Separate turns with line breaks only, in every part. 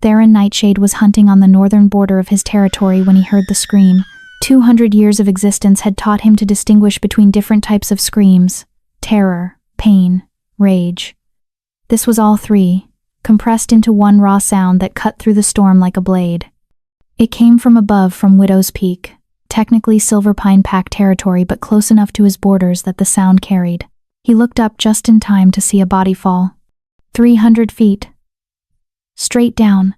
Theron Nightshade was hunting on the northern border of his territory when he heard the scream. 200 years of existence had taught him to distinguish between different types of screams: terror, pain, rage. This was all three, compressed into one raw sound that cut through the storm like a blade. It came from above, from Widow's Peak, technically Silver Pine Pack territory, but close enough to his borders that the sound carried. He looked up just in time to see a body fall. 300 feet. Straight down.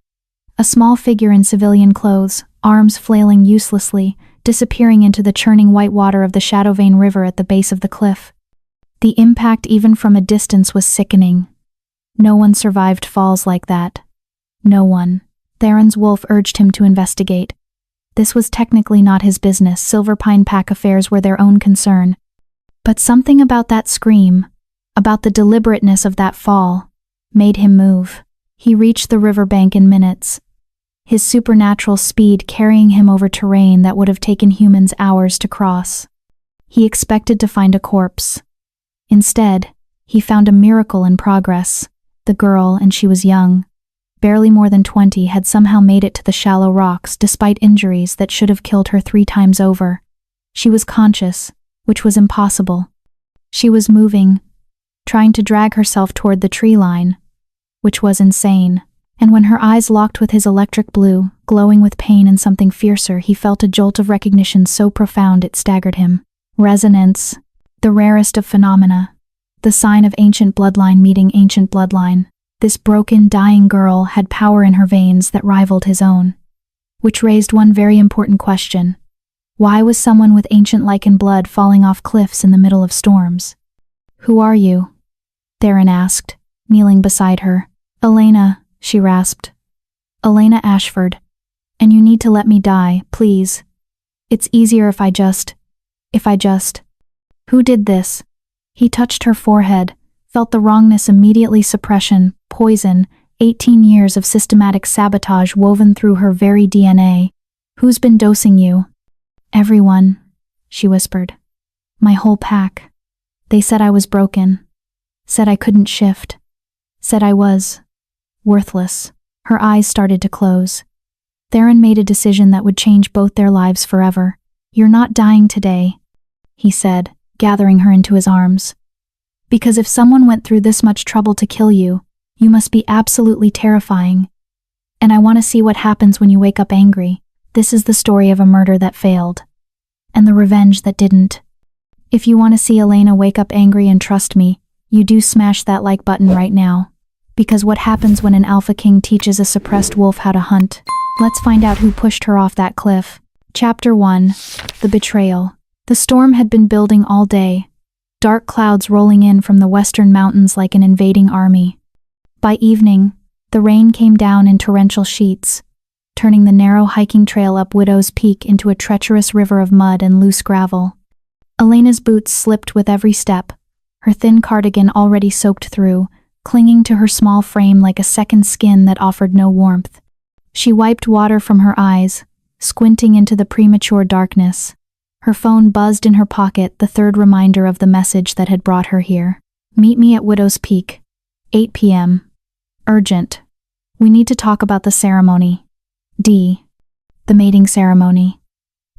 A small figure in civilian clothes, arms flailing uselessly, disappearing into the churning white water of the Shadowvane River at the base of the cliff. The impact, even from a distance, was sickening. No one survived falls like that. No one. Theron's wolf urged him to investigate. This was technically not his business. Silver Pine Pack affairs were their own concern. But something about that scream, about the deliberateness of that fall, made him move. He reached the riverbank in minutes, his supernatural speed carrying him over terrain that would have taken humans hours to cross. He expected to find a corpse. Instead, he found a miracle in progress. The girl, and she was young, barely more than 20, had somehow made it to the shallow rocks despite injuries that should have killed her 3 times over. She was conscious, which was impossible. She was moving, trying to drag herself toward the tree line, which was insane. And when her eyes locked with his electric blue, glowing with pain and something fiercer, he felt a jolt of recognition so profound it staggered him. Resonance, the rarest of phenomena, the sign of ancient bloodline meeting ancient bloodline. This broken, dying girl had power in her veins that rivaled his own. Which raised one very important question. Why was someone with ancient lichen blood falling off cliffs in the middle of storms? "Who are you?" Theron asked, kneeling beside her. "Elena," she rasped. "Elena Ashford. And you need to let me die, please. It's easier if I just... Who did this?" He touched her forehead, felt the wrongness immediately. Suppression, poison, 18 years of systematic sabotage woven through her very DNA. "Who's been dosing you?" "Everyone," she whispered. "My whole pack. They said I was broken. Said I couldn't shift. Said I was worthless." Her eyes started to close. Theron made a decision that would change both their lives forever. "You're not dying today," he said, gathering her into his arms. "Because if someone went through this much trouble to kill you, you must be absolutely terrifying. And I want to see what happens when you wake up angry. This is the story of a murder that failed. And the revenge that didn't. If you want to see Elena wake up angry, and trust me, you do, smash that like button right now. Because what happens when an alpha king teaches a suppressed wolf how to hunt? Let's find out who pushed her off that cliff." Chapter 1. The Betrayal. The storm had been building all day, dark clouds rolling in from the western mountains like an invading army. By evening, the rain came down in torrential sheets, turning the narrow hiking trail up Widow's Peak into a treacherous river of mud and loose gravel. Elena's boots slipped with every step, her thin cardigan already soaked through, clinging to her small frame like a second skin that offered no warmth. She wiped water from her eyes, squinting into the premature darkness. Her phone buzzed in her pocket, the third reminder of the message that had brought her here. "Meet me at Widow's Peak. 8 p.m. Urgent. We need to talk about the ceremony. D. The mating ceremony.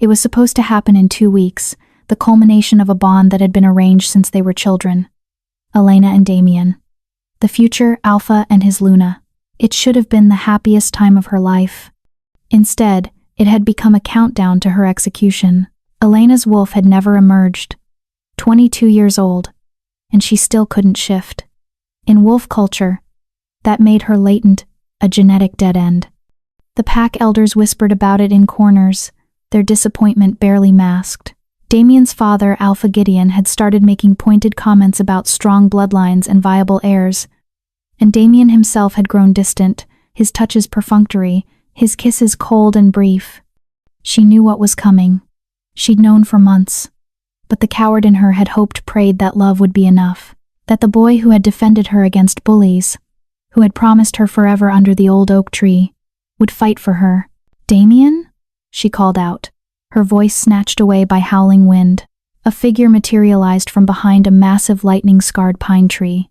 It was supposed to happen in 2 weeks, the culmination of a bond that had been arranged since they were children. Elena and Damien. The future Alpha and his Luna. It should have been the happiest time of her life. Instead, it had become a countdown to her execution. Elena's wolf had never emerged. 22 years old, and she still couldn't shift. In wolf culture, that made her latent, a genetic dead end. The pack elders whispered about it in corners, their disappointment barely masked. Damien's father, Alpha Gideon, had started making pointed comments about strong bloodlines and viable heirs, and Damien himself had grown distant, his touches perfunctory, his kisses cold and brief. She knew what was coming. She'd known for months. But the coward in her had hoped, prayed that love would be enough, that the boy who had defended her against bullies, who had promised her forever under the old oak tree, would fight for her. "Damien?" she called out, her voice snatched away by howling wind. A figure materialized from behind a massive lightning-scarred pine tree.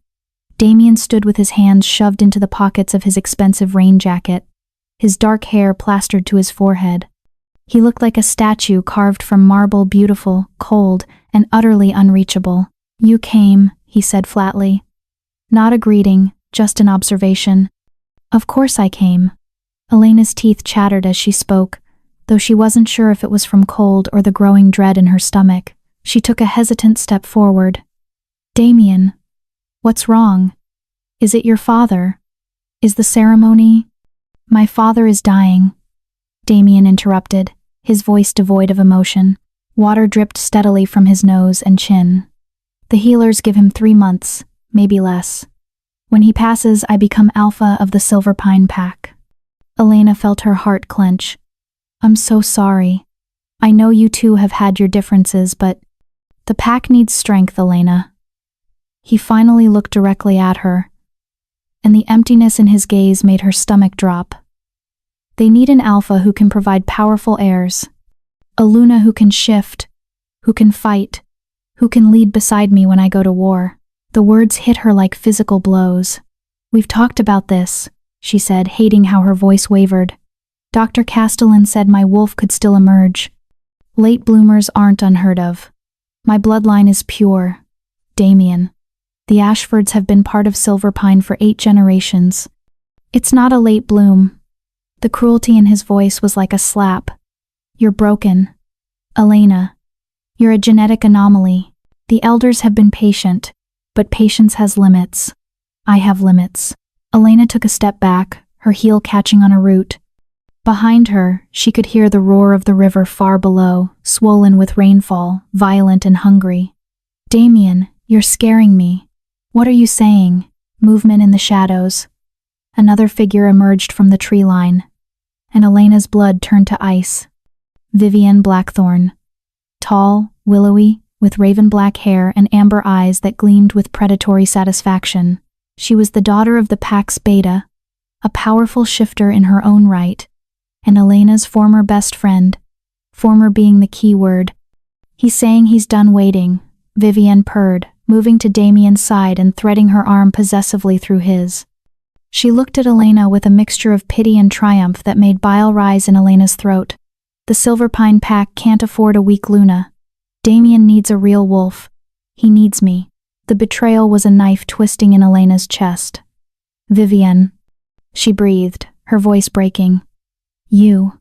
Damien stood with his hands shoved into the pockets of his expensive rain jacket, his dark hair plastered to his forehead. He looked like a statue carved from marble, beautiful, cold, and utterly unreachable. "You came," he said flatly. Not a greeting, just an observation. "Of course I came." Elena's teeth chattered as she spoke, though she wasn't sure if it was from cold or the growing dread in her stomach. She took a hesitant step forward. "Damien, what's wrong? Is it your father? Is the ceremony—" "My father is dying," Damien interrupted, his voice devoid of emotion. Water dripped steadily from his nose and chin. "The healers give him 3 months, maybe less. When he passes, I become alpha of the Silver Pine Pack." Elena felt her heart clench. "I'm so sorry. I know you two have had your differences, but the pack needs strength, Elena." He finally looked directly at her, and the emptiness in his gaze made her stomach drop. "They need an alpha who can provide powerful heirs. A Luna who can shift, who can fight, who can lead beside me when I go to war." The words hit her like physical blows. "We've talked about this," she said, hating how her voice wavered. "Dr. Castellan said my wolf could still emerge. Late bloomers aren't unheard of. My bloodline is pure. Damien. The Ashfords have been part of Silver Pine for 8 generations. It's not a late bloom." The cruelty in his voice was like a slap. "You're broken. Elena. You're a genetic anomaly. The elders have been patient, but patience has limits. I have limits." Elena took a step back, her heel catching on a root. Behind her, she could hear the roar of the river far below, swollen with rainfall, violent and hungry. "Damien, you're scaring me. What are you saying?" Movement in the shadows. Another figure emerged from the tree line, and Elena's blood turned to ice. Vivienne Blackthorn. Tall, willowy, with raven-black hair and amber eyes that gleamed with predatory satisfaction. She was the daughter of the Pax Beta, a powerful shifter in her own right, and Elena's former best friend, former being the key word. "He's saying he's done waiting," Vivienne purred, moving to Damien's side and threading her arm possessively through his. She looked at Elena with a mixture of pity and triumph that made bile rise in Elena's throat. The Silver Pine Pack can't afford a weak Luna. Damien needs a real wolf. He needs me. The betrayal was a knife twisting in Elena's chest. "Vivienne," she breathed, her voice breaking. You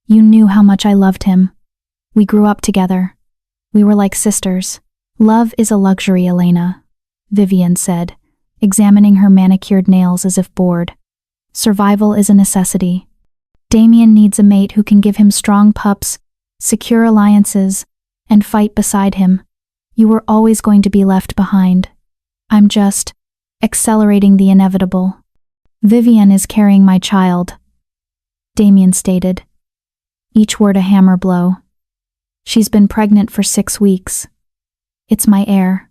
knew how much I loved him. We grew up together. We were like sisters." "Love is a luxury, Elena," Vivienne said, examining her manicured nails as if bored. "Survival is a necessity. Damien needs a mate who can give him strong pups, secure alliances, and fight beside him. You were always going to be left behind. I'm just accelerating the inevitable." "Vivienne is carrying my child," Damien stated, each word a hammer blow. "She's been pregnant for 6 weeks. It's my heir."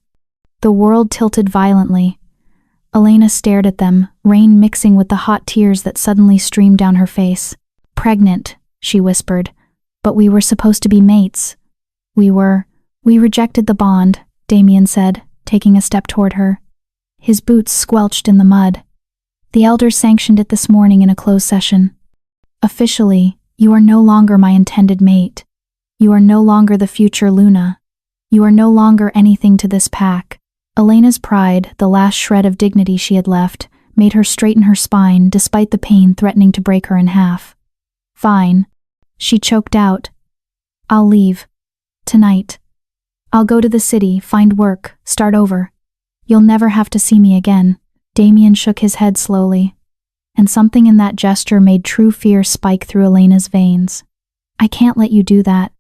The world tilted violently. Elena stared at them, rain mixing with the hot tears that suddenly streamed down her face. "Pregnant," she whispered, "but we were supposed to be mates." We rejected the bond," Damien said, taking a step toward her. His boots squelched in the mud. "The elders sanctioned it this morning in a closed session. Officially, you are no longer my intended mate. You are no longer the future Luna. You are no longer anything to this pack." Elena's pride, the last shred of dignity she had left, made her straighten her spine despite the pain threatening to break her in half. "Fine," she choked out. "I'll leave. Tonight. I'll go to the city, find work, start over. You'll never have to see me again." Damien shook his head slowly, and something in that gesture made true fear spike through Elena's veins. "I can't let you do that."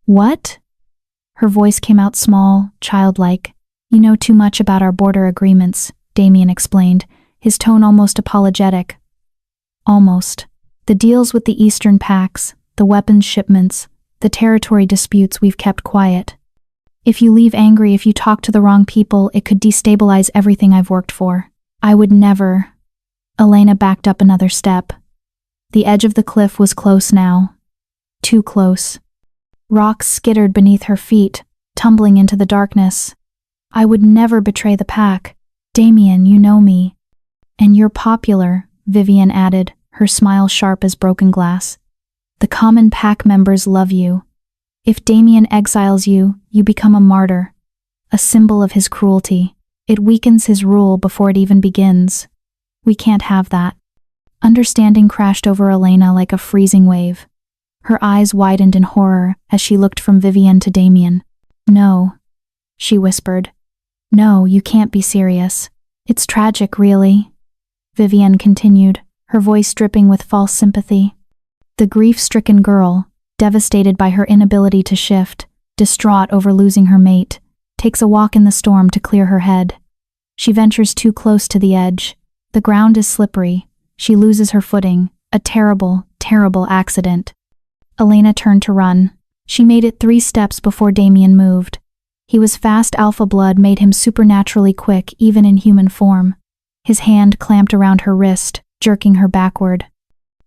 "What?" Her voice came out small, childlike. "You know too much about our border agreements," Damien explained, his tone almost apologetic. "Almost. The deals with the Eastern packs, the weapons shipments, the territory disputes we've kept quiet. If you leave angry, if you talk to the wrong people, it could destabilize everything I've worked for. I would never." Elena backed up another step. The edge of the cliff was close now. Too close. Rocks skittered beneath her feet, tumbling into the darkness. "I would never betray the pack. Damien, you know me." "And you're popular," Vivienne added, her smile sharp as broken glass. The common pack members love you. If Damien exiles you, you become a martyr, a symbol of his cruelty. It weakens his rule before it even begins. We can't have that. Understanding crashed over Elena like a freezing wave. Her eyes widened in horror as she looked from Vivienne to Damien. No, she whispered. No, you can't be serious. It's tragic, really. Vivienne continued, her voice dripping with false sympathy. The grief-stricken girl, devastated by her inability to shift, distraught over losing her mate, takes a walk in the storm to clear her head. She ventures too close to the edge. The ground is slippery. She loses her footing. A terrible, terrible accident. Elena turned to run. She made it 3 steps before Damien moved. He was fast. Alpha blood made him supernaturally quick even in human form. His hand clamped around her wrist, jerking her backward.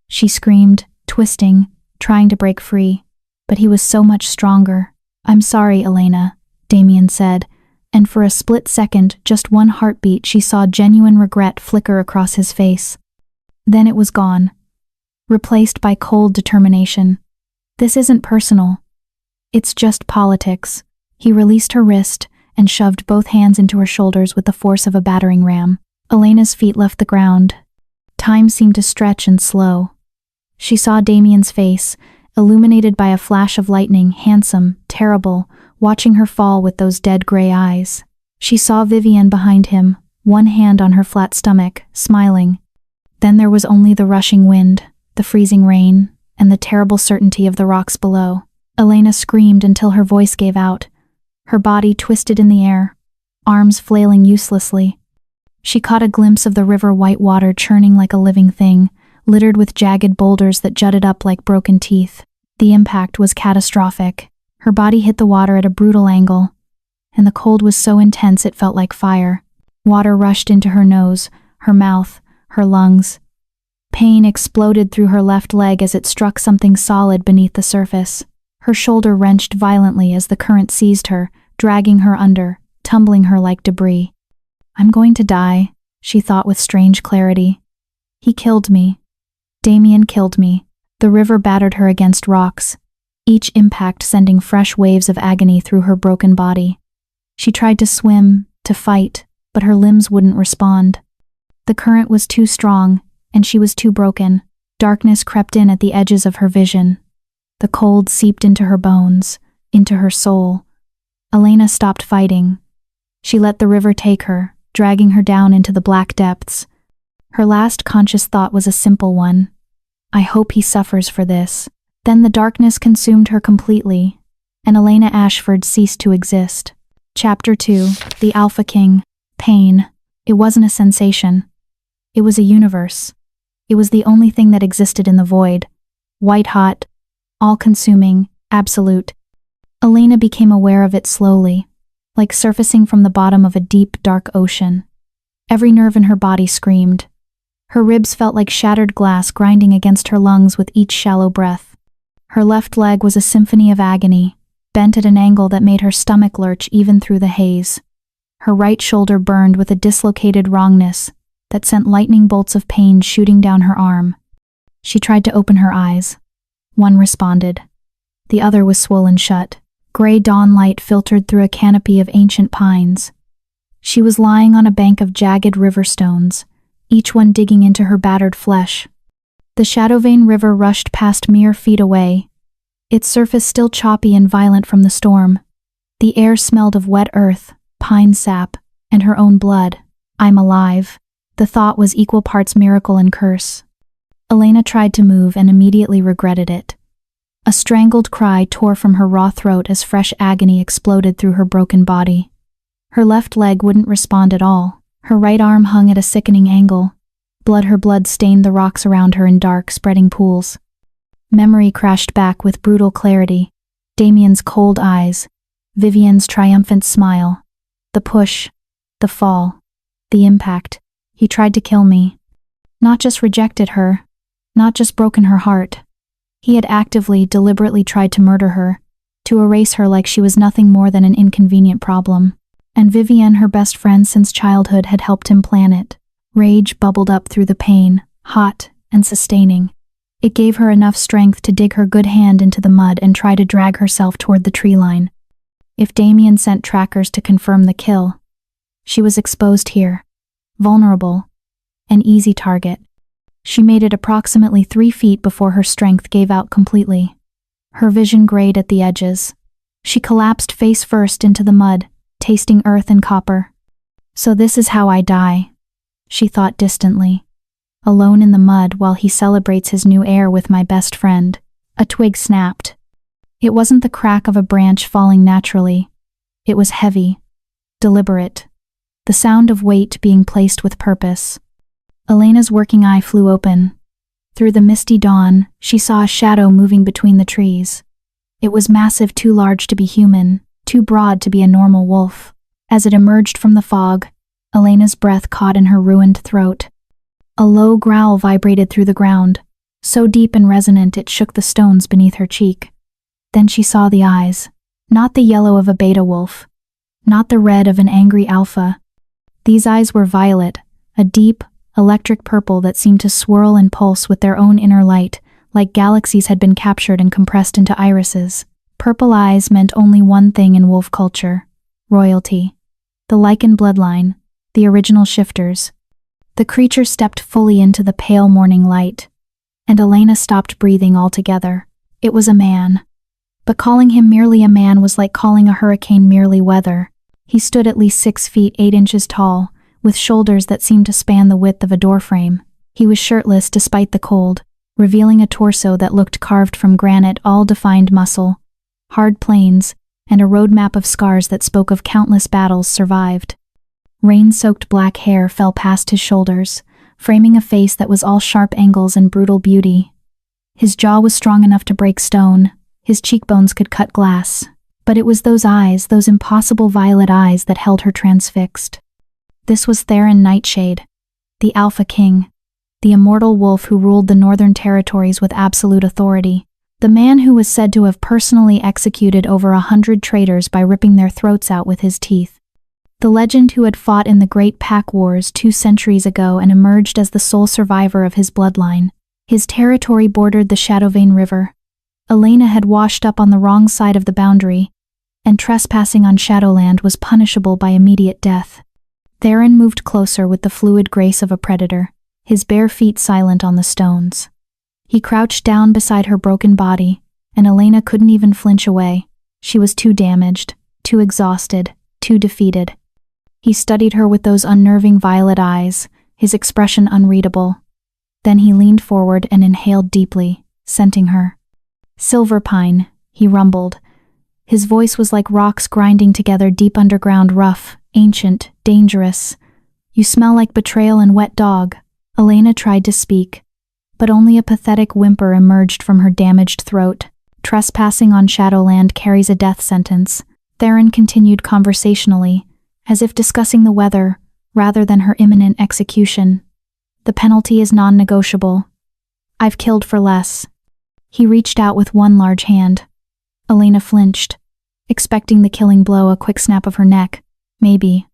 She screamed, twisting, trying to break free, but he was so much stronger. I'm sorry, Elena, Damien said, and for a split second, just one heartbeat, she saw genuine regret flicker across his face. Then it was gone, replaced by cold determination. This isn't personal. It's just politics. He released her wrist and shoved both hands into her shoulders with the force of a battering ram. Elena's feet left the ground. Time seemed to stretch and slow. She saw Damien's face, illuminated by a flash of lightning, handsome, terrible, watching her fall with those dead gray eyes. She saw Vivienne behind him, one hand on her flat stomach, smiling. Then there was only the rushing wind, the freezing rain, and the terrible certainty of the rocks below. Elena screamed until her voice gave out. Her body twisted in the air, arms flailing uselessly. She caught a glimpse of the river white water churning like a living thing, littered with jagged boulders that jutted up like broken teeth. The impact was catastrophic. Her body hit the water at a brutal angle, and the cold was so intense it felt like fire. Water rushed into her nose, her mouth, her lungs. Pain exploded through her left leg as it struck something solid beneath the surface. Her shoulder wrenched violently as the current seized her, dragging her under, tumbling her like debris. I'm going to die, she thought with strange clarity. He killed me. Damien killed me. The river battered her against rocks, each impact sending fresh waves of agony through her broken body. She tried to swim, to fight, but her limbs wouldn't respond. The current was too strong, and she was too broken. Darkness crept in at the edges of her vision. The cold seeped into her bones, into her soul. Elena stopped fighting. She let the river take her, dragging her down into the black depths. Her last conscious thought was a simple one. I hope he suffers for this. Then the darkness consumed her completely, and Elena Ashford ceased to exist. Chapter 2, The Alpha King. Pain. It wasn't a sensation. It was a universe. It was the only thing that existed in the void. White-hot, all-consuming, absolute. Elena became aware of it slowly, like surfacing from the bottom of a deep, dark ocean. Every nerve in her body screamed. Her ribs felt like shattered glass grinding against her lungs with each shallow breath. Her left leg was a symphony of agony, bent at an angle that made her stomach lurch even through the haze. Her right shoulder burned with a dislocated wrongness that sent lightning bolts of pain shooting down her arm. She tried to open her eyes. One responded. The other was swollen shut. Gray dawn light filtered through a canopy of ancient pines. She was lying on a bank of jagged river stones, each one digging into her battered flesh. The Shadowvane River rushed past mere feet away, its surface still choppy and violent from the storm. The air smelled of wet earth, pine sap, and her own blood. I'm alive. The thought was equal parts miracle and curse. Elena tried to move and immediately regretted it. A strangled cry tore from her raw throat as fresh agony exploded through her broken body. Her left leg wouldn't respond at all. Her right arm hung at a sickening angle. Her blood stained the rocks around her in dark, spreading pools. Memory crashed back with brutal clarity. Damien's cold eyes, Vivienne's triumphant smile, the push, the fall, the impact. He tried to kill me. Not just rejected her, not just broken her heart. He had actively, deliberately tried to murder her, to erase her like she was nothing more than an inconvenient problem. And Vivienne, her best friend since childhood, had helped him plan it. Rage bubbled up through the pain, hot and sustaining. It gave her enough strength to dig her good hand into the mud and try to drag herself toward the tree line. If Damien sent trackers to confirm the kill, she was exposed here, vulnerable, an easy target. She made it approximately 3 feet before her strength gave out completely. Her vision grayed at the edges. She collapsed face first into the mud, tasting earth and copper. So this is how I die, she thought distantly. Alone in the mud while he celebrates his new heir with my best friend. A twig snapped. It wasn't the crack of a branch falling naturally. It was heavy, deliberate, the sound of weight being placed with purpose. Elena's working eye flew open. Through the misty dawn, she saw a shadow moving between the trees. It was massive, too large to be human, too broad to be a normal wolf. As it emerged from the fog, Elena's breath caught in her ruined throat. A low growl vibrated through the ground, so deep and resonant it shook the stones beneath her cheek. Then she saw the eyes, not the yellow of a beta wolf, not the red of an angry alpha. These eyes were violet, a deep, electric purple that seemed to swirl and pulse with their own inner light, like galaxies had been captured and compressed into irises. Purple eyes meant only one thing in wolf culture: royalty. The Lycan bloodline, the original shifters. The creature stepped fully into the pale morning light, and Elena stopped breathing altogether. It was a man. But calling him merely a man was like calling a hurricane merely weather. He stood at least 6 feet 8 inches tall, with shoulders that seemed to span the width of a doorframe. He was shirtless despite the cold, revealing a torso that looked carved from granite, all defined muscle, hard plains, and a roadmap of scars that spoke of countless battles survived. Rain-soaked black hair fell past his shoulders, framing a face that was all sharp angles and brutal beauty. His jaw was strong enough to break stone, his cheekbones could cut glass, but it was those eyes, those impossible violet eyes, that held her transfixed. This was Theron Nightshade, the Alpha King, the immortal wolf who ruled the Northern Territories with absolute authority, the man who was said to have personally executed over 100 traitors by ripping their throats out with his teeth. The legend who had fought in the Great Pack Wars 2 centuries ago and emerged as the sole survivor of his bloodline. His territory bordered the Shadowvane River. Elena had washed up on the wrong side of the boundary, and trespassing on Shadowland was punishable by immediate death. Theron moved closer with the fluid grace of a predator, his bare feet silent on the stones. He crouched down beside her broken body, and Elena couldn't even flinch away. She was too damaged, too exhausted, too defeated. He studied her with those unnerving violet eyes, his expression unreadable. Then he leaned forward and inhaled deeply, scenting her. "Silver pine," he rumbled. His voice was like rocks grinding together, deep underground, rough, ancient, dangerous. "You smell like betrayal and wet dog." Elena tried to speak, but only a pathetic whimper emerged from her damaged throat. "Trespassing on Shadowland carries a death sentence," Theron continued conversationally, as if discussing the weather rather than her imminent execution. "The penalty is non-negotiable. I've killed for less." He reached out with one large hand. Elena flinched, expecting the killing blow, a quick snap of her neck, maybe,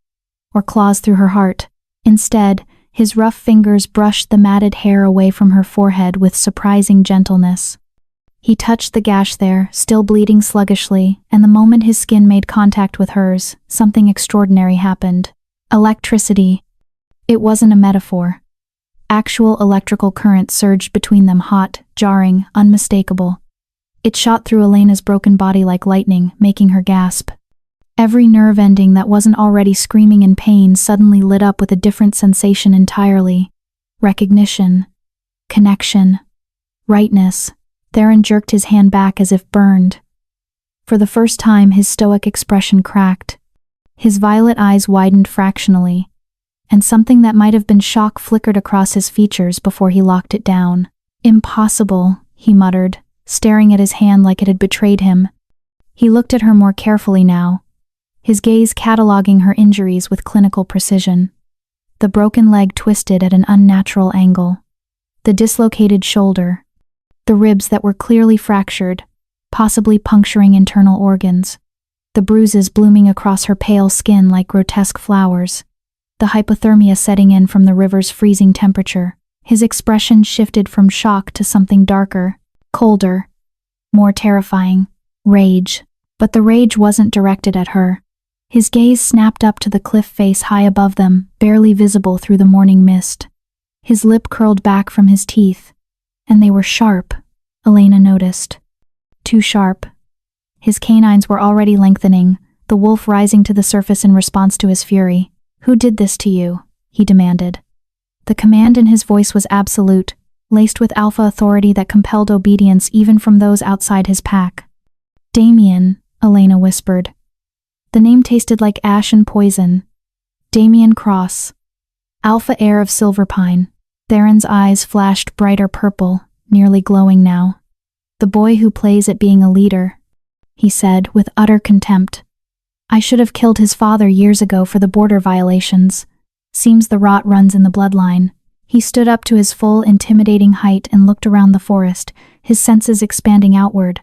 or claws through her heart. Instead, his rough fingers brushed the matted hair away from her forehead with surprising gentleness. He touched the gash there, still bleeding sluggishly, and the moment his skin made contact with hers, something extraordinary happened. Electricity. It wasn't a metaphor. Actual electrical current surged between them, hot, jarring, unmistakable. It shot through Elena's broken body like lightning, making her gasp. Every nerve ending that wasn't already screaming in pain suddenly lit up with a different sensation entirely. Recognition. Connection. Rightness. Theron jerked his hand back as if burned. For the first time, his stoic expression cracked. His violet eyes widened fractionally, and something that might have been shock flickered across his features before he locked it down. "Impossible," he muttered, staring at his hand like it had betrayed him. He looked at her more carefully now, his gaze cataloging her injuries with clinical precision. The broken leg twisted at an unnatural angle. The dislocated shoulder. The ribs that were clearly fractured, possibly puncturing internal organs. The bruises blooming across her pale skin like grotesque flowers. The hypothermia setting in from the river's freezing temperature. His expression shifted from shock to something darker, colder, more terrifying, rage. But the rage wasn't directed at her. His gaze snapped up to the cliff face high above them, barely visible through the morning mist. His lip curled back from his teeth, and they were sharp, Elena noticed. Too sharp. His canines were already lengthening, the wolf rising to the surface in response to his fury. "Who did this to you?" he demanded. The command in his voice was absolute, laced with alpha authority that compelled obedience even from those outside his pack. "Damien," Elena whispered. The name tasted like ash and poison. Damien Cross. Alpha heir of Silverpine. Theron's eyes flashed brighter purple, nearly glowing now. "The boy who plays at being a leader," he said with utter contempt. "I should have killed his father years ago for the border violations. Seems the rot runs in the bloodline." He stood up to his full, intimidating height and looked around the forest, his senses expanding outward.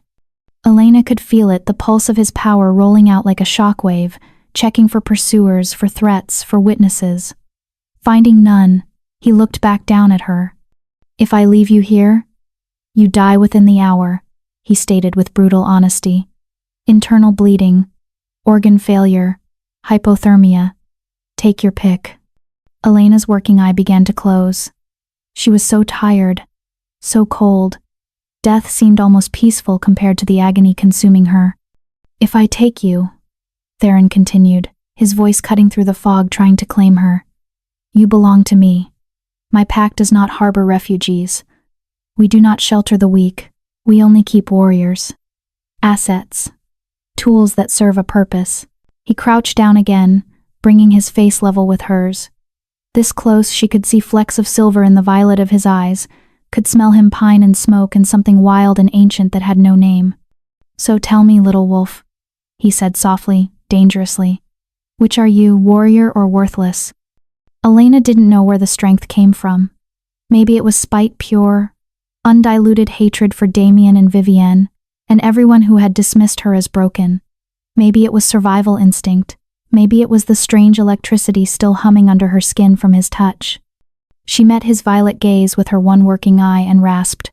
Elena could feel it, the pulse of his power rolling out like a shockwave, checking for pursuers, for threats, for witnesses. Finding none, he looked back down at her. "If I leave you here, you die within the hour," he stated with brutal honesty. "Internal bleeding, organ failure, hypothermia. Take your pick." Elena's working eye began to close. She was so tired, so cold. Death seemed almost peaceful compared to the agony consuming her. "If I take you," Theron continued, his voice cutting through the fog trying to claim her, "you belong to me. My pack does not harbor refugees. We do not shelter the weak. We only keep warriors. Assets. Tools that serve a purpose." He crouched down again, bringing his face level with hers. This close, she could see flecks of silver in the violet of his eyes, could smell him pine and smoke and something wild and ancient that had no name. "So tell me, little wolf," he said softly, dangerously. "Which are you, warrior or worthless?" Elena didn't know where the strength came from. Maybe it was spite pure, undiluted hatred for Damien and Vivienne, and everyone who had dismissed her as broken. Maybe it was survival instinct. Maybe it was the strange electricity still humming under her skin from his touch. She met his violet gaze with her one working eye and rasped,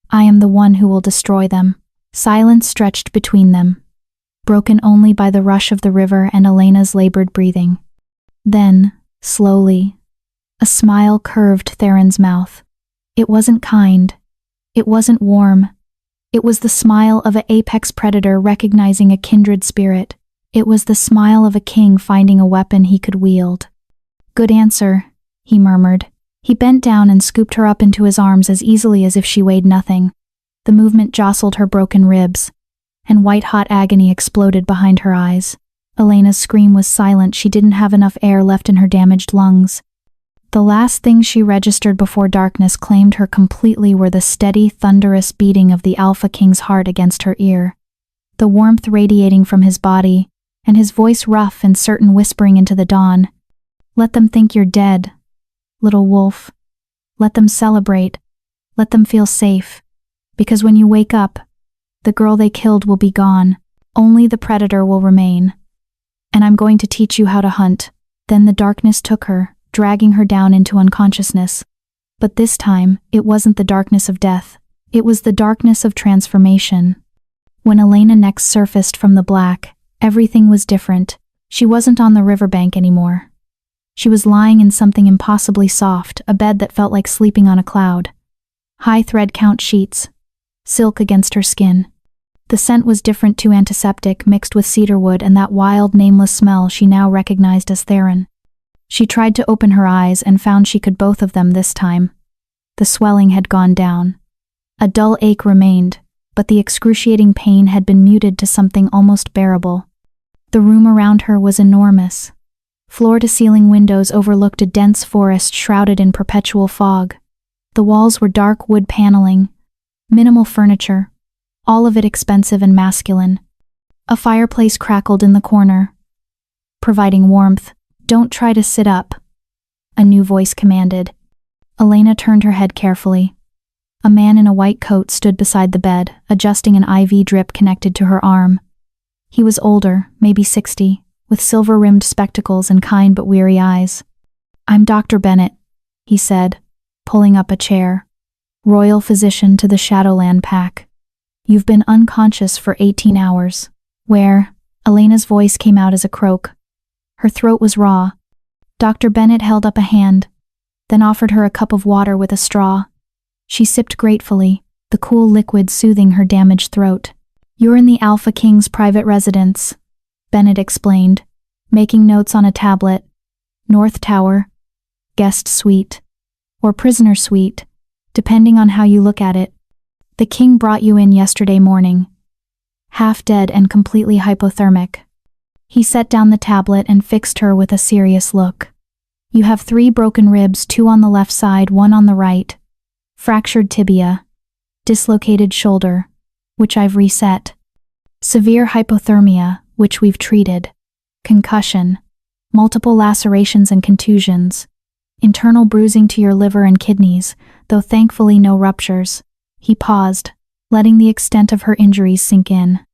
"I am the one who will destroy them." Silence stretched between them, broken only by the rush of the river and Elena's labored breathing. Then, slowly, a smile curved Theron's mouth. It wasn't kind. It wasn't warm. It was the smile of an apex predator recognizing a kindred spirit. It was the smile of a king finding a weapon he could wield. "Good answer," he murmured. He bent down and scooped her up into his arms as easily as if she weighed nothing. The movement jostled her broken ribs, and white-hot agony exploded behind her eyes. Elena's scream was silent. She didn't have enough air left in her damaged lungs. The last thing she registered before darkness claimed her completely were the steady, thunderous beating of the Alpha King's heart against her ear, the warmth radiating from his body, and his voice rough and certain whispering into the dawn. "Let them think you're dead, little wolf. Let them celebrate. Let them feel safe. Because when you wake up, the girl they killed will be gone. Only the predator will remain. And I'm going to teach you how to hunt." Then the darkness took her, dragging her down into unconsciousness. But this time, it wasn't the darkness of death. It was the darkness of transformation. When Elena next surfaced from the black, everything was different. She wasn't on the riverbank anymore. She was lying in something impossibly soft, a bed that felt like sleeping on a cloud. High thread count sheets, silk against her skin. The scent was different, too antiseptic, mixed with cedarwood and that wild, nameless smell she now recognized as Theron. She tried to open her eyes and found she could both of them this time. The swelling had gone down. A dull ache remained, but the excruciating pain had been muted to something almost bearable. The room around her was enormous. Floor-to-ceiling windows overlooked a dense forest shrouded in perpetual fog. The walls were dark wood paneling, minimal furniture, all of it expensive and masculine. A fireplace crackled in the corner, providing warmth. "Don't try to sit up," a new voice commanded. Elena turned her head carefully. A man in a white coat stood beside the bed, adjusting an IV drip connected to her arm. He was older, maybe 60, with silver-rimmed spectacles and kind but weary eyes. "I'm Dr. Bennett," he said, pulling up a chair. Royal physician to the Shadowland Pack. You've been unconscious for 18 hours. Where? Elena's voice came out as a croak. Her throat was raw. Dr. Bennett held up a hand, then offered her a cup of water with a straw. She sipped gratefully, the cool liquid soothing her damaged throat. You're in the Alpha King's private residence, Bennett explained, making notes on a tablet. North Tower, guest suite, or prisoner suite, depending on how you look at it. The king brought you in yesterday morning, half dead and completely hypothermic. He set down the tablet and fixed her with a serious look. You have 3 broken ribs, 2 on the left side, 1 on the right, fractured tibia, dislocated shoulder, which I've reset, severe hypothermia, which we've treated, concussion, multiple lacerations and contusions, internal bruising to your liver and kidneys, though thankfully no ruptures. He paused, letting the extent of her injuries sink in.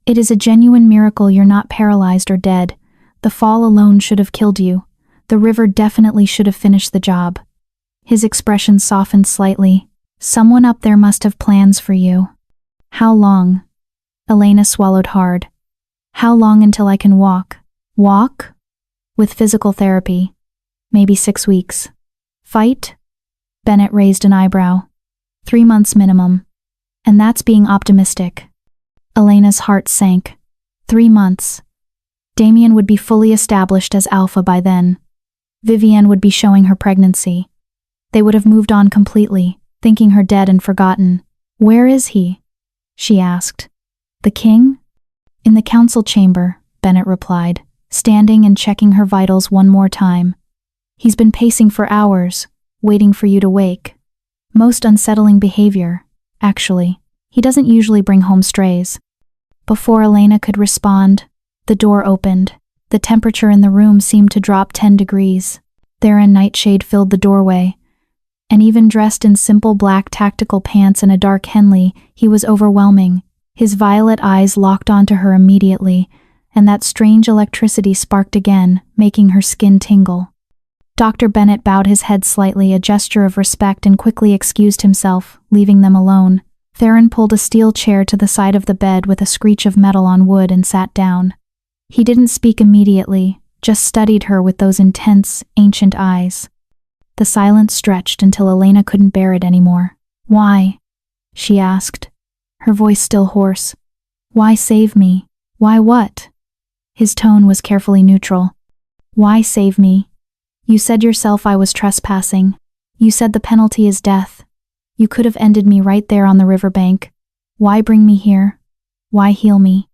It is a genuine miracle you're not paralyzed or dead. The fall alone should have killed you. The river definitely should have finished the job. His expression softened slightly. Someone up there must have plans for you. How long? Elena swallowed hard. How long until I can walk? Walk? With physical therapy. Maybe 6 weeks. Fight? Bennett raised an eyebrow. 3 months minimum. And that's being optimistic. Elena's heart sank. 3 months. Damien would be fully established as Alpha by then. Vivienne would be showing her pregnancy. They would have moved on completely, thinking her dead and forgotten. Where is he? She asked. The king? In the council chamber, Bennett replied, standing and checking her vitals one more time. He's been pacing for hours, waiting for you to wake. Most unsettling behavior, actually. He doesn't usually bring home strays. Before Elena could respond, the door opened. The temperature in the room seemed to drop 10 degrees. Theron Nightshade filled the doorway, and even dressed in simple black tactical pants and a dark Henley, he was overwhelming. His violet eyes locked onto her immediately, and that strange electricity sparked again, making her skin tingle. Dr. Bennett bowed his head slightly, a gesture of respect, and quickly excused himself, leaving them alone. Theron pulled a steel chair to the side of the bed with a screech of metal on wood and sat down. He didn't speak immediately, just studied her with those intense, ancient eyes. The silence stretched until Elena couldn't bear it anymore. Why? She asked, her voice still hoarse. Why save me? Why what? His tone was carefully neutral. Why save me? You said yourself I was trespassing. You said the penalty is death. You could have ended me right there on the riverbank. Why bring me here? Why heal me?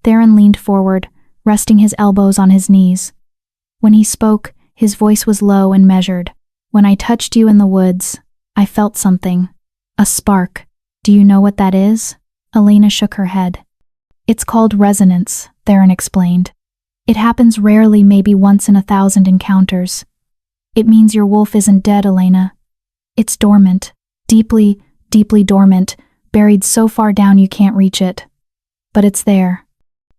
Theron leaned forward, resting his elbows on his knees. When he spoke, his voice was low and measured. When I touched you in the woods, I felt something. A spark. Do you know what that is? Elena shook her head. It's called resonance, Theron explained. It happens rarely, maybe once in 1,000 encounters. It means your wolf isn't dead, Elena. It's dormant. Deeply, deeply dormant, buried so far down you can't reach it. But it's there.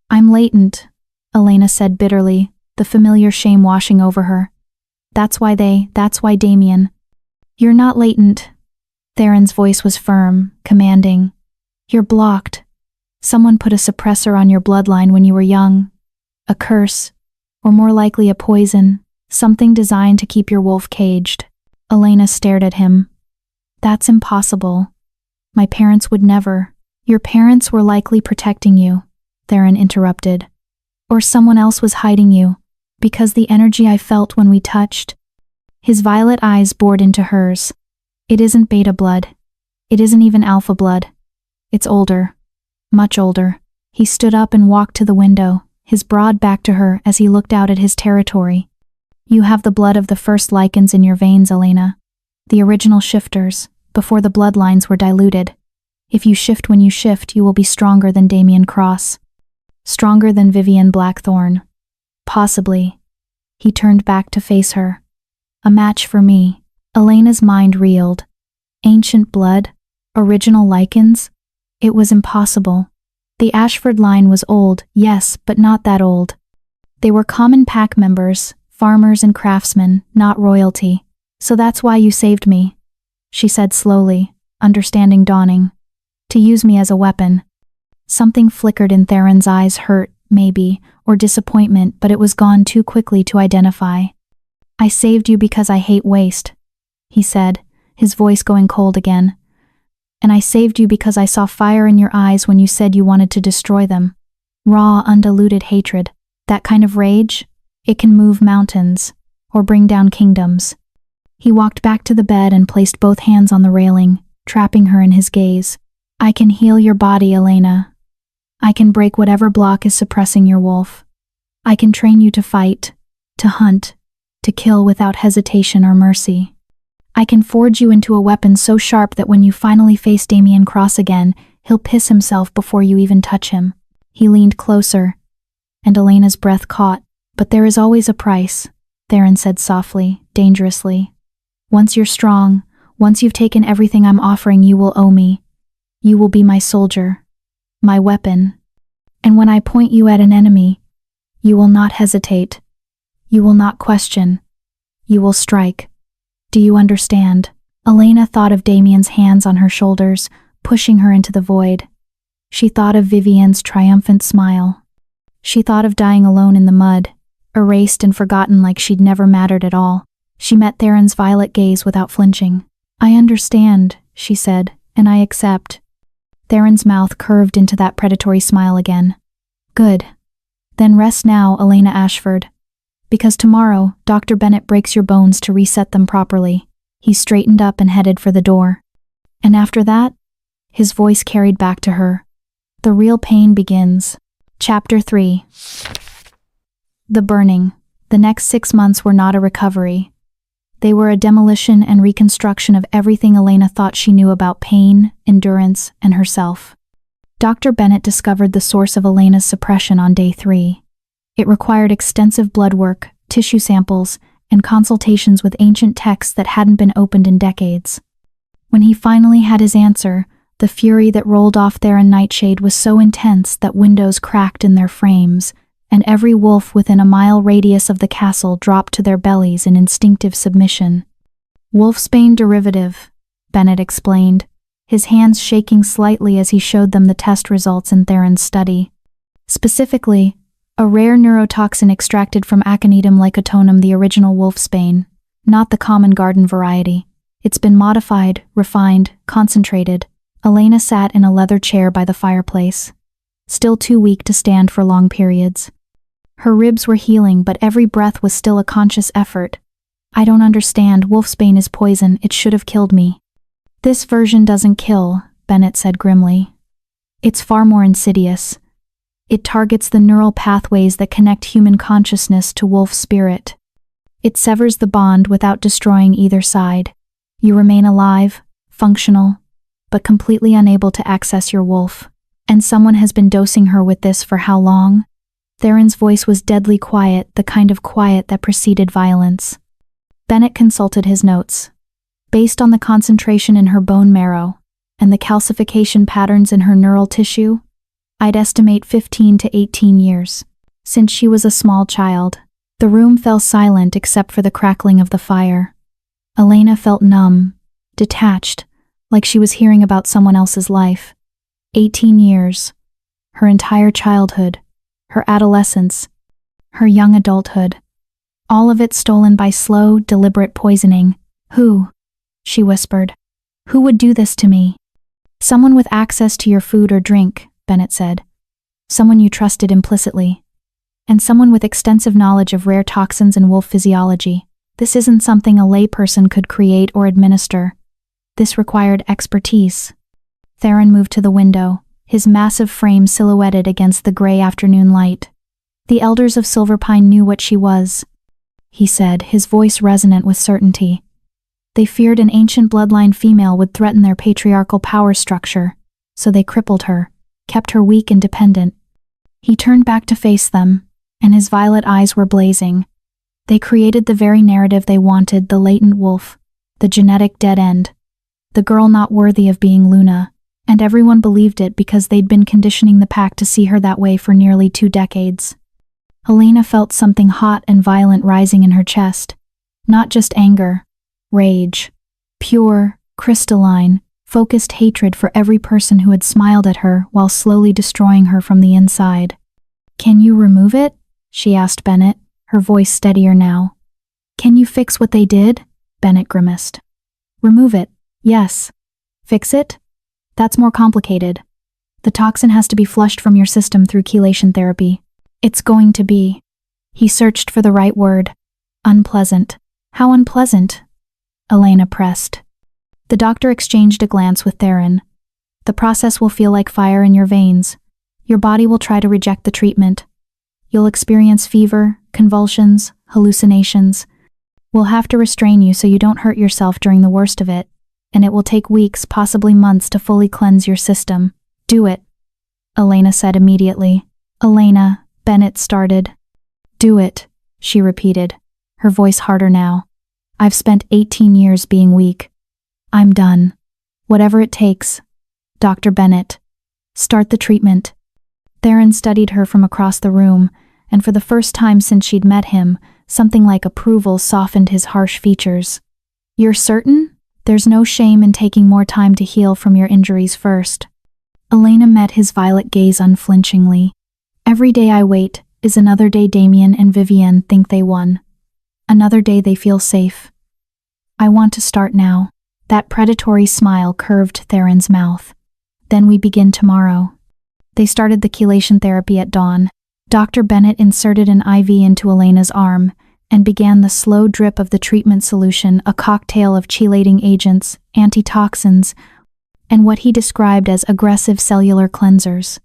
I'm latent, Elena said bitterly, the familiar shame washing over her. That's why Damien. You're not latent. Theron's voice was firm, commanding. You're blocked. Someone put a suppressor on your bloodline when you were young. A curse, or more likely a poison, something designed to keep your wolf caged. Elena stared at him. That's impossible. My parents would never. Your parents were likely protecting you, Theron interrupted. Or someone else was hiding you, because the energy I felt when we touched. His violet eyes bored into hers. It isn't beta blood. It isn't even alpha blood. It's older. Much older. He stood up and walked to the window, his broad back to her as he looked out at his territory. You have the blood of the first lichens in your veins, Elena. The original shifters, before the bloodlines were diluted. If you shift when you shift, you will be stronger than Damien Cross. Stronger than Vivienne Blackthorne. Possibly. He turned back to face her. A match for me. Elena's mind reeled. Ancient blood? Original lichens? It was impossible. The Ashford line was old, yes, but not that old. They were common pack members, farmers and craftsmen, not royalty. So that's why you saved me. she said slowly, understanding dawning. To use me as a weapon. Something flickered in Theron's eyes, hurt, maybe, or disappointment, but it was gone too quickly to identify. I saved you because I hate waste, he said, his voice going cold again. And I saved you because I saw fire in your eyes when you said you wanted to destroy them. Raw, undiluted hatred. That kind of rage, it can move mountains, or bring down kingdoms. He walked back to the bed and placed both hands on the railing, trapping her in his gaze. I can heal your body, Elena. I can break whatever block is suppressing your wolf. I can train you to fight, to hunt, to kill without hesitation or mercy. I can forge you into a weapon so sharp that when you finally face Damien Cross again, he'll piss himself before you even touch him. He leaned closer, and Elena's breath caught. But there is always a price, Theron said softly, dangerously. Once you're strong, once you've taken everything I'm offering, you will owe me. You will be my soldier, my weapon. And when I point you at an enemy, you will not hesitate. You will not question. You will strike. Do you understand? Elena thought of Damien's hands on her shoulders, pushing her into the void. She thought of Vivienne's triumphant smile. She thought of dying alone in the mud, erased and forgotten like she'd never mattered at all. She met Theron's violet gaze without flinching. I understand, she said, and I accept. Theron's mouth curved into that predatory smile again. Good. Then rest now, Elena Ashford. Because tomorrow, Dr. Bennett breaks your bones to reset them properly. He straightened up and headed for the door. And after that, his voice carried back to her. The real pain begins. Chapter 3. The burning. The next 6 months were not a recovery. They were a demolition and reconstruction of everything Elena thought she knew about pain, endurance, and herself. Dr. Bennett discovered the source of Elena's suppression on day 3. It required extensive blood work, tissue samples, and consultations with ancient texts that hadn't been opened in decades. When he finally had his answer, the fury that rolled off Theron Nightshade was so intense that windows cracked in their frames, and every wolf within a mile radius of the castle dropped to their bellies in instinctive submission. Wolfsbane derivative, Bennett explained, his hands shaking slightly as he showed them the test results in Theron's study. Specifically, a rare neurotoxin extracted from Aconitum lycotonum, the original wolfsbane, not the common garden variety. It's been modified, refined, concentrated. Elena sat in a leather chair by the fireplace, still too weak to stand for long periods. Her ribs were healing, but every breath was still a conscious effort. I don't understand, wolfsbane is poison, it should have killed me. This version doesn't kill, Bennett said grimly. It's far more insidious. It targets the neural pathways that connect human consciousness to wolf spirit. It severs the bond without destroying either side. You remain alive, functional, but completely unable to access your wolf. And someone has been dosing her with this for how long? Theron's voice was deadly quiet, the kind of quiet that preceded violence. Bennett consulted his notes. Based on the concentration in her bone marrow and the calcification patterns in her neural tissue, I'd estimate 15 to 18 years. Since she was a small child, the room fell silent except for the crackling of the fire. Elena felt numb, detached, like she was hearing about someone else's life. 18 years. Her entire childhood. Her adolescence. Her young adulthood. All of it stolen by slow, deliberate poisoning. Who? She whispered. Who would do this to me? Someone with access to your food or drink, Bennett said. Someone you trusted implicitly. And someone with extensive knowledge of rare toxins and wolf physiology. This isn't something a layperson could create or administer. This required expertise. Theron moved to the window, his massive frame silhouetted against the gray afternoon light. The elders of Silverpine knew what she was, he said, his voice resonant with certainty. They feared an ancient bloodline female would threaten their patriarchal power structure, so they crippled her, kept her weak and dependent. He turned back to face them, and his violet eyes were blazing. They created the very narrative they wanted, the latent wolf, the genetic dead end. The girl not worthy of being Luna, and everyone believed it because they'd been conditioning the pack to see her that way for nearly 2 decades. Elena felt something hot and violent rising in her chest. Not just anger, rage. Pure, crystalline, focused hatred for every person who had smiled at her while slowly destroying her from the inside. "Can you remove it?" she asked Bennett, her voice steadier now. "Can you fix what they did?" Bennett grimaced. "Remove it, yes. Fix it? That's more complicated. The toxin has to be flushed from your system through chelation therapy. It's going to be..." He searched for the right word. "Unpleasant." "How unpleasant?" Elena pressed. The doctor exchanged a glance with Theron. "The process will feel like fire in your veins. Your body will try to reject the treatment. You'll experience fever, convulsions, hallucinations. We'll have to restrain you so you don't hurt yourself during the worst of it, and it will take weeks, possibly months, to fully cleanse your system. Do it," Elena said immediately. "Elena," Bennett started. "Do it," she repeated, her voice harder now. "I've spent 18 years being weak. I'm done. Whatever it takes. Dr. Bennett, start the treatment." Theron studied her from across the room, and for the first time since she'd met him, something like approval softened his harsh features. "You're certain? There's no shame in taking more time to heal from your injuries first." Elena met his violet gaze unflinchingly. "Every day I wait is another day Damien and Vivienne think they won. Another day they feel safe. I want to start now." That predatory smile curved Theron's mouth. "Then we begin tomorrow." They started the chelation therapy at dawn. Dr. Bennett inserted an IV into Elena's arm and began the slow drip of the treatment solution, a cocktail of chelating agents, antitoxins, and what he described as aggressive cellular cleansers.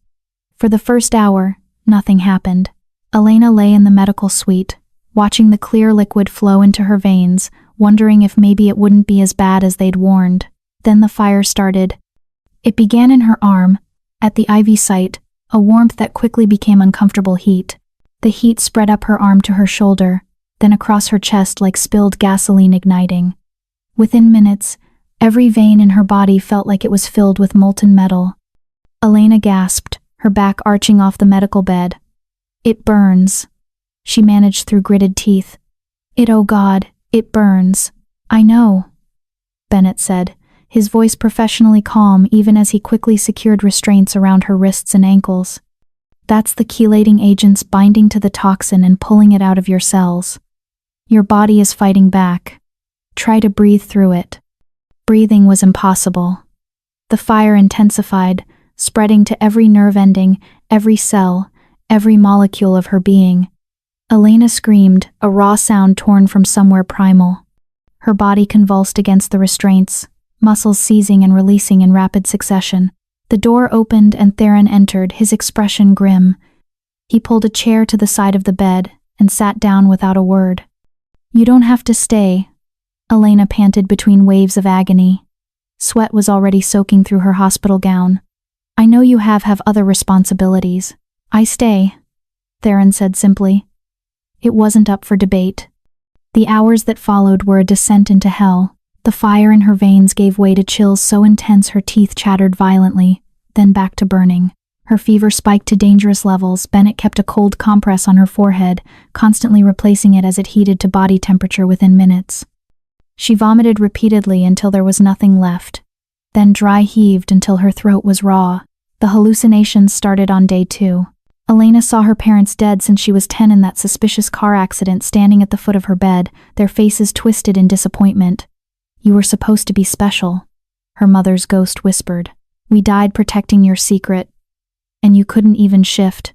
For the first hour, nothing happened. Elena lay in the medical suite, watching the clear liquid flow into her veins, wondering if maybe it wouldn't be as bad as they'd warned. Then the fire started. It began in her arm, at the IV site, a warmth that quickly became uncomfortable heat. The heat spread up her arm to her shoulder, then across her chest like spilled gasoline igniting. Within minutes, every vein in her body felt like it was filled with molten metal. Elena gasped, her back arching off the medical bed. "It burns," she managed through gritted teeth. Oh God, it burns." "I know," Bennett said, his voice professionally calm even as he quickly secured restraints around her wrists and ankles. "That's the chelating agents binding to the toxin and pulling it out of your cells. Your body is fighting back. Try to breathe through it." Breathing was impossible. The fire intensified, spreading to every nerve ending, every cell, every molecule of her being. Elena screamed, a raw sound torn from somewhere primal. Her body convulsed against the restraints, muscles seizing and releasing in rapid succession. The door opened and Theron entered, his expression grim. He pulled a chair to the side of the bed and sat down without a word. "You don't have to stay," Elena panted between waves of agony. Sweat was already soaking through her hospital gown. "I know you have other responsibilities." "I stay," Theron said simply. It wasn't up for debate. The hours that followed were a descent into hell. The fire in her veins gave way to chills so intense her teeth chattered violently, then back to burning. Her fever spiked to dangerous levels. Bennett kept a cold compress on her forehead, constantly replacing it as it heated to body temperature within minutes. She vomited repeatedly until there was nothing left, then dry heaved until her throat was raw. The hallucinations started on day 2. Elena saw her parents dead since she was 10 in that suspicious car accident, standing at the foot of her bed, their faces twisted in disappointment. "You were supposed to be special," her mother's ghost whispered. "We died protecting your secret, and you couldn't even shift."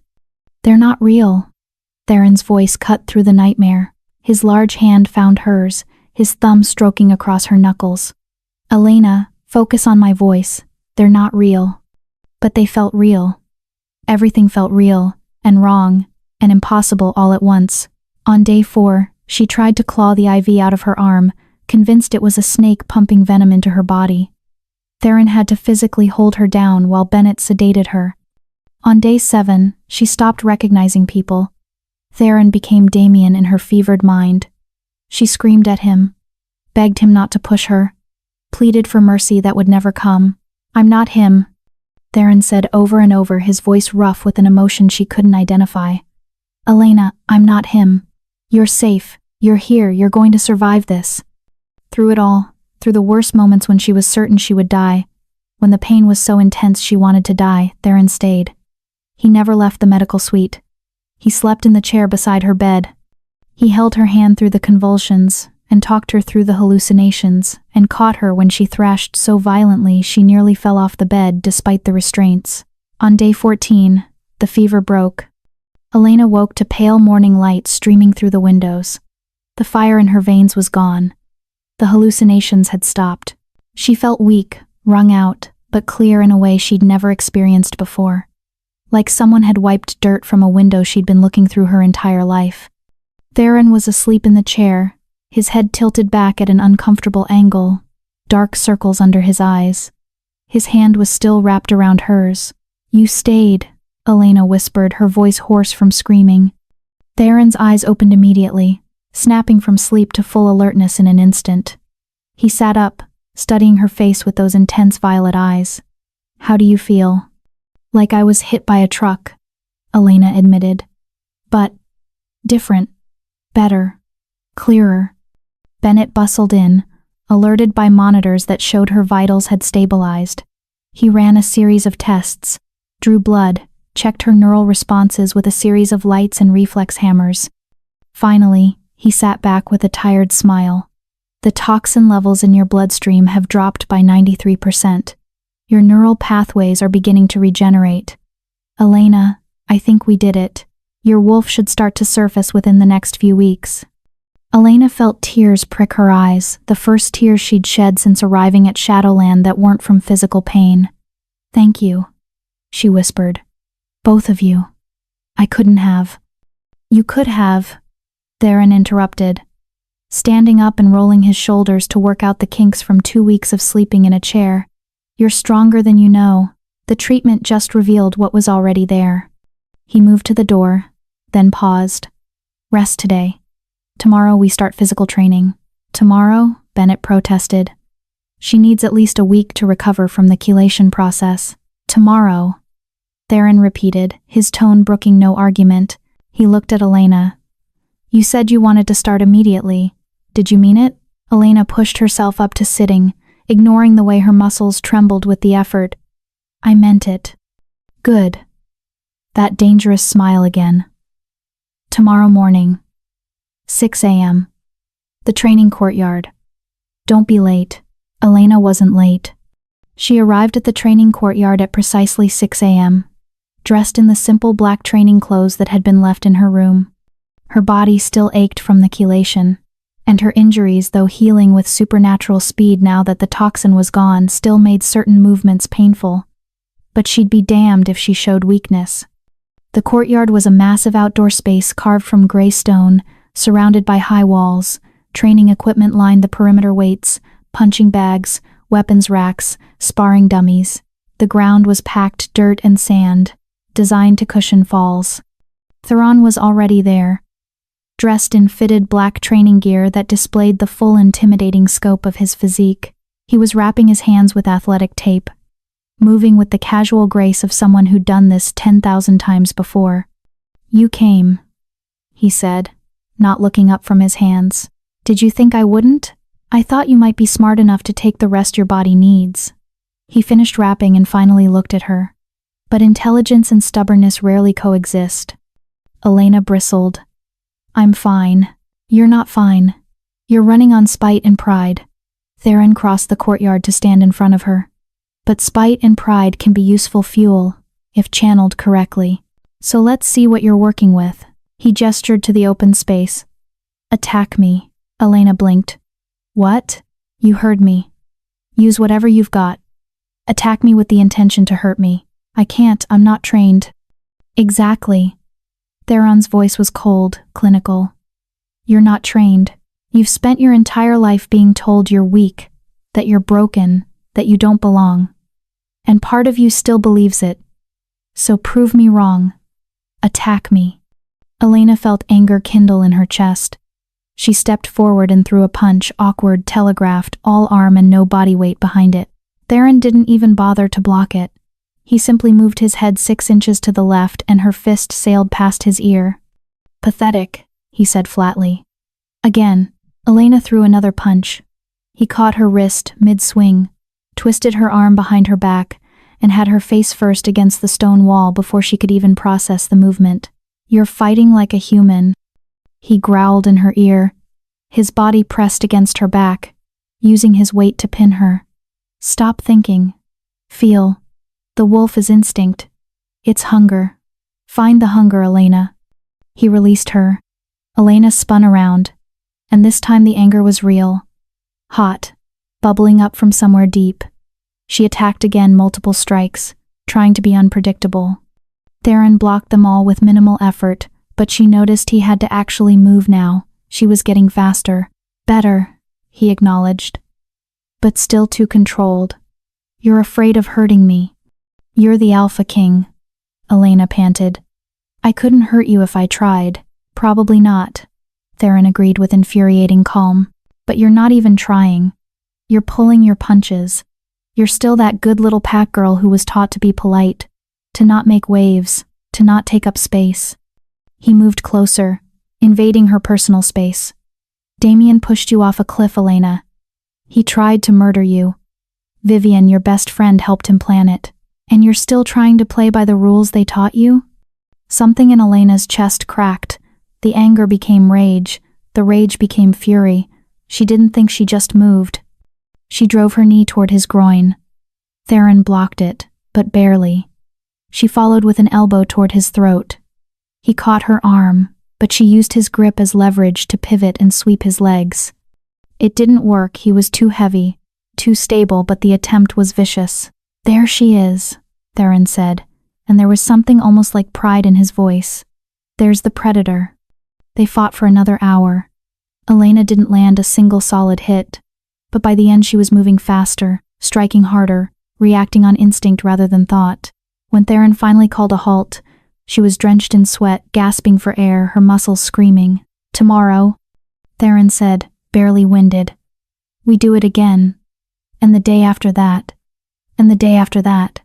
"They're not real." Theron's voice cut through the nightmare. His large hand found hers, his thumb stroking across her knuckles. "Elena, focus on my voice. They're not real." But they felt real. Everything felt real, and wrong, and impossible all at once. On day 4, she tried to claw the IV out of her arm, convinced it was a snake pumping venom into her body. Theron had to physically hold her down while Bennett sedated her. On day 7, she stopped recognizing people. Theron became Damien in her fevered mind. She screamed at him, begged him not to push her, pleaded for mercy that would never come. "I'm not him," Theron said over and over, his voice rough with an emotion she couldn't identify. "Elena, I'm not him. You're safe. You're here. You're going to survive this." Through it all, through the worst moments when she was certain she would die. When the pain was so intense she wanted to die, Theron stayed. He never left the medical suite. He slept in the chair beside her bed. He held her hand through the convulsions, and talked her through the hallucinations, and caught her when she thrashed so violently she nearly fell off the bed despite the restraints. On day 14, the fever broke. Elena woke to pale morning light streaming through the windows. The fire in her veins was gone. The hallucinations had stopped. She felt weak, wrung out, but clear in a way she'd never experienced before. Like someone had wiped dirt from a window she'd been looking through her entire life. Theron was asleep in the chair, his head tilted back at an uncomfortable angle, dark circles under his eyes. His hand was still wrapped around hers. "You stayed," Elena whispered, her voice hoarse from screaming. Theron's eyes opened immediately, snapping from sleep to full alertness in an instant. He sat up, studying her face with those intense violet eyes. "How do you feel?" "Like I was hit by a truck," Elena admitted. "But different. Better. Clearer." Bennett bustled in, alerted by monitors that showed her vitals had stabilized. He ran a series of tests, drew blood, checked her neural responses with a series of lights and reflex hammers. Finally, he sat back with a tired smile. "The toxin levels in your bloodstream have dropped by 93%. Your neural pathways are beginning to regenerate. Elena, I think we did it. Your wolf should start to surface within the next few weeks." Elena felt tears prick her eyes, the first tears she'd shed since arriving at Shadowland that weren't from physical pain. "Thank you," she whispered. "Both of you. I couldn't have." "You could have," Theron interrupted, standing up and rolling his shoulders to work out the kinks from 2 weeks of sleeping in a chair. "You're stronger than you know. The treatment just revealed what was already there." He moved to the door, then paused. "Rest today. Tomorrow we start physical training." "Tomorrow?" Bennett protested. "She needs at least a week to recover from the chelation process." "Tomorrow," Theron repeated, his tone brooking no argument. He looked at Elena. "You said you wanted to start immediately. Did you mean it?" Elena pushed herself up to sitting, ignoring the way her muscles trembled with the effort. "I meant it." "Good." That dangerous smile again. "Tomorrow morning. 6 a.m. The training courtyard. Don't be late." Elena wasn't late. She arrived at the training courtyard at precisely 6 a.m., dressed in the simple black training clothes that had been left in her room. Her body still ached from the chelation, and her injuries, though healing with supernatural speed now that the toxin was gone, still made certain movements painful. But she'd be damned if she showed weakness. The courtyard was a massive outdoor space carved from gray stone, surrounded by high walls. Training equipment lined the perimeter: weights, punching bags, weapons racks, sparring dummies. The ground was packed dirt and sand, designed to cushion falls. Theron was already there, dressed in fitted black training gear that displayed the full intimidating scope of his physique. He was wrapping his hands with athletic tape, moving with the casual grace of someone who'd done this 10,000 times before. "You came," he said, not looking up from his hands. "Did you think I wouldn't? I thought you might be smart enough to take the rest your body needs." He finished wrapping and finally looked at her. But intelligence and stubbornness rarely coexist. Elena bristled. "I'm fine." "You're not fine. You're running on spite and pride." Theron crossed the courtyard to stand in front of her. "But spite and pride can be useful fuel, if channeled correctly. So let's see what you're working with." He gestured to the open space. "Attack me." Elena blinked. "What?" "You heard me. Use whatever you've got. Attack me with the intention to hurt me." "I can't, I'm not trained." "Exactly." Theron's voice was cold, clinical. "You're not trained. You've spent your entire life being told you're weak, that you're broken, that you don't belong. And part of you still believes it. So prove me wrong. Attack me." Elena felt anger kindle in her chest. She stepped forward and threw a punch, awkward, telegraphed, all arm and no body weight behind it. Theron didn't even bother to block it. He simply moved his head 6 inches to the left and her fist sailed past his ear. "Pathetic," he said flatly. Again, Elena threw another punch. He caught her wrist mid-swing, twisted her arm behind her back, and had her face first against the stone wall before she could even process the movement. "You're fighting like a human," he growled in her ear, his body pressed against her back, using his weight to pin her. "Stop thinking. Feel. The wolf is instinct. It's hunger. Find the hunger, Elena." He released her. Elena spun around, and this time the anger was real. Hot, bubbling up from somewhere deep. She attacked again, multiple strikes, trying to be unpredictable. Theron blocked them all with minimal effort, but she noticed he had to actually move now. She was getting faster. "Better," he acknowledged. "But still too controlled. You're afraid of hurting me." "You're the Alpha King," Elena panted. "I couldn't hurt you if I tried." "Probably not," Theron agreed with infuriating calm. "But you're not even trying. You're pulling your punches. You're still that good little pack girl who was taught to be polite, to not make waves, to not take up space." He moved closer, invading her personal space. "Damien pushed you off a cliff, Elena. He tried to murder you. Vivian, your best friend, helped him plan it. And you're still trying to play by the rules they taught you?" Something in Elena's chest cracked. The anger became rage. The rage became fury. She didn't think she just moved. She drove her knee toward his groin. Theron blocked it, but barely. She followed with an elbow toward his throat. He caught her arm, but she used his grip as leverage to pivot and sweep his legs. It didn't work. He was too heavy, too stable, but the attempt was vicious. "There she is," Theron said, and there was something almost like pride in his voice. "There's the predator." They fought for another hour. Elena didn't land a single solid hit, but by the end she was moving faster, striking harder, reacting on instinct rather than thought. When Theron finally called a halt, she was drenched in sweat, gasping for air, her muscles screaming. "Tomorrow," Theron said, barely winded. "We do it again. And the day after that. And the day after that.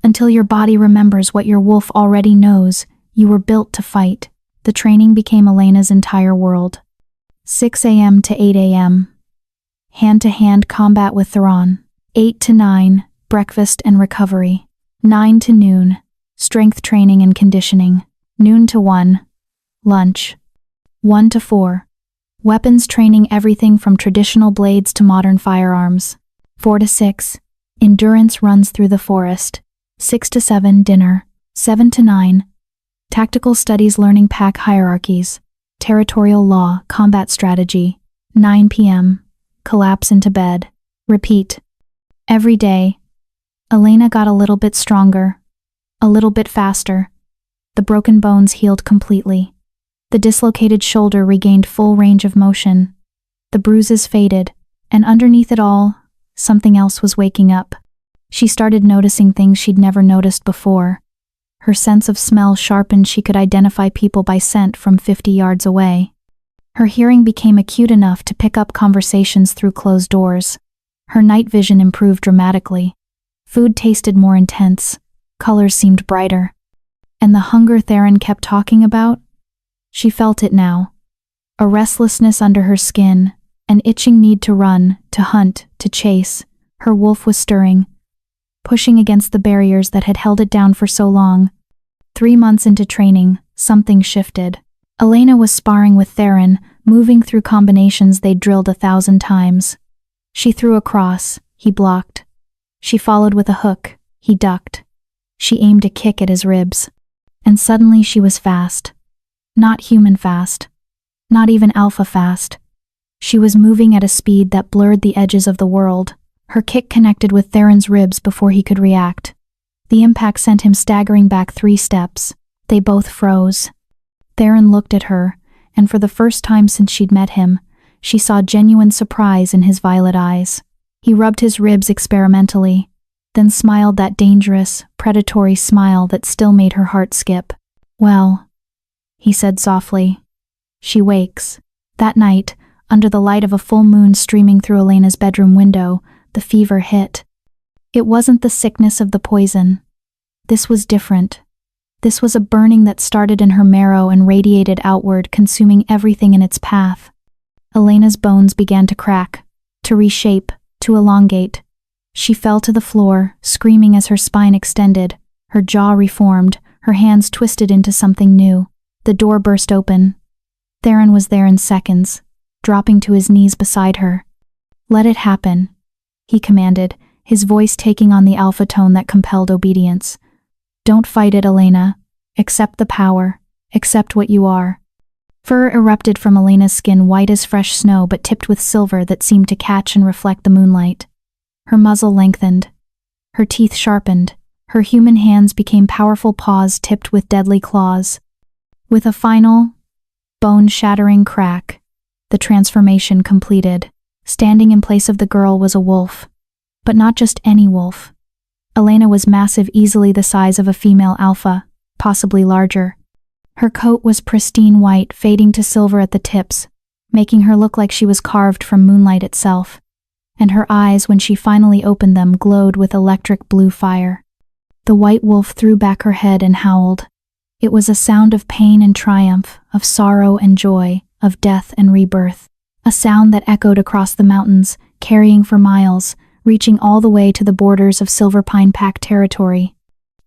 Until your body remembers what your wolf already knows. You were built to fight." The training became Elena's entire world. 6 a.m. to 8 a.m. Hand-to-hand combat with Theron. 8 to 9, breakfast and recovery. 9 to noon, strength training and conditioning. Noon to 1, lunch. 1 to 4, weapons training, everything from traditional blades to modern firearms. 4 to 6, endurance runs through the forest. 6 to 7, dinner. 7 to 9, tactical studies, learning pack hierarchies, territorial law, combat strategy. 9 p.m., collapse into bed. Repeat. Every day, Elena got a little bit stronger, a little bit faster. The broken bones healed completely. The dislocated shoulder regained full range of motion. The bruises faded, and underneath it all, something else was waking up. She started noticing things she'd never noticed before. Her sense of smell sharpened. She could identify people by scent from 50 yards away. Her hearing became acute enough to pick up conversations through closed doors. Her night vision improved dramatically. Food tasted more intense. Colors seemed brighter. And the hunger Theron kept talking about? She felt it now. A restlessness under her skin, an itching need to run, to hunt, to chase. Her wolf was stirring, pushing against the barriers that had held it down for so long. 3 months into training, something shifted. Elena was sparring with Theron, moving through combinations they'd drilled 1,000 times. She threw a cross, he blocked. She followed with a hook, he ducked. She aimed a kick at his ribs. And suddenly she was fast. Not human fast. Not even alpha fast. She was moving at a speed that blurred the edges of the world. Her kick connected with Theron's ribs before he could react. The impact sent him staggering back 3 steps. They both froze. Theron looked at her, and for the first time since she'd met him, she saw genuine surprise in his violet eyes. He rubbed his ribs experimentally, then smiled that dangerous, predatory smile that still made her heart skip. "Well," he said softly, "she wakes." That night, under the light of a full moon streaming through Elena's bedroom window, the fever hit. It wasn't the sickness of the poison. This was different. This was a burning that started in her marrow and radiated outward, consuming everything in its path. Elena's bones began to crack. to reshape, to elongate. She fell to the floor, screaming as her spine extended, her jaw reformed, her hands twisted into something new. The door burst open. Theron was there in seconds, dropping to his knees beside her. "Let it happen," he commanded, his voice taking on the alpha tone that compelled obedience. "Don't fight it, Elena. Accept the power. Accept what you are." Fur erupted from Elena's skin, white as fresh snow but tipped with silver that seemed to catch and reflect the moonlight. Her muzzle lengthened. Her teeth sharpened. Her human hands became powerful paws tipped with deadly claws. With a final, bone-shattering crack, the transformation completed. Standing in place of the girl was a wolf. But not just any wolf. Elena was massive, easily the size of a female alpha, possibly larger. Her coat was pristine white, fading to silver at the tips, making her look like she was carved from moonlight itself. And her eyes, when she finally opened them, glowed with electric blue fire. The white wolf threw back her head and howled. It was a sound of pain and triumph, of sorrow and joy, of death and rebirth. A sound that echoed across the mountains, carrying for miles, reaching all the way to the borders of Silver Pine Pack territory.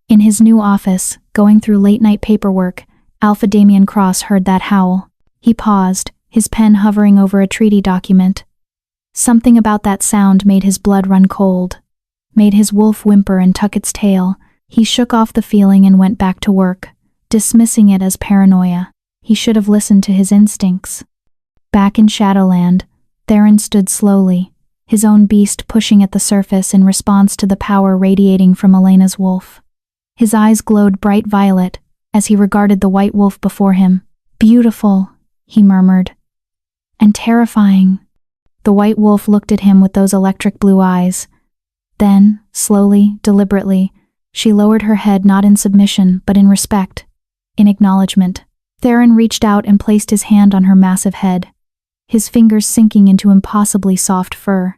In his new office, going through late-night paperwork, Alpha Damien Cross heard that howl. He paused, his pen hovering over a treaty document. Something about that sound made his blood run cold, made his wolf whimper and tuck its tail. He shook off the feeling and went back to work, dismissing it as paranoia. He should have listened to his instincts. Back in Shadowland, Theron stood slowly, his own beast pushing at the surface in response to the power radiating from Elena's wolf. His eyes glowed bright violet as he regarded the white wolf before him. "Beautiful," he murmured. "And terrifying." The white wolf looked at him with those electric blue eyes. Then, slowly, deliberately, she lowered her head, not in submission, but in respect, in acknowledgement. Theron reached out and placed his hand on her massive head, his fingers sinking into impossibly soft fur.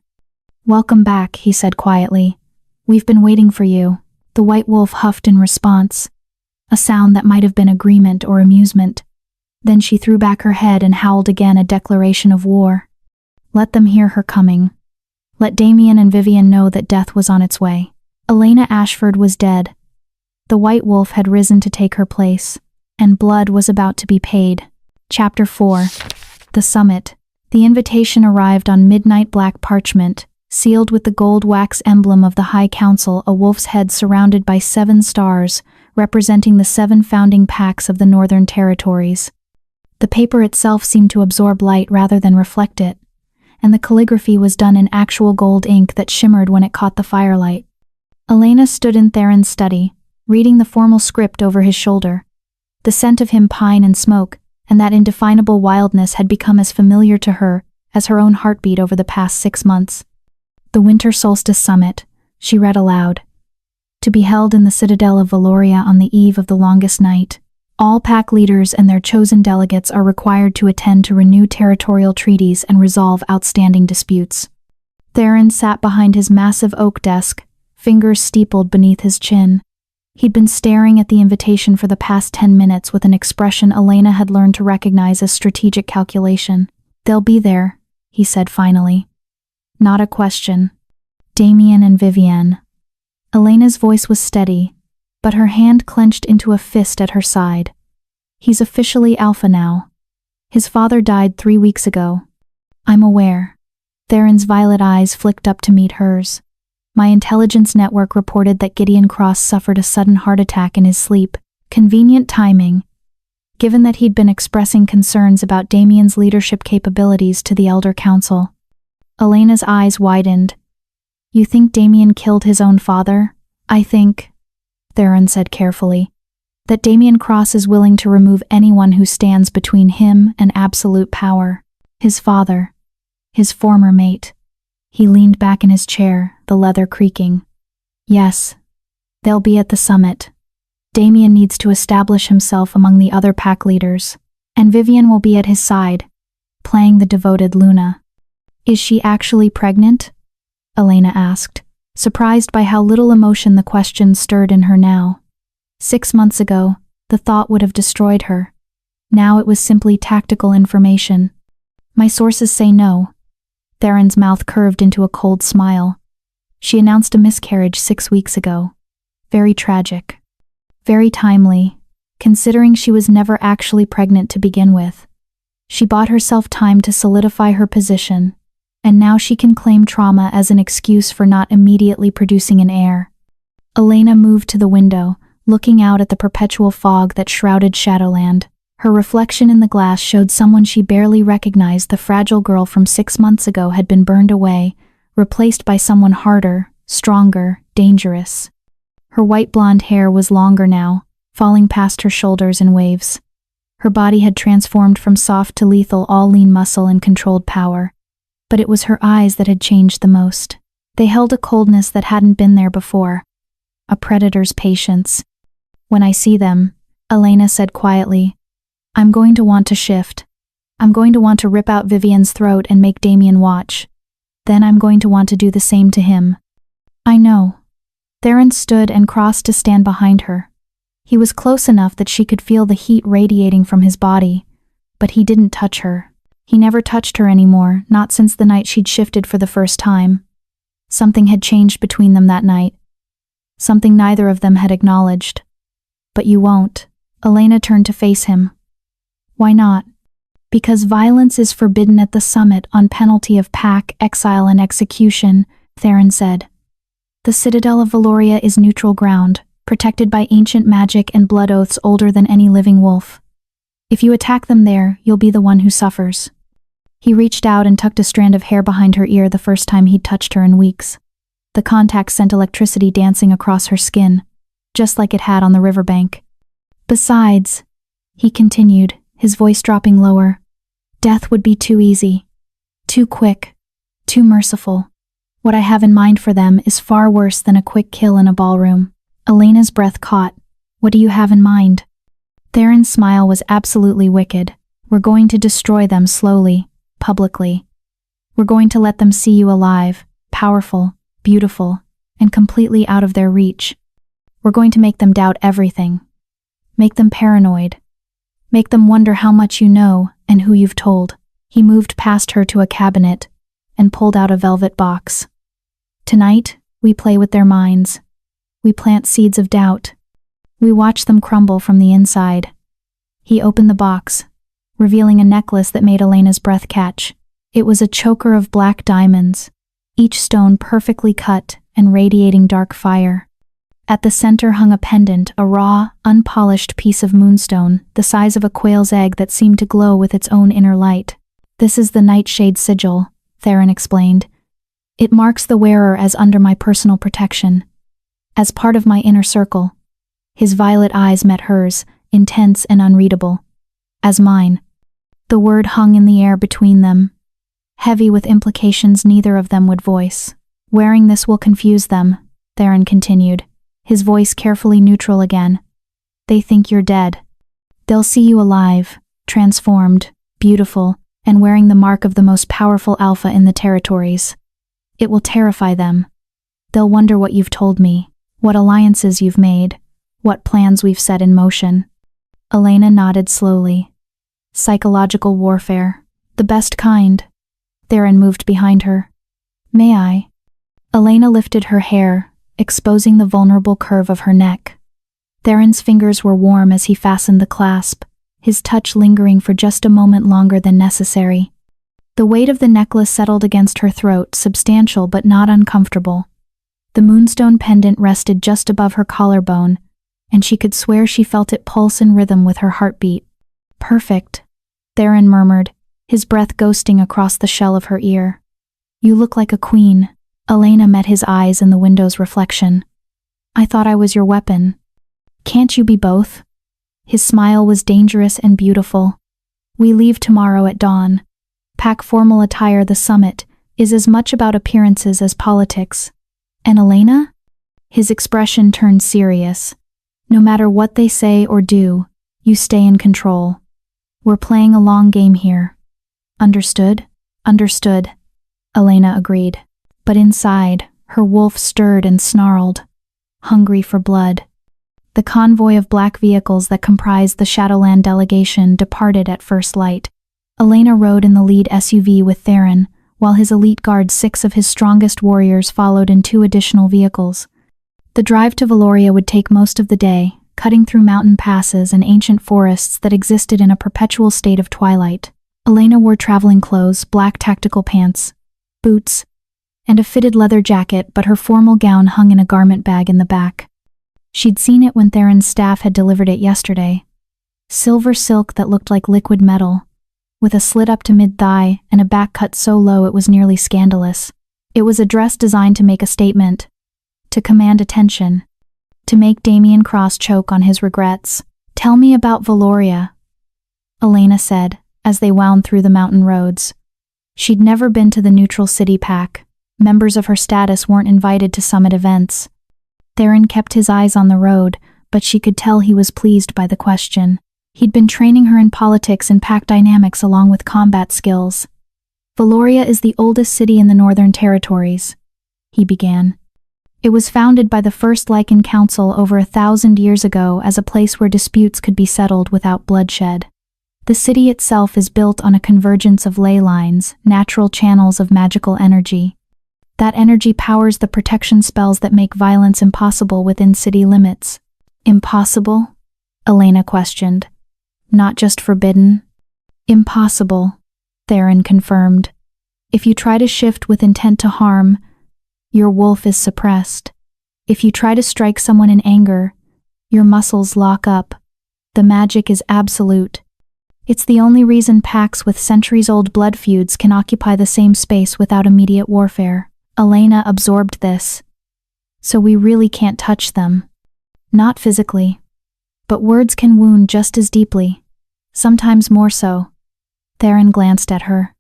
"Welcome back," he said quietly. "We've been waiting for you." The white wolf huffed in response, a sound that might have been agreement or amusement. Then she threw back her head and howled again, a declaration of war. Let them hear her coming. Let Damien and Vivian know that death was on its way. Elena Ashford was dead. The white wolf had risen to take her place, and blood was about to be paid. Chapter 4. The Summit. The invitation arrived on midnight black parchment, sealed with the gold wax emblem of the High Council, a wolf's head surrounded by 7 stars, representing the 7 founding packs of the Northern Territories. The paper itself seemed to absorb light rather than reflect it, and the calligraphy was done in actual gold ink that shimmered when it caught the firelight. Elena stood in Theron's study, reading the formal script over his shoulder. The scent of him, pine and smoke, and that indefinable wildness had become as familiar to her as her own heartbeat over the past 6 months. "The Winter Solstice Summit," she read aloud. "To be held in the Citadel of Valoria on the eve of the longest night. All pack leaders and their chosen delegates are required to attend to renew territorial treaties and resolve outstanding disputes." Theron sat behind his massive oak desk, fingers steepled beneath his chin. He'd been staring at the invitation for the past 10 minutes with an expression Elena had learned to recognize as strategic calculation. "They'll be there," he said finally. "Not a question. Damien and Vivienne." Elena's voice was steady, but her hand clenched into a fist at her side. "He's officially Alpha now. His father died 3 weeks ago." "I'm aware." Theron's violet eyes flicked up to meet hers. "My intelligence network reported that Gideon Cross suffered a sudden heart attack in his sleep. Convenient timing, given that he'd been expressing concerns about Damien's leadership capabilities to the Elder Council." Elena's eyes widened. "You think Damien killed his own father?" "I think," Theron said carefully, "that Damien Cross is willing to remove anyone who stands between him and absolute power. His father, his former mate." He leaned back in his chair, the leather creaking. "Yes, they'll be at the summit. Damien needs to establish himself among the other pack leaders, and Vivian will be at his side, playing the devoted Luna." "Is she actually pregnant?" Elena asked, surprised by how little emotion the question stirred in her now. 6 months ago, the thought would have destroyed her. Now it was simply tactical information. "My sources say no." Theron's mouth curved into a cold smile. She announced a miscarriage 6 weeks ago. Very tragic. Very timely, considering she was never actually pregnant to begin with. She bought herself time to solidify her position, and now she can claim trauma as an excuse for not immediately producing an heir. Elena moved to the window, looking out at the perpetual fog that shrouded Shadowland. Her reflection in the glass showed someone she barely recognized. The fragile girl from 6 months ago had been burned away, replaced by someone harder, stronger, dangerous. Her white blonde hair was longer now, falling past her shoulders in waves. Her body had transformed from soft to lethal, all lean muscle and controlled power. But it was her eyes that had changed the most. They held a coldness that hadn't been there before. A predator's patience. When I see them, Elena said quietly, I'm going to want to shift. I'm going to want to rip out Vivian's throat and make Damien watch. Then I'm going to want to do the same to him. I know. Theron stood and crossed to stand behind her. He was close enough that she could feel the heat radiating from his body, but he didn't touch her. He never touched her anymore, not since the night she'd shifted for the first time. Something had changed between them that night. Something neither of them had acknowledged. But you won't. Elena turned to face him. Why not? Because violence is forbidden at the summit on penalty of pack, exile and execution, Theron said. The citadel of Valoria is neutral ground, protected by ancient magic and blood oaths older than any living wolf. If you attack them there, you'll be the one who suffers. He reached out and tucked a strand of hair behind her ear the first time he'd touched her in weeks. The contact sent electricity dancing across her skin, just like it had on the riverbank. Besides, he continued, his voice dropping lower, death would be too easy, too quick, too merciful. What I have in mind for them is far worse than a quick kill in a ballroom. Elena's breath caught. What do you have in mind? Theron's smile was absolutely wicked. We're going to destroy them slowly, publicly. We're going to let them see you alive, powerful, beautiful, and completely out of their reach. We're going to make them doubt everything. Make them paranoid. Make them wonder how much you know and who you've told. He moved past her to a cabinet and pulled out a velvet box. Tonight, we play with their minds. We plant seeds of doubt. We watch them crumble from the inside. He opened the box, revealing a necklace that made Elena's breath catch. It was a choker of black diamonds, each stone perfectly cut and radiating dark fire. At the center hung a pendant, a raw, unpolished piece of moonstone, the size of a quail's egg that seemed to glow with its own inner light. This is the Nightshade Sigil, Theron explained. It marks the wearer as under my personal protection, as part of my inner circle. His violet eyes met hers, intense and unreadable. As mine. The word hung in the air between them, heavy with implications neither of them would voice. Wearing this will confuse them, Theron continued, his voice carefully neutral again. They think you're dead. They'll see you alive, transformed, beautiful, and wearing the mark of the most powerful alpha in the territories. It will terrify them. They'll wonder what you've told me, what alliances you've made, what plans we've set in motion. Elena nodded slowly. Psychological warfare, the best kind. Theron moved behind her. May I? Elena lifted her hair, exposing the vulnerable curve of her neck. Theron's fingers were warm as he fastened the clasp, his touch lingering for just a moment longer than necessary. The weight of the necklace settled against her throat, substantial but not uncomfortable. The moonstone pendant rested just above her collarbone, and she could swear she felt it pulse in rhythm with her heartbeat. Perfect, Theron murmured, his breath ghosting across the shell of her ear. You look like a queen. Elena met his eyes in the window's reflection. I thought I was your weapon. Can't you be both? His smile was dangerous and beautiful. We leave tomorrow at dawn. Pack formal attire. The summit is as much about appearances as politics. And Elena? His expression turned serious. No matter what they say or do, you stay in control. We're playing a long game here. Understood? Understood, Elena agreed. But inside, her wolf stirred and snarled, hungry for blood. The convoy of black vehicles that comprised the Shadowland delegation departed at first light. Elena rode in the lead SUV with Theron, while his elite guard 6 of his strongest warriors followed in 2 additional vehicles. The drive to Valoria would take most of the day, cutting through mountain passes and ancient forests that existed in a perpetual state of twilight. Elena wore traveling clothes, black tactical pants, boots, and a fitted leather jacket, but her formal gown hung in a garment bag in the back. She'd seen it when Theron's staff had delivered it yesterday. Silver silk that looked like liquid metal, with a slit up to mid-thigh and a back cut so low it was nearly scandalous. It was a dress designed to make a statement, to command attention, to make Damien Cross choke on his regrets. "Tell me about Valoria," Elena said, as they wound through the mountain roads. She'd never been to the neutral city pack. Members of her status weren't invited to summit events. Theron kept his eyes on the road, but she could tell he was pleased by the question. He'd been training her in politics and pack dynamics along with combat skills. "Valoria is the oldest city in the Northern Territories," he began. "It was founded by the first Lycan Council over 1,000 years ago as a place where disputes could be settled without bloodshed. The city itself is built on a convergence of ley lines, natural channels of magical energy. That energy powers the protection spells that make violence impossible within city limits." "Impossible?" Elena questioned. "Not just forbidden?" "Impossible," Theron confirmed. "If you try to shift with intent to harm, your wolf is suppressed. If you try to strike someone in anger, your muscles lock up. The magic is absolute. It's the only reason packs with centuries-old blood feuds can occupy the same space without immediate warfare." Elena absorbed this. "So we really can't touch them." "Not physically. But words can wound just as deeply. Sometimes more so." Theron glanced at her.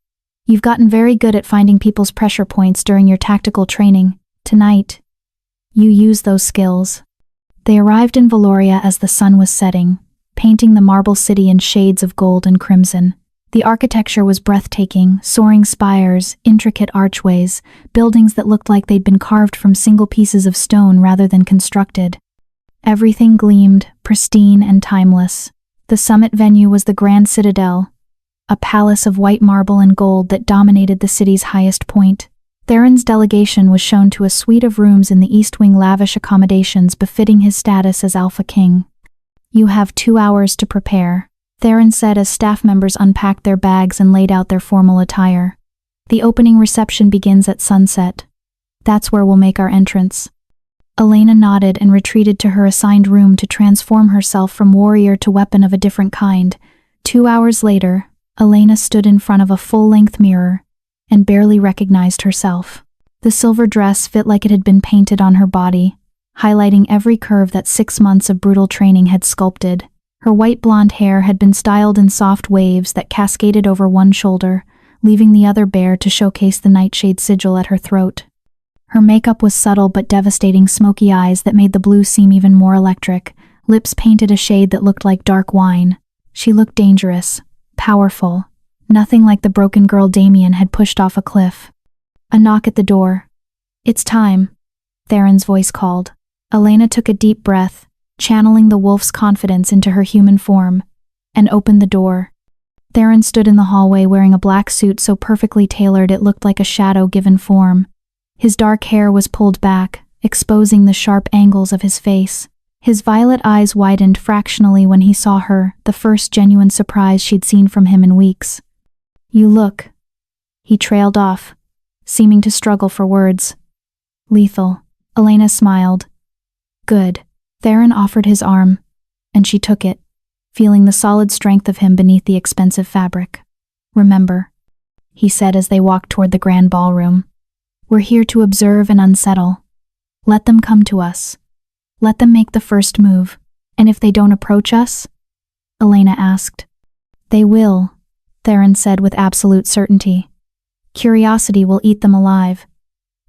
"You've gotten very good at finding people's pressure points during your tactical training. Tonight, you use those skills." They arrived in Valoria as the sun was setting, painting the marble city in shades of gold and crimson. The architecture was breathtaking, soaring spires, intricate archways, buildings that looked like they'd been carved from single pieces of stone rather than constructed. Everything gleamed, pristine and timeless. The summit venue was the Grand Citadel, a palace of white marble and gold that dominated the city's highest point. Theron's delegation was shown to a suite of rooms in the East Wing, lavish accommodations befitting his status as Alpha King. "You have 2 hours to prepare," Theron said as staff members unpacked their bags and laid out their formal attire. "The opening reception begins at sunset. That's where we'll make our entrance." Elena nodded and retreated to her assigned room to transform herself from warrior to weapon of a different kind. 2 hours later, Elena stood in front of a full-length mirror and barely recognized herself. The silver dress fit like it had been painted on her body, highlighting every curve that 6 months of brutal training had sculpted. Her white blonde hair had been styled in soft waves that cascaded over one shoulder, leaving the other bare to showcase the nightshade sigil at her throat. Her makeup was subtle but devastating, smoky eyes that made the blue seem even more electric, lips painted a shade that looked like dark wine. She looked dangerous, powerful, nothing like the broken girl Damien had pushed off a cliff. A knock at the door. "It's time," Theron's voice called. Elena took a deep breath, channeling the wolf's confidence into her human form, and opened the door. Theron stood in the hallway wearing a black suit so perfectly tailored it looked like a shadow given form. His dark hair was pulled back, exposing the sharp angles of his face. His violet eyes widened fractionally when he saw her, the first genuine surprise she'd seen from him in weeks. "You look..." He trailed off, seeming to struggle for words. "Lethal." Elena smiled. "Good." Theron offered his arm, and she took it, feeling the solid strength of him beneath the expensive fabric. "Remember," he said as they walked toward the grand ballroom, "we're here to observe and unsettle. Let them come to us. Let them make the first move. And if they don't approach us?" Elena asked. "They will," Theron said with absolute certainty. "Curiosity will eat them alive.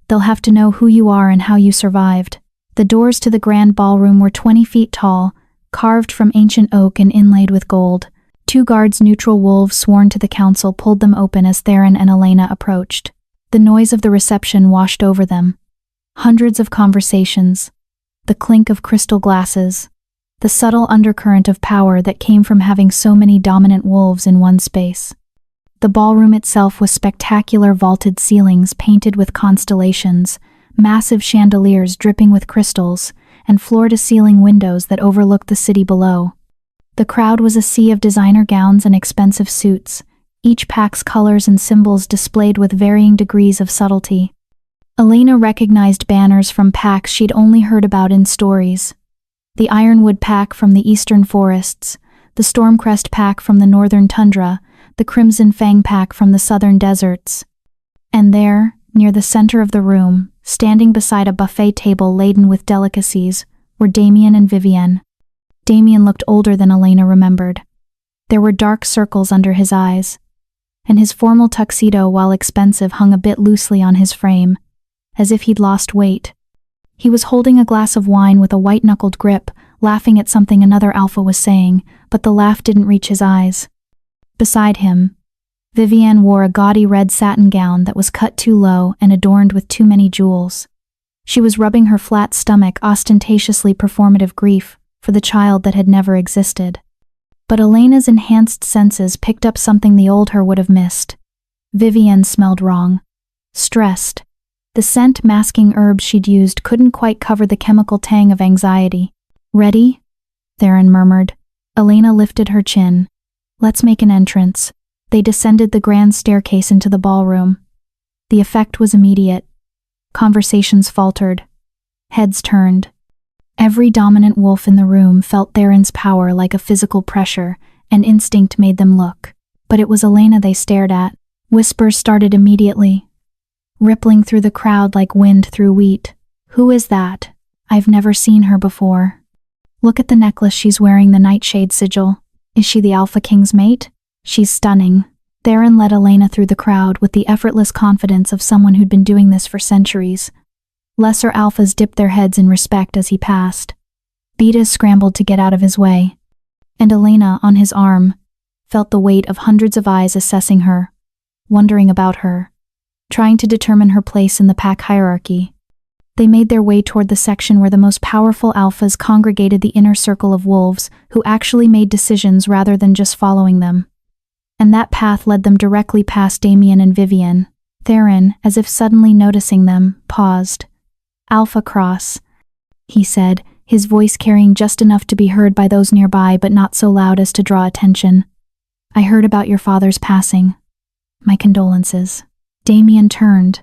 They'll have to know who you are and how you survived." The doors to the grand ballroom were 20 feet tall, carved from ancient oak and inlaid with gold. 2 guards, neutral wolves sworn to the council, pulled them open as Theron and Elena approached. The noise of the reception washed over them. Hundreds of conversations, the clink of crystal glasses, the subtle undercurrent of power that came from having so many dominant wolves in one space. The ballroom itself was spectacular vaulted ceilings painted with constellations, massive chandeliers dripping with crystals, and floor-to-ceiling windows that overlooked the city below. The crowd was a sea of designer gowns and expensive suits, each pack's colors and symbols displayed with varying degrees of subtlety. Elena recognized banners from packs she'd only heard about in stories. The Ironwood pack from the eastern forests, the Stormcrest pack from the northern tundra, the Crimson Fang pack from the southern deserts. And there, near the center of the room, standing beside a buffet table laden with delicacies, were Damien and Vivienne. Damien looked older than Elena remembered. There were dark circles under his eyes, and his formal tuxedo, while expensive, hung a bit loosely on his frame, as if he'd lost weight. He was holding a glass of wine with a white-knuckled grip, laughing at something another alpha was saying, but the laugh didn't reach his eyes. Beside him, Vivienne wore a gaudy red satin gown that was cut too low and adorned with too many jewels. She was rubbing her flat stomach, ostentatiously performative grief for the child that had never existed. But Elena's enhanced senses picked up something the old her would have missed. Vivienne smelled wrong. Stressed. The scent masking herbs she'd used couldn't quite cover the chemical tang of anxiety. "Ready?" Theron murmured. Elena lifted her chin. "Let's make an entrance." They descended the grand staircase into the ballroom. The effect was immediate. Conversations faltered. Heads turned. Every dominant wolf in the room felt Theron's power like a physical pressure, and instinct made them look. But it was Elena they stared at. Whispers started immediately, rippling through the crowd like wind through wheat. "Who is that? I've never seen her before. Look at the necklace she's wearing, the Nightshade sigil. Is she the Alpha King's mate? She's stunning." Theron led Elena through the crowd with the effortless confidence of someone who'd been doing this for centuries. Lesser alphas dipped their heads in respect as he passed. Betas scrambled to get out of his way. And Elena, on his arm, felt the weight of hundreds of eyes assessing her, wondering about her, trying to determine her place in the pack hierarchy. They made their way toward the section where the most powerful alphas congregated, the inner circle of wolves who actually made decisions rather than just following them. And that path led them directly past Damien and Vivienne. Theron, as if suddenly noticing them, paused. "Alpha Cross," he said, his voice carrying just enough to be heard by those nearby but not so loud as to draw attention. "I heard about your father's passing. My condolences." Damien turned,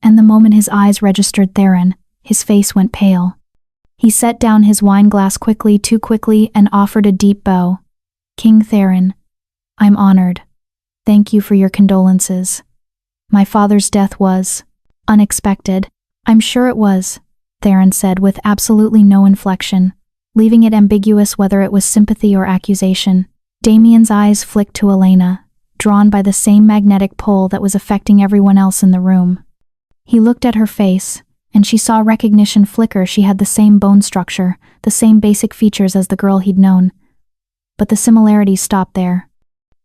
and the moment his eyes registered Theron, his face went pale. He set down his wine glass quickly, too quickly, and offered a deep bow. "King Theron, I'm honored. Thank you for your condolences. My father's death was unexpected." "I'm sure it was," Theron said with absolutely no inflection, leaving it ambiguous whether it was sympathy or accusation. Damien's eyes flicked to Elena, drawn by the same magnetic pull that was affecting everyone else in the room. He looked at her face, and she saw recognition flicker. She had the same bone structure, the same basic features as the girl he'd known. But the similarities stopped there.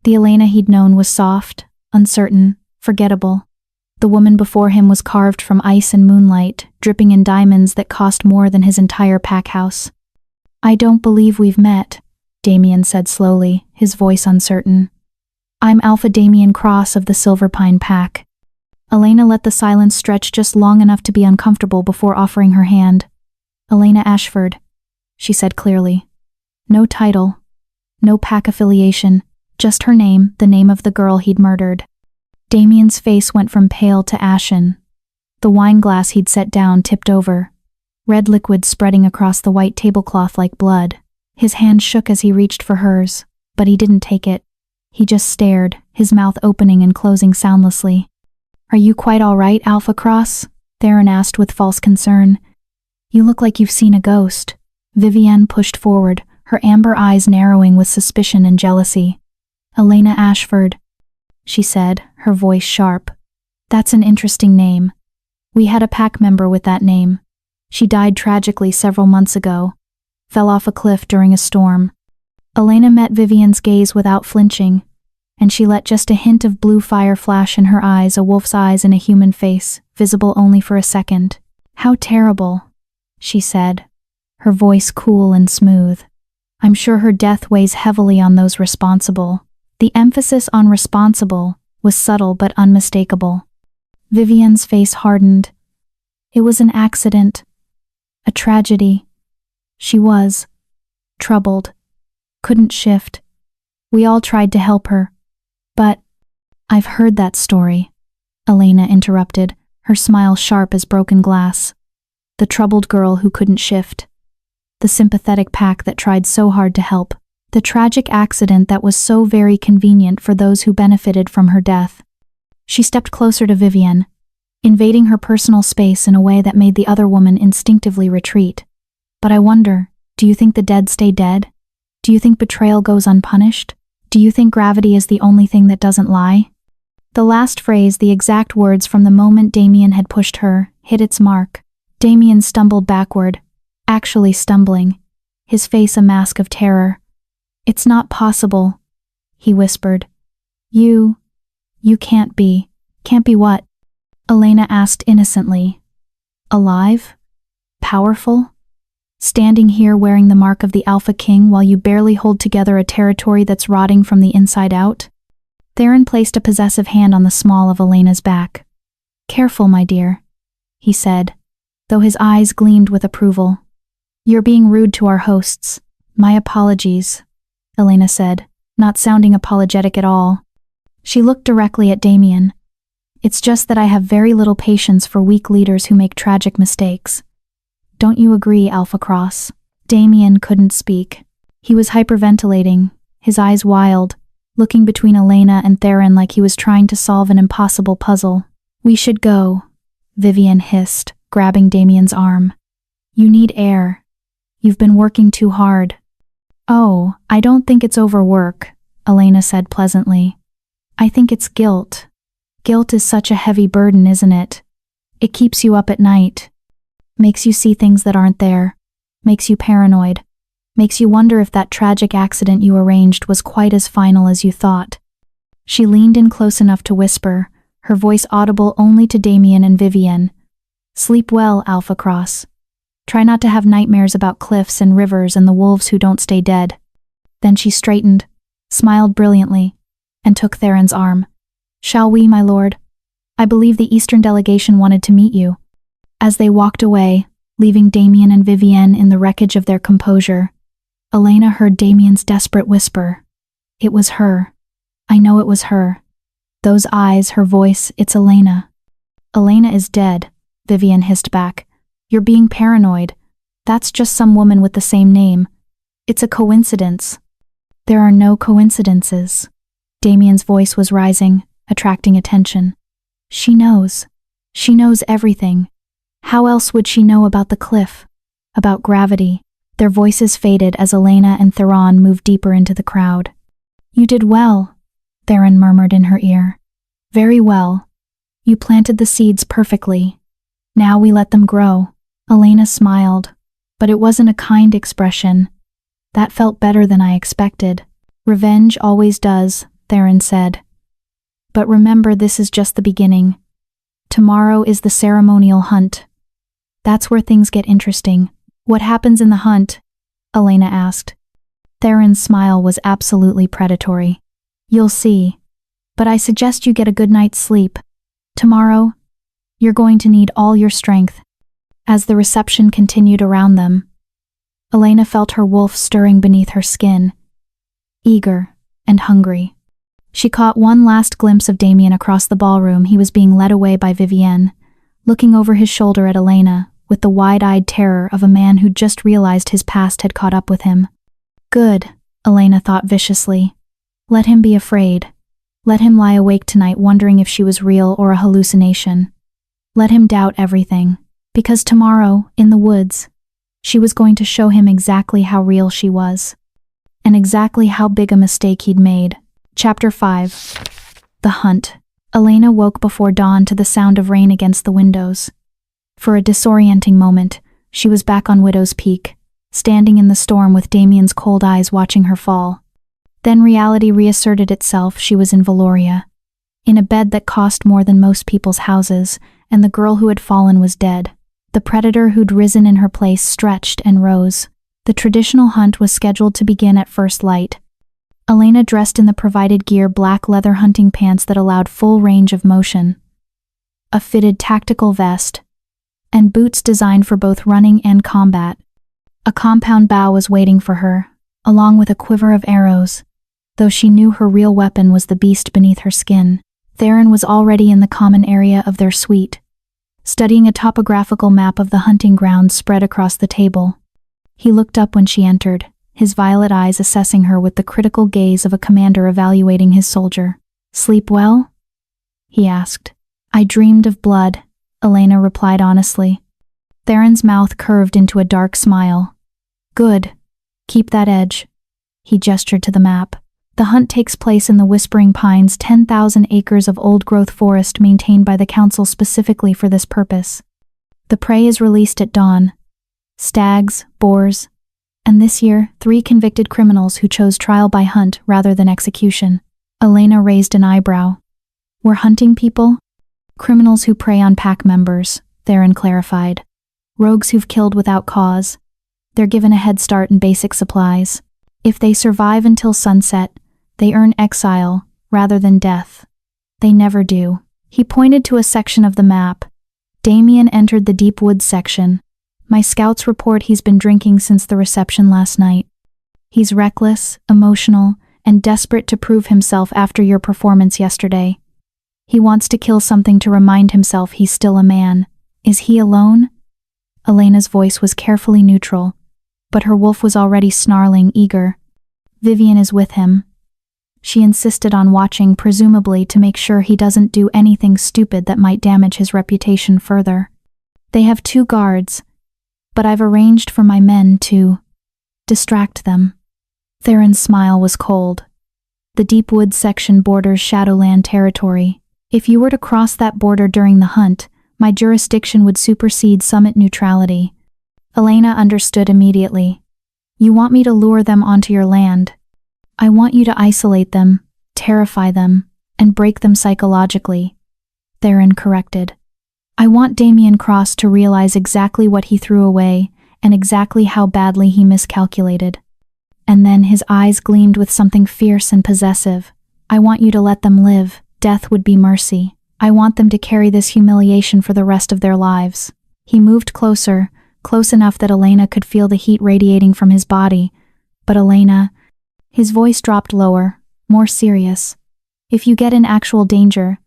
The Elena he'd known was soft, uncertain, forgettable. The woman before him was carved from ice and moonlight, dripping in diamonds that cost more than his entire pack house. "I don't believe we've met," Damien said slowly, his voice uncertain. "I'm Alpha Damien Cross of the Silverpine Pack." Elena let the silence stretch just long enough to be uncomfortable before offering her hand. "Elena Ashford," she said clearly. No title, no pack affiliation, just her name, the name of the girl he'd murdered. Damien's face went from pale to ashen. The wine glass he'd set down tipped over, red liquid spreading across the white tablecloth like blood. His hand shook as he reached for hers, but he didn't take it. He just stared, his mouth opening and closing soundlessly. "Are you quite all right, Alpha Cross?" Theron asked with false concern. "You look like you've seen a ghost." Vivienne pushed forward, her amber eyes narrowing with suspicion and jealousy. "Elena Ashford," she said, her voice sharp. "That's an interesting name. We had a pack member with that name. She died tragically several months ago. Fell off a cliff during a storm." Elena met Vivienne's gaze without flinching, and she let just a hint of blue fire flash in her eyes, a wolf's eyes in a human face, visible only for a second. "How terrible," she said, her voice cool and smooth. "I'm sure her death weighs heavily on those responsible." The emphasis on responsible was subtle but unmistakable. Vivian's face hardened. It was an accident. A tragedy. She was troubled. Couldn't shift. We all tried to help her. But I've heard that story, Elena interrupted, her smile sharp as broken glass. The troubled girl who couldn't shift. The sympathetic pack that tried so hard to help. The tragic accident that was so very convenient for those who benefited from her death. She stepped closer to Vivian, invading her personal space in a way that made the other woman instinctively retreat. But I wonder, do you think the dead stay dead? Do you think betrayal goes unpunished? Do you think gravity is the only thing that doesn't lie? The last phrase, the exact words from the moment Damien had pushed her, hit its mark. Damien stumbled backward, actually stumbling, his face a mask of terror. "It's not possible," he whispered. You can't be. Can't be what?" Elena asked innocently. "Alive? Powerful? Standing here wearing the mark of the Alpha King while you barely hold together a territory that's rotting from the inside out?" Theron placed a possessive hand on the small of Elena's back. "Careful, my dear," he said, though his eyes gleamed with approval. "You're being rude to our hosts. My apologies," Elena said, not sounding apologetic at all. She looked directly at Damien. "It's just that I have very little patience for weak leaders who make tragic mistakes. Don't you agree, Alpha Cross?" Damien couldn't speak. He was hyperventilating, his eyes wild, looking between Elena and Theron like he was trying to solve an impossible puzzle. "We should go," Vivian hissed, grabbing Damien's arm. "You need air. You've been working too hard." "Oh, I don't think it's overwork," Elena said pleasantly. "I think it's guilt. Guilt is such a heavy burden, isn't it? It keeps you up at night. Makes you see things that aren't there. Makes you paranoid. Makes you wonder if that tragic accident you arranged was quite as final as you thought." She leaned in close enough to whisper, her voice audible only to Damien and Vivian. "Sleep well, Alpha Cross. Try not to have nightmares about cliffs and rivers and the wolves who don't stay dead." Then she straightened, smiled brilliantly, and took Theron's arm. "Shall we, my lord? I believe the Eastern delegation wanted to meet you." As they walked away, leaving Damien and Vivienne in the wreckage of their composure, Elena heard Damien's desperate whisper. "It was her. I know it was her. Those eyes, her voice, it's Elena." "Elena is dead," Vivian hissed back. "You're being paranoid. That's just some woman with the same name. It's a coincidence." "There are no coincidences." Damien's voice was rising, attracting attention. "She knows. She knows everything. How else would she know about the cliff? About gravity?" Their voices faded as Elena and Theron moved deeper into the crowd. "You did well," Theron murmured in her ear. "Very well. You planted the seeds perfectly. Now we let them grow." Elena smiled, but it wasn't a kind expression. "That felt better than I expected." "Revenge always does," Theron said. "But remember, this is just the beginning. Tomorrow is the ceremonial hunt. That's where things get interesting." "What happens in the hunt?" Elena asked. Theron's smile was absolutely predatory. "You'll see. But I suggest you get a good night's sleep. Tomorrow, you're going to need all your strength." As the reception continued around them, Elena felt her wolf stirring beneath her skin, eager and hungry. She caught one last glimpse of Damien across the ballroom. He was being led away by Vivienne, looking over his shoulder at Elena with the wide-eyed terror of a man who'd just realized his past had caught up with him. Good, Elena thought viciously. Let him be afraid. Let him lie awake tonight wondering if she was real or a hallucination. Let him doubt everything. Because tomorrow, in the woods, she was going to show him exactly how real she was. And exactly how big a mistake he'd made. Chapter 5. The Hunt. Elena woke before dawn to the sound of rain against the windows. For a disorienting moment, she was back on Widow's Peak, standing in the storm with Damien's cold eyes watching her fall. Then reality reasserted itself. She was in Valoria, in a bed that cost more than most people's houses, and the girl who had fallen was dead. The predator who'd risen in her place stretched and rose. The traditional hunt was scheduled to begin at first light. Elena dressed in the provided gear, black leather hunting pants that allowed full range of motion, a fitted tactical vest, and boots designed for both running and combat. A compound bow was waiting for her, along with a quiver of arrows, though she knew her real weapon was the beast beneath her skin. Theron was already in the common area of their suite, studying a topographical map of the hunting grounds spread across the table. He looked up when she entered, his violet eyes assessing her with the critical gaze of a commander evaluating his soldier. "Sleep well?" he asked. "I dreamed of blood," Elena replied honestly. Theron's mouth curved into a dark smile. "Good. Keep that edge." He gestured to the map. "The hunt takes place in the Whispering Pines, 10,000 acres of old-growth forest maintained by the council specifically for this purpose. The prey is released at dawn. Stags, boars, and this year, 3 convicted criminals who chose trial by hunt rather than execution." Elena raised an eyebrow. "We're hunting people?" "Criminals who prey on pack members," Theron clarified. "Rogues who've killed without cause. They're given a head start in basic supplies. If they survive until sunset, they earn exile rather than death. They never do." He pointed to a section of the map. Damien entered the deep woods section. "My scouts report he's been drinking since the reception last night. He's reckless, emotional, and desperate to prove himself after your performance yesterday. He wants to kill something to remind himself he's still a man. Is he alone?" Elena's voice was carefully neutral, but her wolf was already snarling, eager. "Vivian is with him." She insisted on watching, presumably to make sure he doesn't do anything stupid that might damage his reputation further. "They have 2 guards, but I've arranged for my men to distract them." Theron's smile was cold. "The deep woods section borders Shadowland territory. If you were to cross that border during the hunt, my jurisdiction would supersede summit neutrality." Elena understood immediately. "You want me to lure them onto your land. I want you to isolate them, terrify them, and break them psychologically," Theron corrected. "I want Damien Cross to realize exactly what he threw away and exactly how badly he miscalculated." And then his eyes gleamed with something fierce and possessive. "I want you to let them live. Death would be mercy. I want them to carry this humiliation for the rest of their lives." He moved closer, close enough that Elena could feel the heat radiating from his body. "But Elena," his voice dropped lower, more serious, "if you get in actual danger,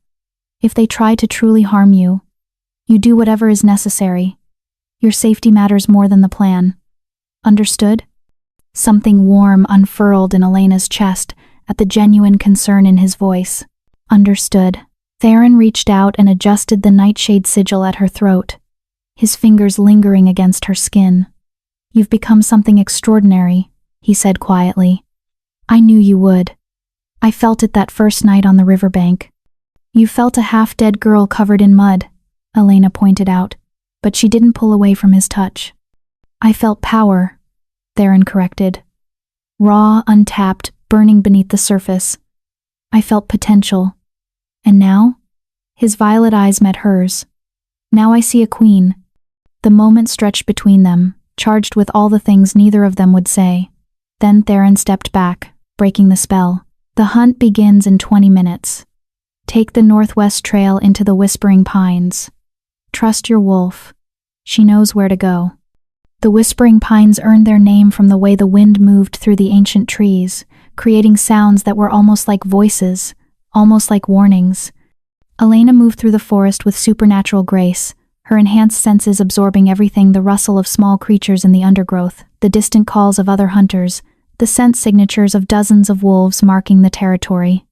if they try to truly harm you, you do whatever is necessary. Your safety matters more than the plan. Understood?" Something warm unfurled in Elena's chest at the genuine concern in his voice. "Understood." Theron reached out and adjusted the nightshade sigil at her throat, his fingers lingering against her skin. "You've become something extraordinary," he said quietly. "I knew you would. I felt it that first night on the riverbank." "You felt a half-dead girl covered in mud," Elena pointed out, but she didn't pull away from his touch. "I felt power," Theron corrected. "Raw, untapped, burning beneath the surface. I felt potential. And now?" His violet eyes met hers. "Now I see a queen." The moment stretched between them, charged with all the things neither of them would say. Then Theron stepped back, breaking the spell. "The hunt begins in 20 minutes. Take the northwest trail into the Whispering Pines. Trust your wolf. She knows where to go." The Whispering Pines earned their name from the way the wind moved through the ancient trees, creating sounds that were almost like voices, almost like warnings. Elena moved through the forest with supernatural grace, her enhanced senses absorbing everything: the rustle of small creatures in the undergrowth, the distant calls of other hunters, the scent signatures of dozens of wolves marking the territory.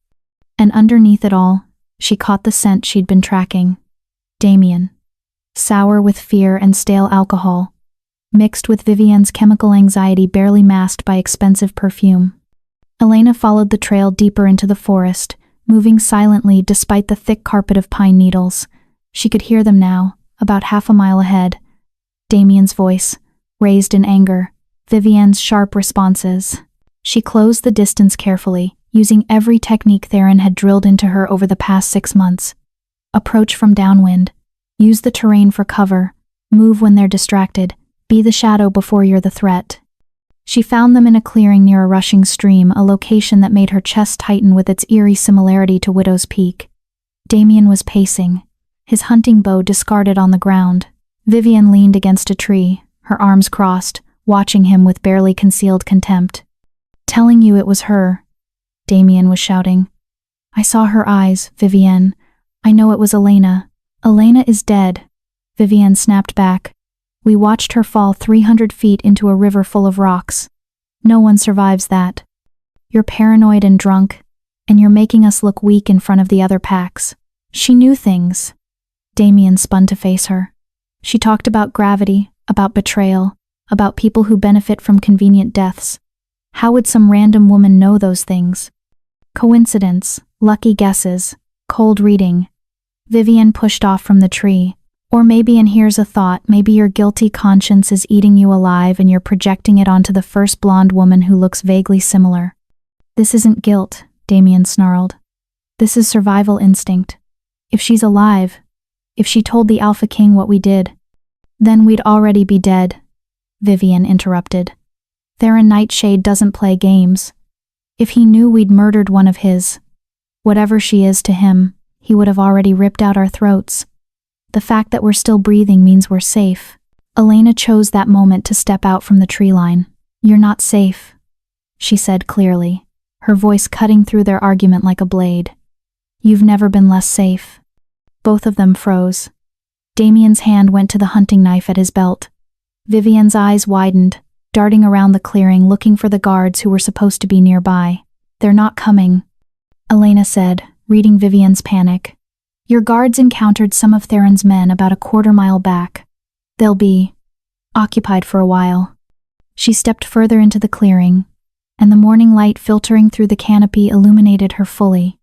And underneath it all, she caught the scent she'd been tracking. Damien. Sour with fear and stale alcohol, mixed with Vivian's chemical anxiety barely masked by expensive perfume. Elena followed the trail deeper into the forest, moving silently despite the thick carpet of pine needles. She could hear them now, about half a mile ahead. Damien's voice, raised in anger, Vivian's sharp responses. She closed the distance carefully, using every technique Theron had drilled into her over the past 6 months. Approach from downwind, use the terrain for cover, move when they're distracted, be the shadow before you're the threat. She found them in a clearing near a rushing stream, a location that made her chest tighten with its eerie similarity to Widow's Peak. Damien was pacing, his hunting bow discarded on the ground. Vivian leaned against a tree, her arms crossed, watching him with barely concealed contempt. "Telling you it was her," Damien was shouting. "I saw her eyes, Vivienne. I know it was Elena. Elena is dead." Vivienne snapped back. "We watched her fall 300 feet into a river full of rocks. No one survives that. You're paranoid and drunk, and you're making us look weak in front of the other packs. She knew things." Damien spun to face her. She talked about gravity, about betrayal, about people who benefit from convenient deaths. How would some random woman know those things? Coincidence, lucky guesses, cold reading. Vivian pushed off from the tree. Or maybe, and here's a thought, maybe your guilty conscience is eating you alive and you're projecting it onto the first blonde woman who looks vaguely similar. "This isn't guilt," Damien snarled. "This is survival instinct. If she's alive, if she told the Alpha King what we did, then we'd already be dead," Vivian interrupted. "Theron Nightshade doesn't play games. If he knew we'd murdered one of his, whatever she is to him, he would have already ripped out our throats. The fact that we're still breathing means we're safe." Elena chose that moment to step out from the tree line. "You're not safe," she said clearly, her voice cutting through their argument like a blade. "You've never been less safe." Both of them froze. Damien's hand went to the hunting knife at his belt. Vivian's eyes widened, darting around the clearing looking for the guards who were supposed to be nearby. "They're not coming," Elena said, reading Vivian's panic. "Your guards encountered some of Theron's men about a quarter-mile back. They'll be occupied for a while." She stepped further into the clearing, and the morning light filtering through the canopy illuminated her fully.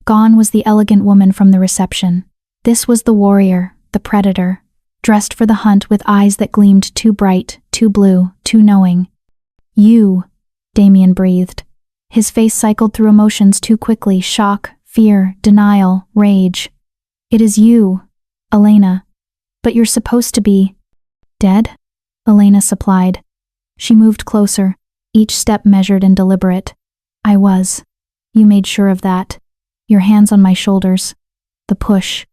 Gone was the elegant woman from the reception. This was the warrior, the predator, dressed for the hunt with eyes that gleamed too bright, too blue, too knowing. "You," Damien breathed. His face cycled through emotions too quickly: shock, fear, denial, rage. "It is you, Elena. But you're supposed to be dead?" Elena supplied. She moved closer, each step measured and deliberate. "I was. You made sure of that. Your hands on my shoulders. The push.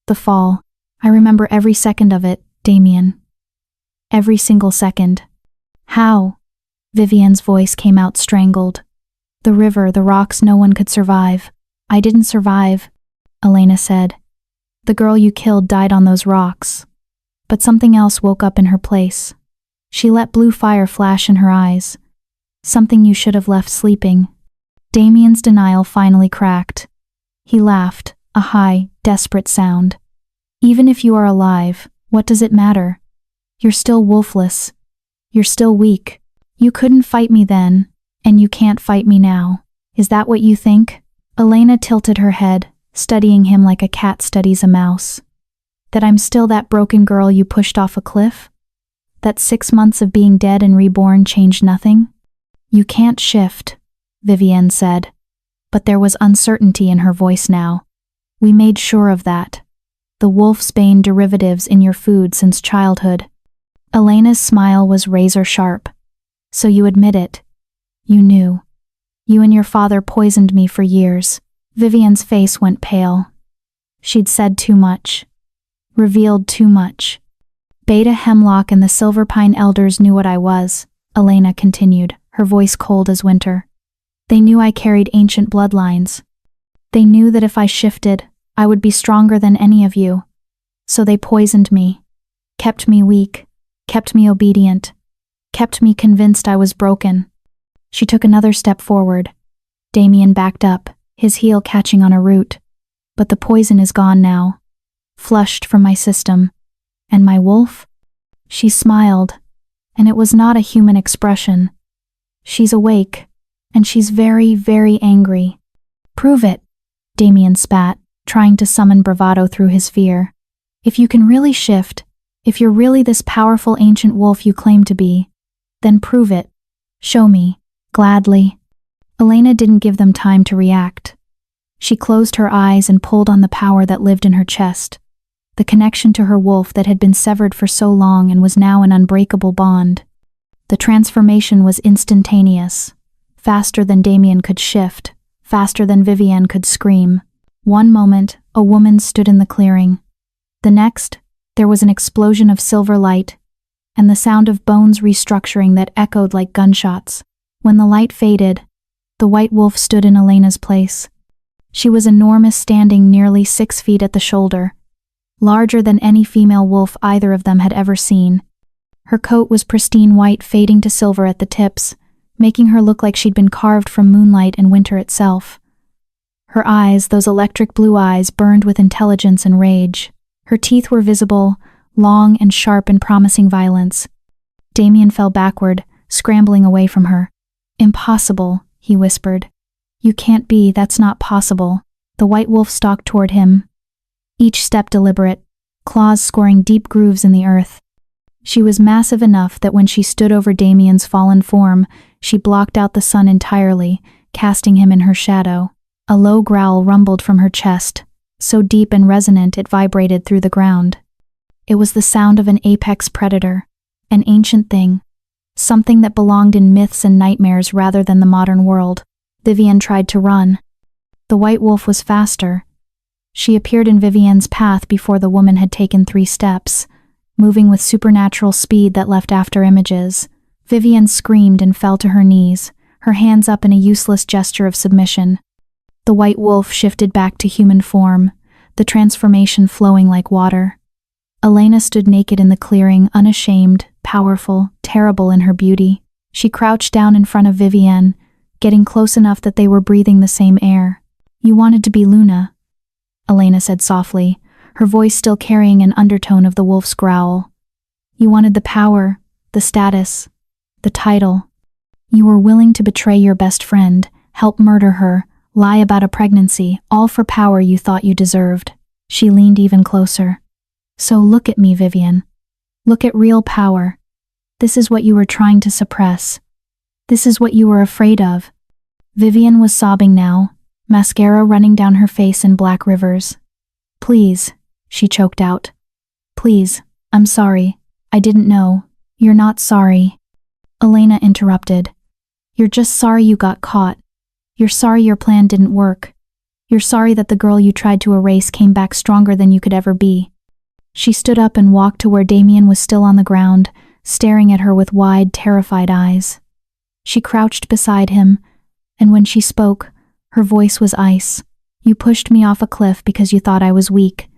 The fall. I remember every second of it, Damien. Every single second." "How?" Vivian's voice came out strangled. "The river, the rocks, no one could survive." "I didn't survive," Elena said. "The girl you killed died on those rocks. But something else woke up in her place. She let blue fire flash in her eyes. Something you should have left sleeping." Damien's denial finally cracked. He laughed, a high, desperate sound. "Even if you are alive, what does it matter? You're still wolfless. You're still weak. You couldn't fight me then, and you can't fight me now. Is that what you think?" Elena tilted her head, studying him like a cat studies a mouse. "That I'm still that broken girl you pushed off a cliff? That 6 months of being dead and reborn changed nothing?" "You can't shift," Vivian said. But there was uncertainty in her voice now. "We made sure of that. The wolf's bane derivatives in your food since childhood." Elena's smile was razor sharp. "So you admit it. You knew. You and your father poisoned me for years." Vivian's face went pale. She'd said too much. Revealed too much. "Beta Hemlock and the Silverpine Elders knew what I was," Elena continued, her voice cold as winter. "They knew I carried ancient bloodlines. They knew that if I shifted, I would be stronger than any of you. So they poisoned me, kept me weak, kept me obedient, kept me convinced I was broken." She took another step forward. Damien backed up, his heel catching on a root. "But the poison is gone now. Flushed from my system. And my wolf?" She smiled, and it was not a human expression. "She's awake, and she's very, very angry." "Prove it," Damien spat, trying to summon bravado through his fear. "If you can really shift, if you're really this powerful ancient wolf you claim to be, then prove it. Show me, gladly." Elena didn't give them time to react. She closed her eyes and pulled on the power that lived in her chest, the connection to her wolf that had been severed for so long and was now an unbreakable bond. The transformation was instantaneous, faster than Damien could shift, faster than Vivienne could scream. One moment, a woman stood in the clearing. The next, there was an explosion of silver light, and the sound of bones restructuring that echoed like gunshots. When the light faded, the white wolf stood in Elena's place. She was enormous, standing nearly 6 feet at the shoulder, larger than any female wolf either of them had ever seen. Her coat was pristine white, fading to silver at the tips, making her look like she'd been carved from moonlight and winter itself. Her eyes, those electric blue eyes, burned with intelligence and rage. Her teeth were visible, long and sharp and promising violence. Damien fell backward, scrambling away from her. "Impossible," he whispered. "You can't be, that's not possible." The white wolf stalked toward him, each step deliberate, claws scoring deep grooves in the earth. She was massive enough that when she stood over Damien's fallen form, she blocked out the sun entirely, casting him in her shadow. A low growl rumbled from her chest, so deep and resonant it vibrated through the ground. It was the sound of an apex predator, an ancient thing, something that belonged in myths and nightmares rather than the modern world. Vivienne tried to run. The white wolf was faster. She appeared in Vivienne's path before the woman had taken 3 steps, moving with supernatural speed that left after images. Vivienne screamed and fell to her knees, her hands up in a useless gesture of submission. The white wolf shifted back to human form, the transformation flowing like water. Elena stood naked in the clearing, unashamed, powerful, terrible in her beauty. She crouched down in front of Vivienne, getting close enough that they were breathing the same air. "You wanted to be Luna," Elena said softly, her voice still carrying an undertone of the wolf's growl. "You wanted the power, the status, the title. You were willing to betray your best friend, help murder her, lie about a pregnancy, all for power you thought you deserved." She leaned even closer. "So look at me, Vivienne. Look at real power. This is what you were trying to suppress. This is what you were afraid of." Vivienne was sobbing now, mascara running down her face in black rivers. "Please," she choked out. "Please, I'm sorry. I didn't know." "You're not sorry," Elena interrupted. "You're just sorry you got caught. You're sorry your plan didn't work. You're sorry that the girl you tried to erase came back stronger than you could ever be." She stood up and walked to where Damien was still on the ground, staring at her with wide, terrified eyes. She crouched beside him, and when she spoke, her voice was ice. "You pushed me off a cliff because you thought I was weak,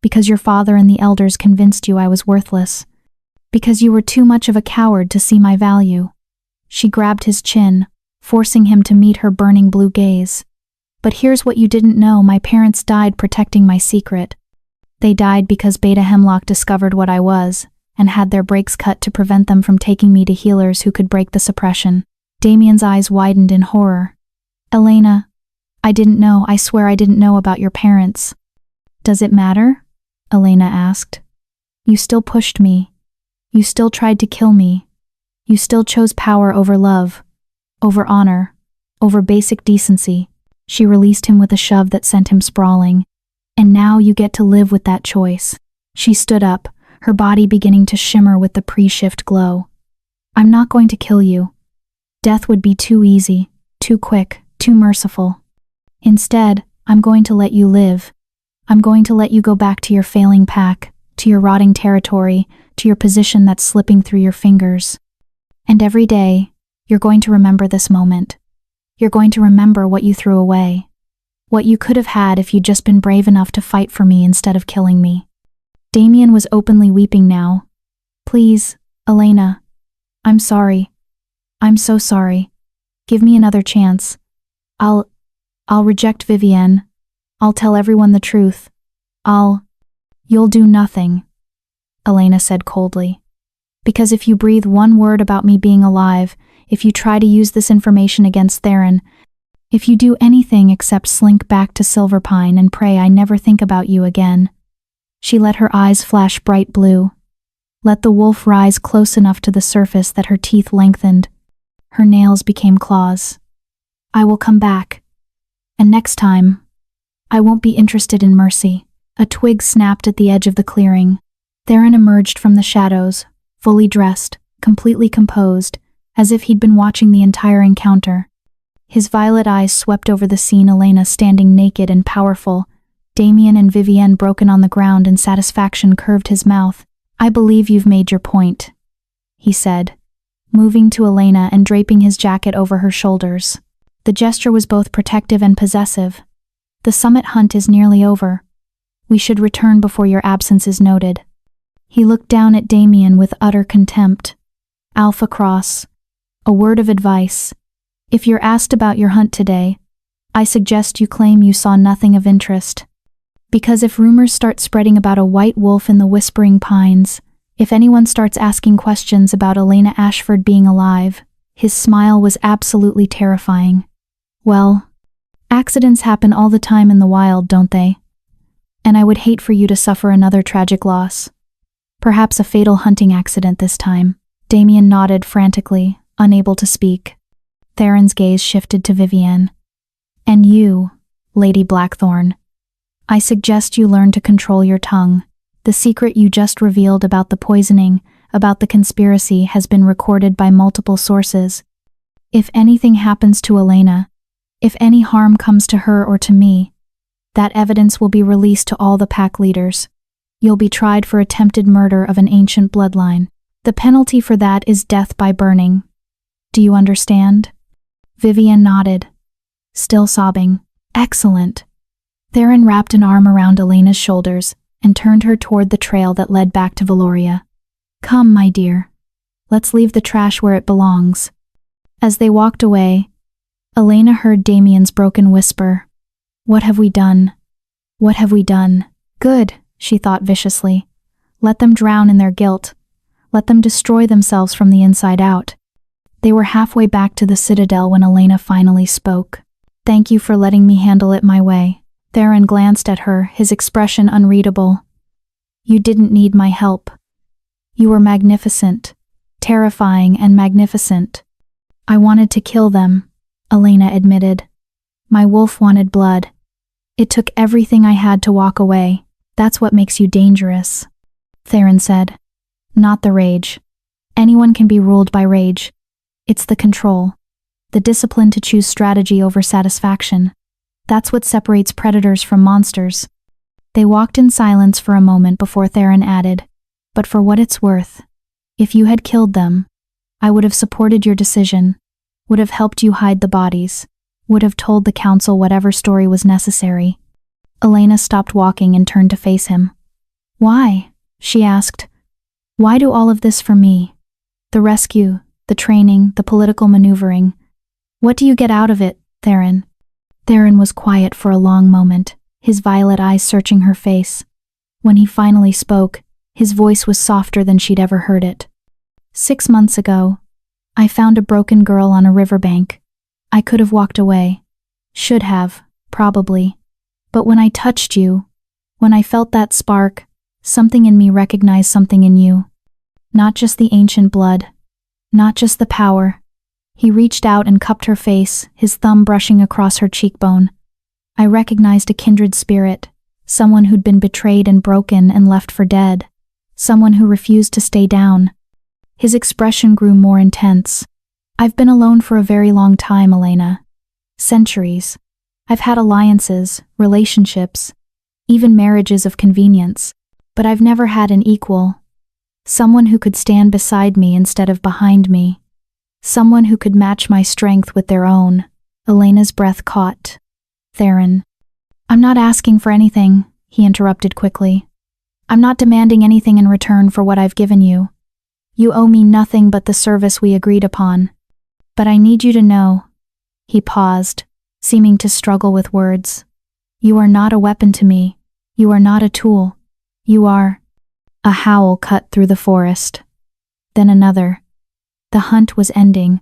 because your father and the elders convinced you I was worthless, because you were too much of a coward to see my value." She grabbed his chin, forcing him to meet her burning blue gaze. "But here's what you didn't know, my parents died protecting my secret. They died because Beta Hemlock discovered what I was, and had their brakes cut to prevent them from taking me to healers who could break the suppression." Damien's eyes widened in horror. "Elena, I didn't know, I swear I didn't know about your parents." "Does it matter?" Elena asked. "You still pushed me. You still tried to kill me. You still chose power over love, over honor, over basic decency." She released him with a shove that sent him sprawling. "And now you get to live with that choice." She stood up, her body beginning to shimmer with the pre-shift glow. "I'm not going to kill you. Death would be too easy, too quick, too merciful. Instead, I'm going to let you live. I'm going to let you go back to your failing pack, to your rotting territory, to your position that's slipping through your fingers. And every day, you're going to remember this moment. You're going to remember what you threw away. What you could have had if you'd just been brave enough to fight for me instead of killing me." Damien was openly weeping now. "Please, Elena. I'm sorry. I'm so sorry. Give me another chance. I'll reject Vivienne. I'll tell everyone the truth. You'll do nothing," Elena said coldly. "Because if you breathe one word about me being alive, if you try to use this information against Theron, if you do anything except slink back to Silverpine and pray I never think about you again." She let her eyes flash bright blue. Let the wolf rise close enough to the surface that her teeth lengthened. Her nails became claws. "I will come back. And next time, I won't be interested in mercy." A twig snapped at the edge of the clearing. Theron emerged from the shadows, fully dressed, completely composed, as if he'd been watching the entire encounter. His violet eyes swept over the scene, Elena standing naked and powerful, Damien and Vivienne broken on the ground, and satisfaction curved his mouth. "I believe you've made your point," he said, moving to Elena and draping his jacket over her shoulders. The gesture was both protective and possessive. "The summit hunt is nearly over. We should return before your absence is noted." He looked down at Damien with utter contempt. "Alpha Cross, a word of advice. If you're asked about your hunt today, I suggest you claim you saw nothing of interest. Because if rumors start spreading about a white wolf in the Whispering Pines, if anyone starts asking questions about Elena Ashford being alive," his smile was absolutely terrifying. "Well, accidents happen all the time in the wild, don't they? And I would hate for you to suffer another tragic loss. Perhaps a fatal hunting accident this time." Damien nodded frantically, unable to speak. Theron's gaze shifted to Vivienne. "And you, Lady Blackthorn, I suggest you learn to control your tongue. The secret you just revealed about the poisoning, about the conspiracy, has been recorded by multiple sources. If anything happens to Elena, if any harm comes to her or to me, that evidence will be released to all the pack leaders. You'll be tried for attempted murder of an ancient bloodline. The penalty for that is death by burning. Do you understand?" Vivienne nodded, still sobbing. "Excellent." Theron wrapped an arm around Elena's shoulders and turned her toward the trail that led back to Valoria. "Come, my dear. Let's leave the trash where it belongs." As they walked away, Elena heard Damien's broken whisper. "What have we done? What have we done?" "Good," she thought viciously. "Let them drown in their guilt. Let them destroy themselves from the inside out." They were halfway back to the Citadel when Elena finally spoke. "Thank you for letting me handle it my way." Theron glanced at her, his expression unreadable. "You didn't need my help. You were magnificent, terrifying and magnificent." "I wanted to kill them," Elena admitted. "My wolf wanted blood. It took everything I had to walk away. That's what makes you dangerous," Theron said. "Not the rage. Anyone can be ruled by rage. It's the control, the discipline to choose strategy over satisfaction. That's what separates predators from monsters." They walked in silence for a moment before Theron added, "But for what it's worth, if you had killed them, I would have supported your decision, would have helped you hide the bodies, would have told the council whatever story was necessary." Elena stopped walking and turned to face him. "Why?" she asked. "Why do all of this for me? The rescue, the training, the political maneuvering. What do you get out of it, Theron?" Theron was quiet for a long moment, his violet eyes searching her face. When he finally spoke, his voice was softer than she'd ever heard it. 6 months ago, I found a broken girl on a riverbank. I could have walked away. Should have, probably. But when I touched you, when I felt that spark, something in me recognized something in you. Not just the ancient blood, not just the power. He reached out and cupped her face, his thumb brushing across her cheekbone. I recognized a kindred spirit, someone who'd been betrayed and broken and left for dead, someone who refused to stay down. His expression grew more intense. "I've been alone for a very long time, Elena. Centuries. I've had alliances, relationships, even marriages of convenience, but I've never had an equal. Someone who could stand beside me instead of behind me. Someone who could match my strength with their own." Elena's breath caught. "Theron." "I'm not asking for anything," he interrupted quickly. "I'm not demanding anything in return for what I've given you. You owe me nothing but the service we agreed upon. But I need you to know." He paused, seeming to struggle with words. "You are not a weapon to me. You are not a tool. You are—" A howl cut through the forest. Then another. The hunt was ending,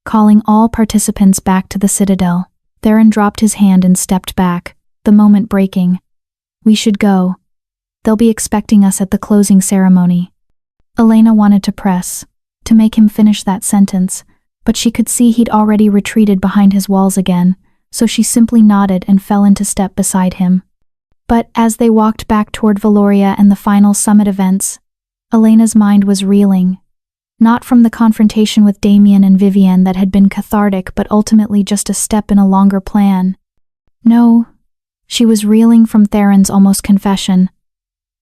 calling all participants back to the Citadel. Theron dropped his hand and stepped back, the moment breaking. "We should go. They'll be expecting us at the closing ceremony." Elena wanted to press, to make him finish that sentence, but she could see he'd already retreated behind his walls again, so she simply nodded and fell into step beside him. But as they walked back toward Valoria and the final summit events, Elena's mind was reeling. Not from the confrontation with Damien and Vivienne that had been cathartic but ultimately just a step in a longer plan. No, she was reeling from Theron's almost confession,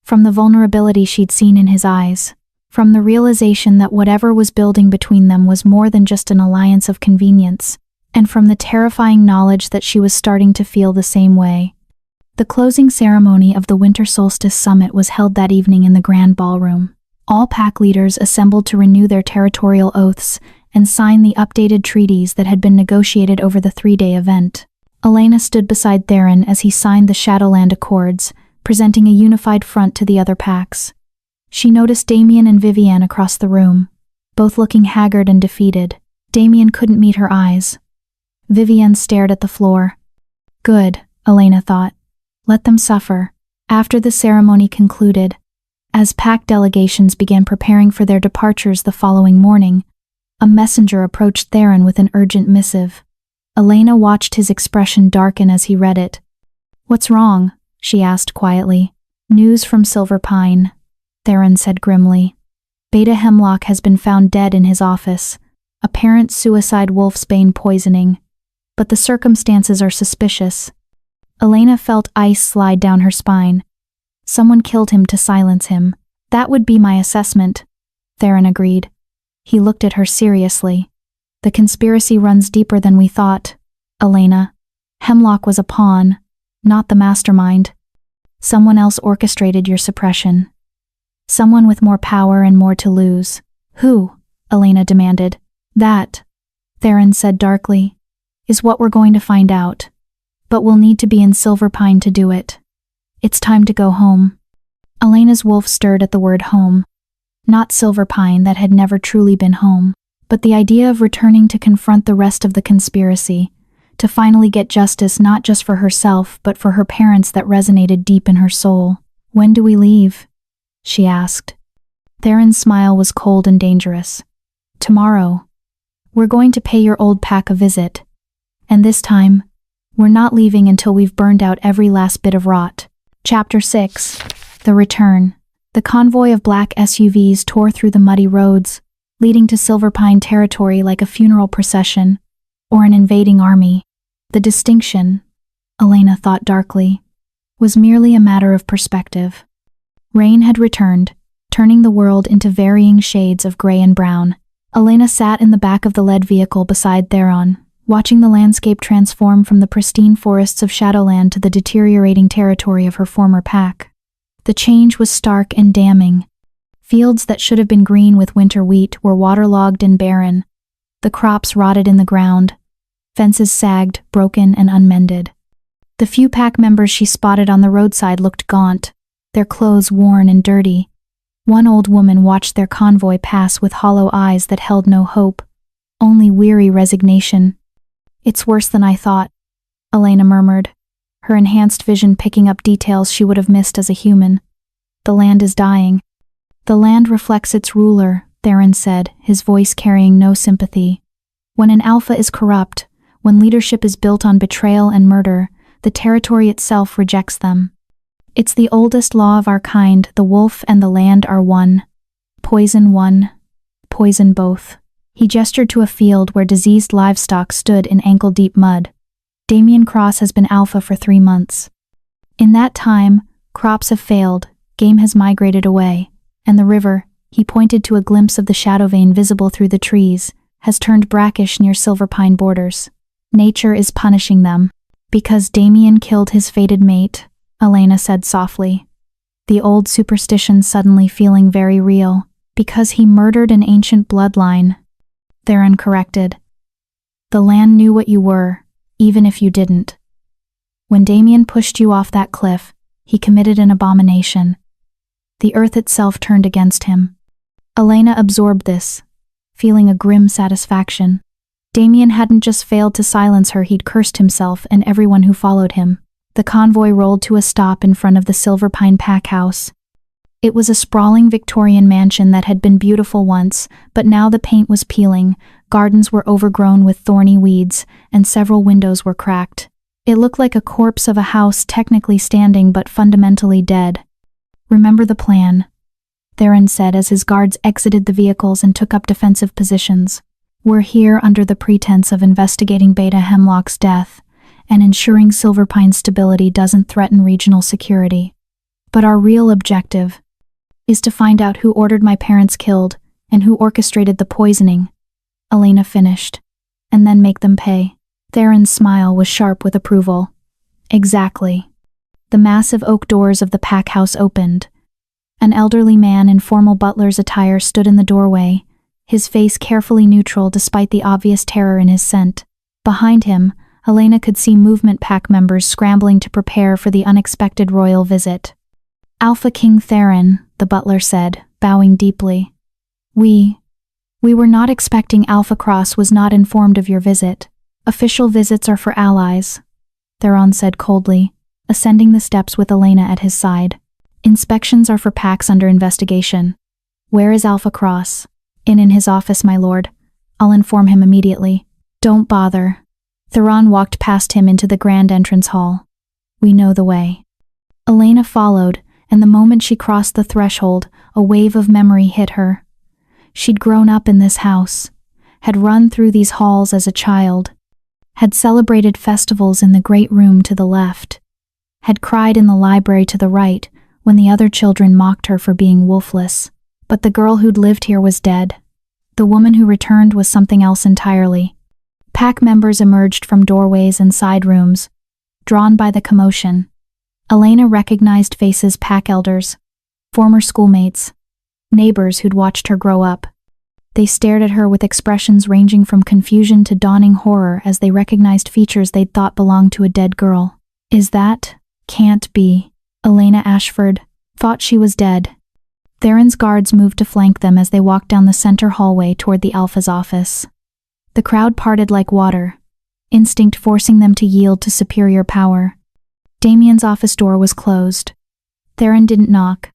from the vulnerability she'd seen in his eyes, from the realization that whatever was building between them was more than just an alliance of convenience, and from the terrifying knowledge that she was starting to feel the same way. The closing ceremony of the Winter Solstice Summit was held that evening in the Grand Ballroom. All pack leaders assembled to renew their territorial oaths and sign the updated treaties that had been negotiated over the 3-day event. Elena stood beside Theron as he signed the Shadowland Accords, presenting a unified front to the other packs. She noticed Damien and Vivienne across the room, both looking haggard and defeated. Damien couldn't meet her eyes. Vivienne stared at the floor. Good, Elena thought. Let them suffer. After the ceremony concluded, as pack delegations began preparing for their departures the following morning, a messenger approached Theron with an urgent missive. Elena watched his expression darken as he read it. What's wrong? She asked quietly. News from Silver Pine, Theron said grimly. Beta Hemlock has been found dead in his office, apparent suicide wolfsbane poisoning, but the circumstances are suspicious. Elena felt ice slide down her spine. Someone killed him to silence him. That would be my assessment, Theron agreed. He looked at her seriously. The conspiracy runs deeper than we thought, Elena. Hemlock was a pawn, not the mastermind. Someone else orchestrated your suppression. Someone with more power and more to lose. Who? Elena demanded. That, Theron said darkly, is what we're going to find out. But we'll need to be in Silver Pine to do it. It's time to go home. Elena's wolf stirred at the word home. Not Silver Pine that had never truly been home, but the idea of returning to confront the rest of the conspiracy, to finally get justice not just for herself but for her parents that resonated deep in her soul. When do we leave? She asked. Theron's smile was cold and dangerous. Tomorrow. We're going to pay your old pack a visit. And this time, we're not leaving until we've burned out every last bit of rot. Chapter 6. The Return. The convoy of black SUVs tore through the muddy roads, leading to Silver Pine territory like a funeral procession, or an invading army. The distinction, Elena thought darkly, was merely a matter of perspective. Rain had returned, turning the world into varying shades of gray and brown. Elena sat in the back of the lead vehicle beside Theron, watching the landscape transform from the pristine forests of Shadowland to the deteriorating territory of her former pack. The change was stark and damning. Fields that should have been green with winter wheat were waterlogged and barren. The crops rotted in the ground. Fences sagged, broken and unmended. The few pack members she spotted on the roadside looked gaunt, their clothes worn and dirty. One old woman watched their convoy pass with hollow eyes that held no hope, only weary resignation. It's worse than I thought, Elena murmured, her enhanced vision picking up details she would have missed as a human. The land is dying. The land reflects its ruler, Theron said, his voice carrying no sympathy. When an alpha is corrupt, when leadership is built on betrayal and murder, the territory itself rejects them. It's the oldest law of our kind, the wolf and the land are one. Poison one, poison both. He gestured to a field where diseased livestock stood in ankle-deep mud. Damien Cross has been alpha for 3 months. In that time, crops have failed, game has migrated away, and the river, he pointed to a glimpse of the shadow vein visible through the trees, has turned brackish near Silver Pine borders. Nature is punishing them. Because Damien killed his fated mate, Elena said softly. The old superstition suddenly feeling very real. Because he murdered an ancient bloodline. Theron corrected. The land knew what you were, even if you didn't. When Damien pushed you off that cliff, he committed an abomination. The earth itself turned against him. Elena absorbed this, feeling a grim satisfaction. Damien hadn't just failed to silence her, he'd cursed himself and everyone who followed him. The convoy rolled to a stop in front of the Silver Pine pack house. It was a sprawling Victorian mansion that had been beautiful once, but now the paint was peeling, gardens were overgrown with thorny weeds, and several windows were cracked. It looked like a corpse of a house technically standing but fundamentally dead. Remember the plan. Theron said as his guards exited the vehicles and took up defensive positions. "We're here under the pretense of investigating Beta Hemlock's death and ensuring Silverpine's stability doesn't threaten regional security. But our real objective is to find out who ordered my parents killed and who orchestrated the poisoning," Elena finished, "and then make them pay." Theron's smile was sharp with approval. "Exactly." The massive oak doors of the pack house opened. An elderly man in formal butler's attire stood in the doorway, his face carefully neutral despite the obvious terror in his scent. Behind him, Elena could see movement pack members scrambling to prepare for the unexpected royal visit. "Alpha King Theron," the butler said, bowing deeply. We were not expecting Alpha Cross was not informed of your visit. Official visits are for allies," Theron said coldly, ascending the steps with Elena at his side. "Inspections are for packs under investigation. Where is Alpha Cross?" In his office, my lord. I'll inform him immediately." "Don't bother." Theron walked past him into the grand entrance hall. "We know the way." Elena followed, and the moment she crossed the threshold, a wave of memory hit her. She'd grown up in this house, had run through these halls as a child, had celebrated festivals in the great room to the left, had cried in the library to the right when the other children mocked her for being wolfless. But the girl who'd lived here was dead. The woman who returned was something else entirely. Pack members emerged from doorways and side rooms, drawn by the commotion. Elena recognized faces: pack elders, former schoolmates, neighbors who'd watched her grow up. They stared at her with expressions ranging from confusion to dawning horror as they recognized features they'd thought belonged to a dead girl. Can't be. Elena Ashford thought she was dead. Theron's guards moved to flank them as they walked down the center hallway toward the Alpha's office. The crowd parted like water, instinct forcing them to yield to superior power. Damien's office door was closed. Theron didn't knock.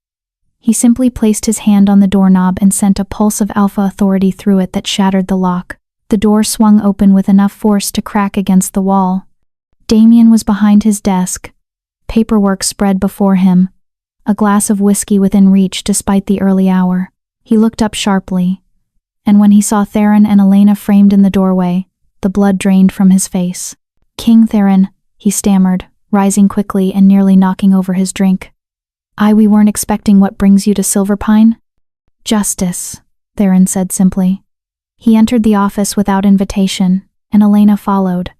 He simply placed his hand on the doorknob and sent a pulse of Alpha authority through it that shattered the lock. The door swung open with enough force to crack against the wall. Damien was behind his desk, paperwork spread before him, a glass of whiskey within reach despite the early hour. He looked up sharply, and when he saw Theron and Elena framed in the doorway, the blood drained from his face. "King Theron," he stammered, rising quickly and nearly knocking over his drink. We weren't expecting. What brings you to Silverpine?" "Justice," Theron said simply. He entered the office without invitation, and Elena followed.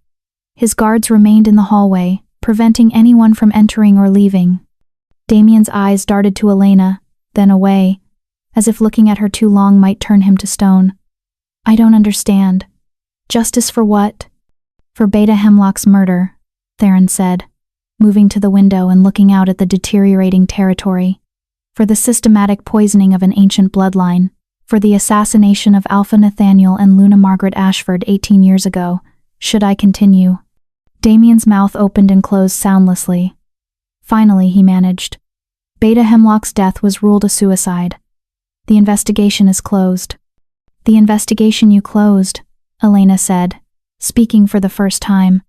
His guards remained in the hallway, preventing anyone from entering or leaving. Damien's eyes darted to Elena, then away, as if looking at her too long might turn him to stone. "I don't understand. Justice for what?" "For Beta Hemlock's murder," Theron said, moving to the window and looking out at the deteriorating territory. "For the systematic poisoning of an ancient bloodline. For the assassination of Alpha Nathaniel and Luna Margaret Ashford 18 years ago. Should I continue?" Damien's mouth opened and closed soundlessly. Finally, he managed. "Beta Hemlock's death was ruled a suicide. The investigation is closed." "The investigation you closed," Elena said, speaking for the first time.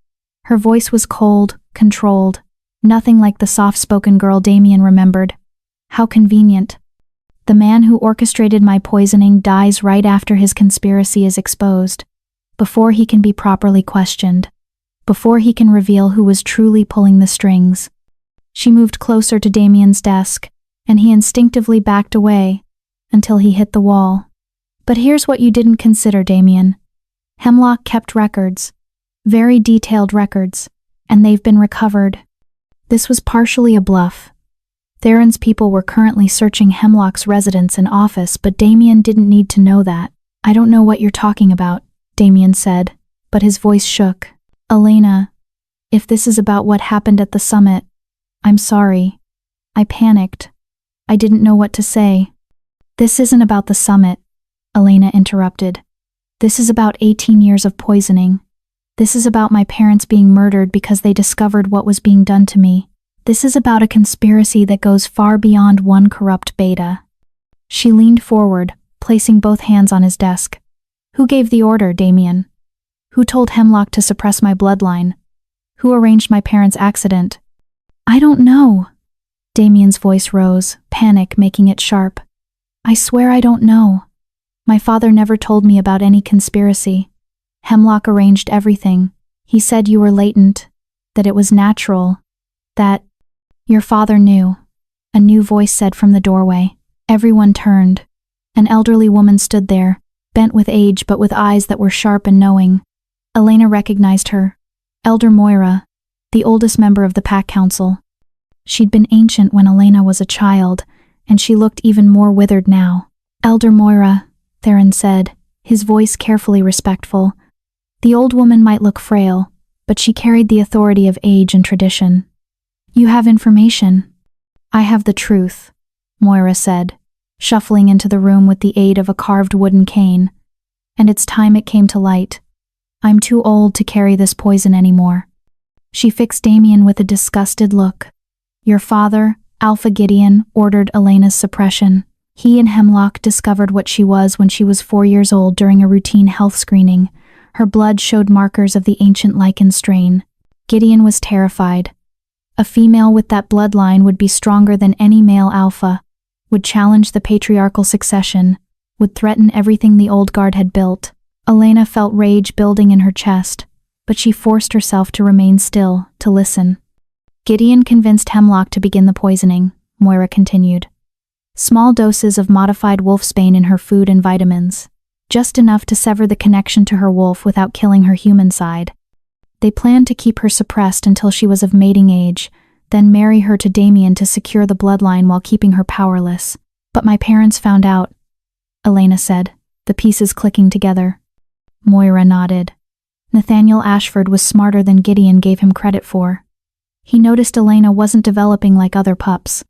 Her voice was cold, controlled, nothing like the soft-spoken girl Damien remembered. "How convenient. The man who orchestrated my poisoning dies right after his conspiracy is exposed, before he can be properly questioned, before he can reveal who was truly pulling the strings." She moved closer to Damien's desk, and he instinctively backed away until he hit the wall. "But here's what you didn't consider, Damien. Hemlock kept records, very detailed records, and they've been recovered." This was partially a bluff. Theron's people were currently searching Hemlock's residence and office, but Damien didn't need to know that. "I don't know what you're talking about," Damien said, but his voice shook. "Elena, if this is about what happened at the summit, I'm sorry. I panicked. I didn't know what to say." "This isn't about the summit," Elena interrupted. "This is about 18 years of poisoning. This is about my parents being murdered because they discovered what was being done to me. This is about a conspiracy that goes far beyond one corrupt beta." She leaned forward, placing both hands on his desk. "Who gave the order, Damien? Who told Hemlock to suppress my bloodline? Who arranged my parents' accident?" "I don't know." Damien's voice rose, panic making it sharp. I swear I don't know. My father never told me about any conspiracy. Hemlock arranged everything. He said you were latent, that it was natural, that your father knew. A new voice said from the doorway. Everyone turned. An elderly woman stood there, bent with age but with eyes that were sharp and knowing. Elena recognized her. Elder Moira, the oldest member of the Pack Council. She'd been ancient when Elena was a child, and she looked even more withered now. Elder Moira, Theron said, his voice carefully respectful. The old woman might look frail, but she carried the authority of age and tradition. You have information. I have the truth, Moira said, shuffling into the room with the aid of a carved wooden cane. And it's time it came to light. I'm too old to carry this poison anymore. She fixed Damien with a disgusted look. Your father, Alpha Gideon, ordered Elena's suppression. He and Hemlock discovered what she was when she was 4 years old during a routine health screening. Her blood showed markers of the ancient lichen strain. Gideon was terrified. A female with that bloodline would be stronger than any male alpha, would challenge the patriarchal succession, would threaten everything the old guard had built. Elena felt rage building in her chest, but she forced herself to remain still, to listen. Gideon convinced Hemlock to begin the poisoning, Moira continued. Small doses of modified wolfsbane in her food and vitamins, just enough to sever the connection to her wolf without killing her human side. They planned to keep her suppressed until she was of mating age, then marry her to Damien to secure the bloodline while keeping her powerless. But my parents found out, Elena said, the pieces clicking together. Moira nodded. Nathaniel Ashford was smarter than Gideon gave him credit for. He noticed Elena wasn't developing like other pups.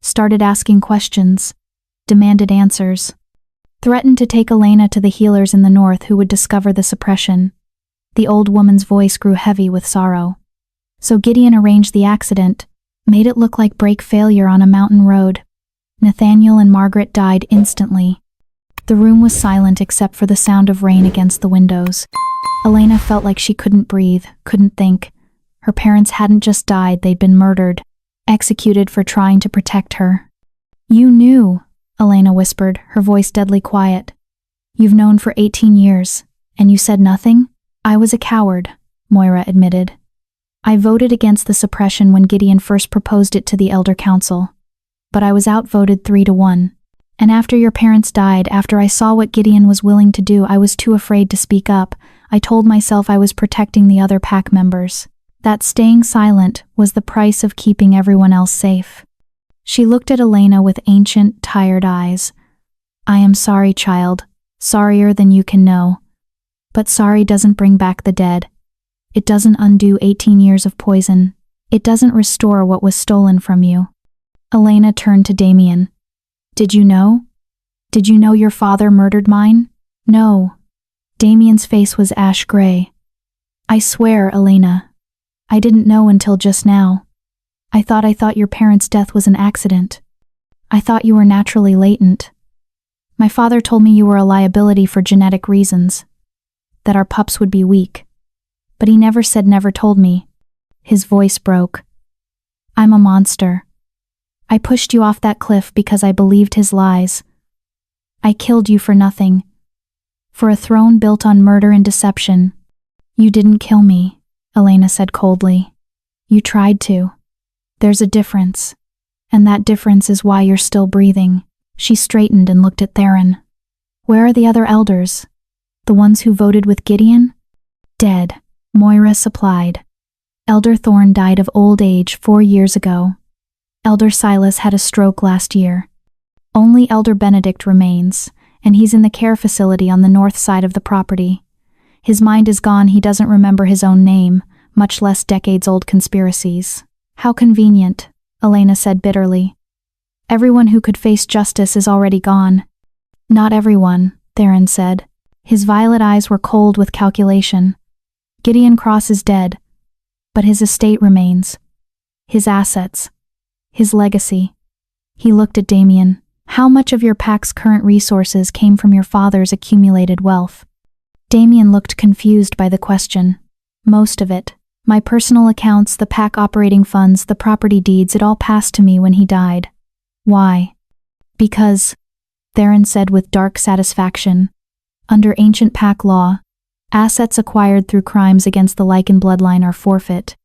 Started asking questions. Demanded answers. Threatened to take Elena to the healers in the north who would discover the suppression. The old woman's voice grew heavy with sorrow. So Gideon arranged the accident, made it look like brake failure on a mountain road. Nathaniel and Margaret died instantly. The room was silent except for the sound of rain against the windows. Elena felt like she couldn't breathe, couldn't think. Her parents hadn't just died, they'd been murdered, executed for trying to protect her. You knew, Elena whispered, her voice deadly quiet. You've known for 18 years, and you said nothing? I was a coward, Moira admitted. I voted against the suppression when Gideon first proposed it to the Elder Council. But I was outvoted 3-1. And after your parents died, after I saw what Gideon was willing to do, I was too afraid to speak up. I told myself I was protecting the other pack members. That staying silent was the price of keeping everyone else safe. She looked at Elena with ancient, tired eyes. I am sorry, child. Sorrier than you can know. But sorry doesn't bring back the dead. It doesn't undo 18 years of poison. It doesn't restore what was stolen from you. Elena turned to Damien. Did you know? Did you know your father murdered mine? No. Damien's face was ash gray. I swear, Elena. I didn't know until just now. I thought your parents' death was an accident. I thought you were naturally latent. My father told me you were a liability for genetic reasons, that our pups would be weak. But he never said never told me. His voice broke. I'm a monster. I pushed you off that cliff because I believed his lies. I killed you for nothing. For a throne built on murder and deception. You didn't kill me, Elena said coldly. You tried to. There's a difference. And that difference is why you're still breathing. She straightened and looked at Theron. Where are the other elders? The ones who voted with Gideon? Dead, Moira supplied. Elder Thorne died of old age 4 years ago. Elder Silas had a stroke last year. Only Elder Benedict remains, and he's in the care facility on the north side of the property. His mind is gone, he doesn't remember his own name, much less decades-old conspiracies. How convenient, Elena said bitterly. Everyone who could face justice is already gone. Not everyone, Theron said. His violet eyes were cold with calculation. Gideon Cross is dead, but his estate remains. His assets. His legacy. He looked at Damien. How much of your pack's current resources came from your father's accumulated wealth? Damien looked confused by the question. Most of it. My personal accounts, the pack operating funds, the property deeds, it all passed to me when he died. Why? Because Theron said with dark satisfaction. Under ancient pack law, assets acquired through crimes against the Lycan bloodline are forfeit.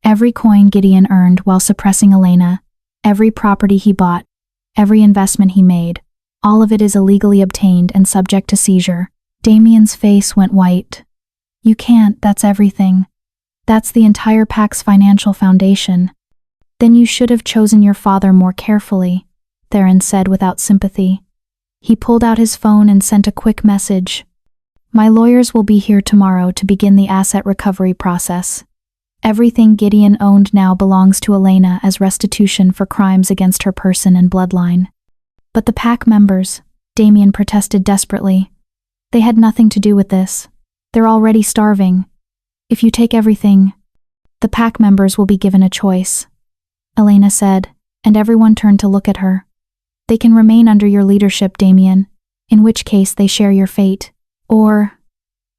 Every coin Gideon earned while suppressing Elena, every property he bought, every investment he made, all of it is illegally obtained and subject to seizure. Damien's face went white. You can't, that's everything. That's the entire pack's financial foundation. Then you should have chosen your father more carefully, Theron said without sympathy. He pulled out his phone and sent a quick message. My lawyers will be here tomorrow to begin the asset recovery process. Everything Gideon owned now belongs to Elena as restitution for crimes against her person and bloodline. But the pack members, Damien protested desperately. They had nothing to do with this. They're already starving. If you take everything, the pack members will be given a choice, Elena said, and everyone turned to look at her. They can remain under your leadership, Damien, in which case they share your fate. Or,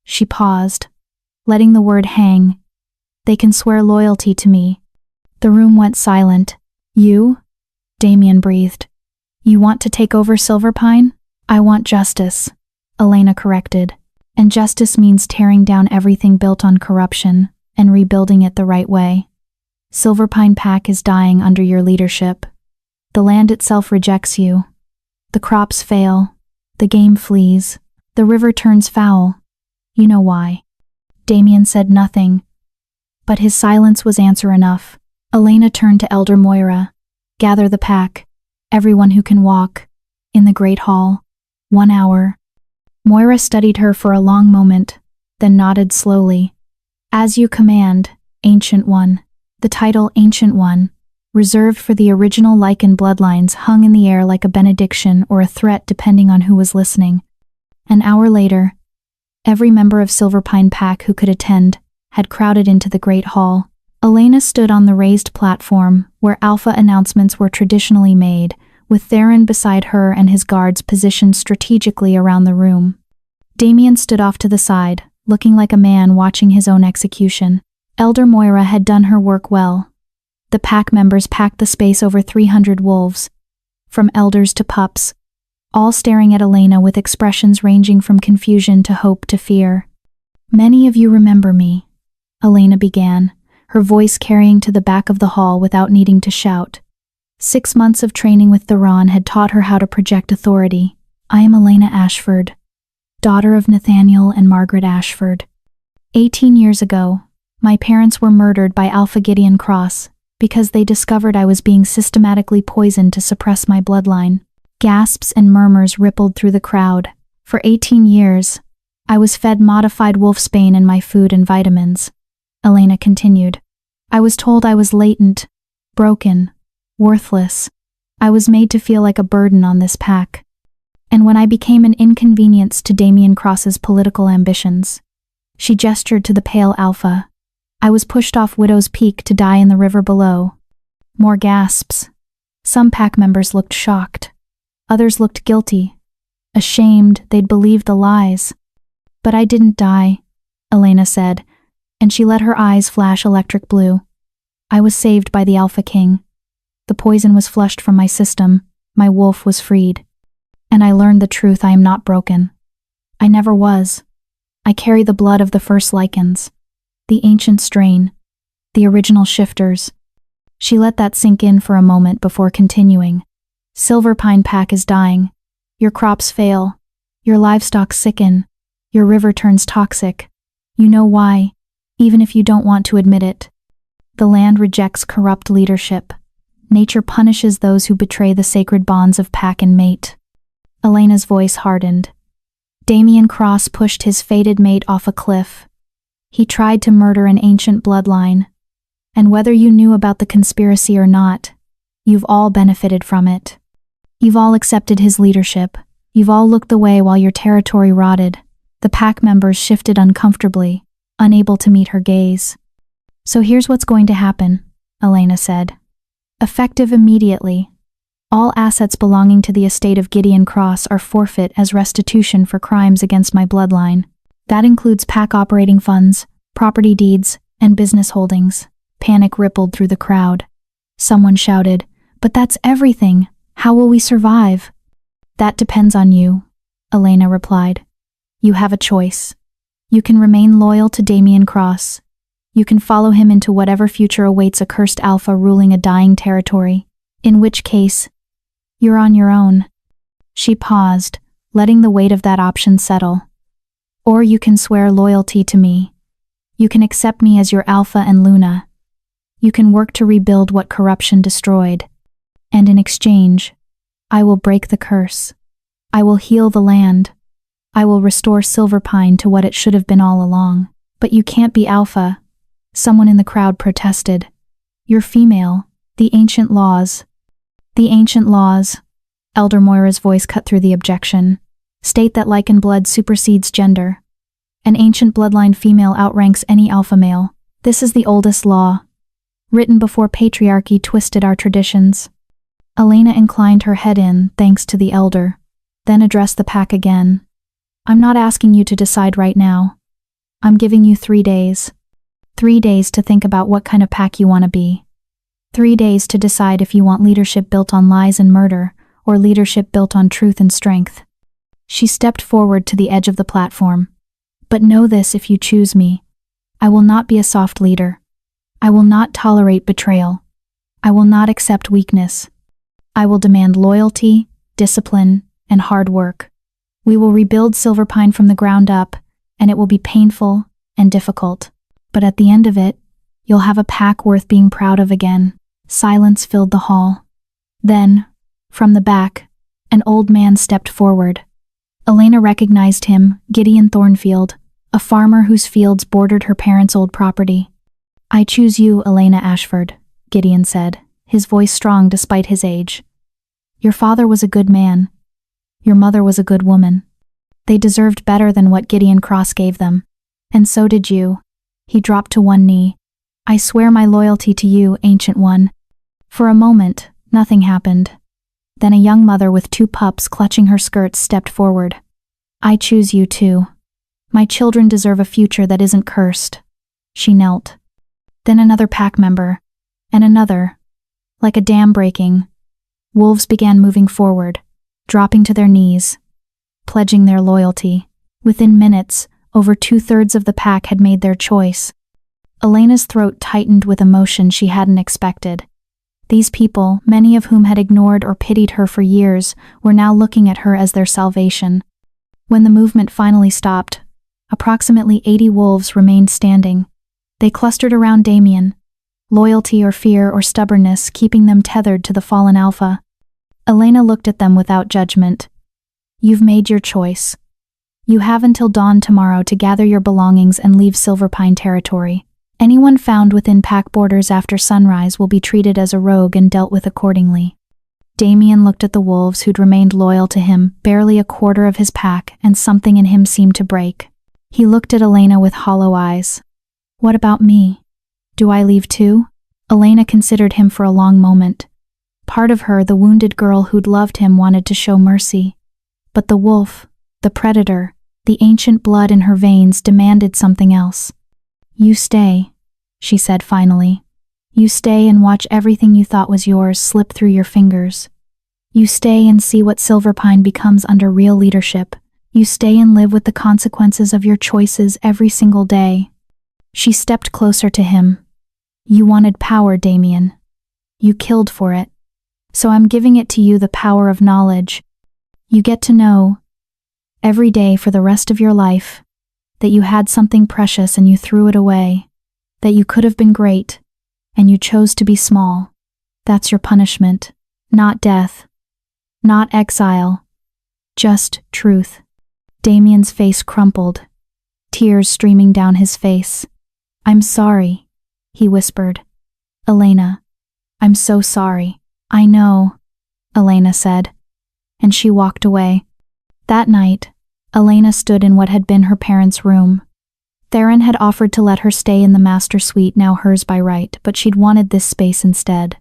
she paused, letting the word hang, they can swear loyalty to me. The room went silent. You? Damien breathed. You want to take over Silverpine? I want justice, Elena corrected. And justice means tearing down everything built on corruption and rebuilding it the right way. Silverpine Pack is dying under your leadership. The land itself rejects you. The crops fail. The game flees. The river turns foul. You know why. Damien said nothing, but his silence was answer enough. Elena turned to Elder Moira. Gather the pack, everyone who can walk, in the Great Hall. 1 hour. Moira studied her for a long moment, then nodded slowly. As you command, Ancient One. The title Ancient One, reserved for the original Lycan bloodlines, hung in the air like a benediction or a threat depending on who was listening. An hour later, every member of Silverpine Pack who could attend had crowded into the Great Hall. Elena stood on the raised platform where alpha announcements were traditionally made, with Theron beside her and his guards positioned strategically around the room. Damien stood off to the side, looking like a man watching his own execution. Elder Moira had done her work well. The pack members packed the space over 300 wolves, from elders to pups, all staring at Elena with expressions ranging from confusion to hope to fear. Many of you remember me, Elena began, her voice carrying to the back of the hall without needing to shout. 6 months of training with Theron had taught her how to project authority. I am Elena Ashford, daughter of Nathaniel and Margaret Ashford. 18 years ago, my parents were murdered by Alpha Gideon Cross because they discovered I was being systematically poisoned to suppress my bloodline. Gasps and murmurs rippled through the crowd. For 18 years, I was fed modified wolfsbane in my food and vitamins. Elena continued. I was told I was latent, broken, worthless. I was made to feel like a burden on this pack. And when I became an inconvenience to Damien Cross's political ambitions, she gestured to the pale alpha. I was pushed off Widow's Peak to die in the river below. More gasps. Some pack members looked shocked. Others looked guilty, ashamed they'd believed the lies. But I didn't die, Elena said, and she let her eyes flash electric blue. I was saved by the Alpha King. The poison was flushed from my system, my wolf was freed. And I learned the truth, I am not broken. I never was. I carry the blood of the first Lycans, the ancient strain, the original shifters. She let that sink in for a moment before continuing. Silverpine Pack is dying. Your crops fail. Your livestock sicken. Your river turns toxic. You know why, even if you don't want to admit it. The land rejects corrupt leadership. Nature punishes those who betray the sacred bonds of pack and mate. Elena's voice hardened. Damien Cross pushed his fated mate off a cliff. He tried to murder an ancient bloodline. And whether you knew about the conspiracy or not, you've all benefited from it. You've all accepted his leadership. You've all looked the way while your territory rotted. The pack members shifted uncomfortably, unable to meet her gaze. So here's what's going to happen, Elena said. Effective immediately, all assets belonging to the estate of Gideon Cross are forfeit as restitution for crimes against my bloodline. That includes pack operating funds, property deeds, and business holdings. Panic rippled through the crowd. Someone shouted, "But that's everything! How will we survive?" That depends on you, Elena replied. You have a choice. You can remain loyal to Damien Cross. You can follow him into whatever future awaits a cursed alpha ruling a dying territory, in which case, you're on your own. She paused, letting the weight of that option settle. Or you can swear loyalty to me. You can accept me as your Alpha and Luna. You can work to rebuild what corruption destroyed. And in exchange, I will break the curse. I will heal the land. I will restore Silverpine to what it should have been all along. But you can't be Alpha. Someone in the crowd protested. You're female. The ancient laws. The ancient laws. Elder Moira's voice cut through the objection. State that lichen blood supersedes gender. An ancient bloodline female outranks any alpha male. This is the oldest law, written before patriarchy twisted our traditions. Elena inclined her head in, thanks to the elder, then addressed the pack again. I'm not asking you to decide right now. I'm giving you 3 days. 3 days to think about what kind of pack you want to be. 3 days to decide if you want leadership built on lies and murder, or leadership built on truth and strength. She stepped forward to the edge of the platform. But know this: if you choose me, I will not be a soft leader. I will not tolerate betrayal. I will not accept weakness. I will demand loyalty, discipline, and hard work. We will rebuild Silverpine from the ground up, and it will be painful and difficult. But at the end of it, you'll have a pack worth being proud of again. Silence filled the hall. Then, from the back, an old man stepped forward. Elena recognized him, Gideon Thornfield, a farmer whose fields bordered her parents' old property. I choose you, Elena Ashford, Gideon said, his voice strong despite his age. Your father was a good man. Your mother was a good woman. They deserved better than what Gideon Cross gave them. And so did you. He dropped to one knee. I swear my loyalty to you, Ancient One. For a moment, nothing happened. Then a young mother with 2 pups clutching her skirts stepped forward. I choose you too. My children deserve a future that isn't cursed. She knelt. Then another pack member, and another. Like a dam breaking, wolves began moving forward, dropping to their knees, pledging their loyalty. Within minutes, over 2/3 of the pack had made their choice. Elena's throat tightened with emotion she hadn't expected. These people, many of whom had ignored or pitied her for years, were now looking at her as their salvation. When the movement finally stopped, approximately 80 wolves remained standing. They clustered around Damien, loyalty or fear or stubbornness keeping them tethered to the fallen alpha. Elena looked at them without judgment. You've made your choice. You have until dawn tomorrow to gather your belongings and leave Silverpine territory. Anyone found within pack borders after sunrise will be treated as a rogue and dealt with accordingly. Damien looked at the wolves who'd remained loyal to him, barely a quarter of his pack, and something in him seemed to break. He looked at Elena with hollow eyes. What about me? Do I leave too? Elena considered him for a long moment. Part of her, the wounded girl who'd loved him, wanted to show mercy. But the wolf, the predator, the ancient blood in her veins demanded something else. You stay, she said finally. You stay and watch everything you thought was yours slip through your fingers. You stay and see what Silverpine becomes under real leadership. You stay and live with the consequences of your choices every single day. She stepped closer to him. You wanted power, Damien. You killed for it. So I'm giving it to you, the power of knowledge. You get to know, every day for the rest of your life, that you had something precious and you threw it away, that you could have been great, and you chose to be small. That's your punishment, not death, not exile, just truth. Damien's face crumpled, tears streaming down his face. I'm sorry, he whispered. Elena, I'm so sorry. I know, Elena said, and she walked away. That night, Elena stood in what had been her parents' room. Theron had offered to let her stay in the master suite, now hers by right, but she'd wanted this space instead.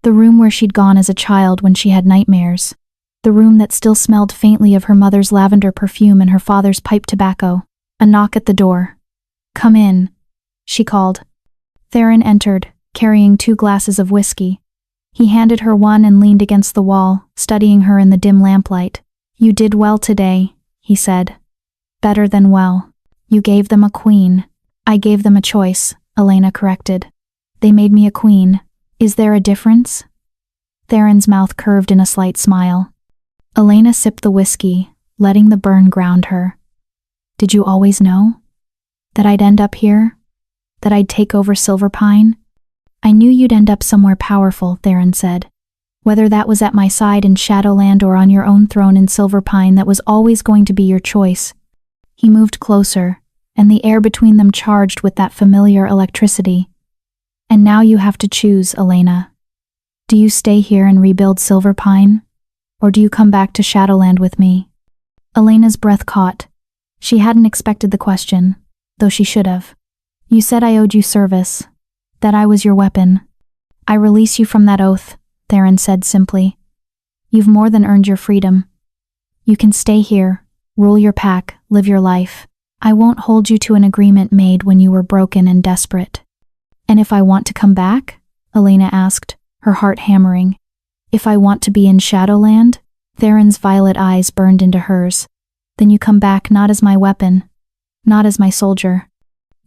The room where she'd gone as a child when she had nightmares. The room that still smelled faintly of her mother's lavender perfume and her father's pipe tobacco. A knock at the door. Come in, she called. Theron entered, carrying 2 glasses of whiskey. He handed her one and leaned against the wall, studying her in the dim lamplight. You did well today, he said. Better than well. You gave them a queen. I gave them a choice, Elena corrected. They made me a queen. Is there a difference? Theron's mouth curved in a slight smile. Elena sipped the whiskey, letting the burn ground her. Did you always know? That I'd end up here? That I'd take over Silverpine? I knew you'd end up somewhere powerful, Theron said. Whether that was at my side in Shadowland or on your own throne in Silverpine, that was always going to be your choice. He moved closer, and the air between them charged with that familiar electricity. And now you have to choose, Elena. Do you stay here and rebuild Silverpine? Or do you come back to Shadowland with me? Elena's breath caught. She hadn't expected the question, though she should have. You said I owed you service. That I was your weapon. I release you from that oath, Theron said simply. You've more than earned your freedom. You can stay here, rule your pack, live your life. I won't hold you to an agreement made when you were broken and desperate. And if I want to come back? Elena asked, her heart hammering. If I want to be in Shadowland? Theron's violet eyes burned into hers. Then you come back not as my weapon, not as my soldier,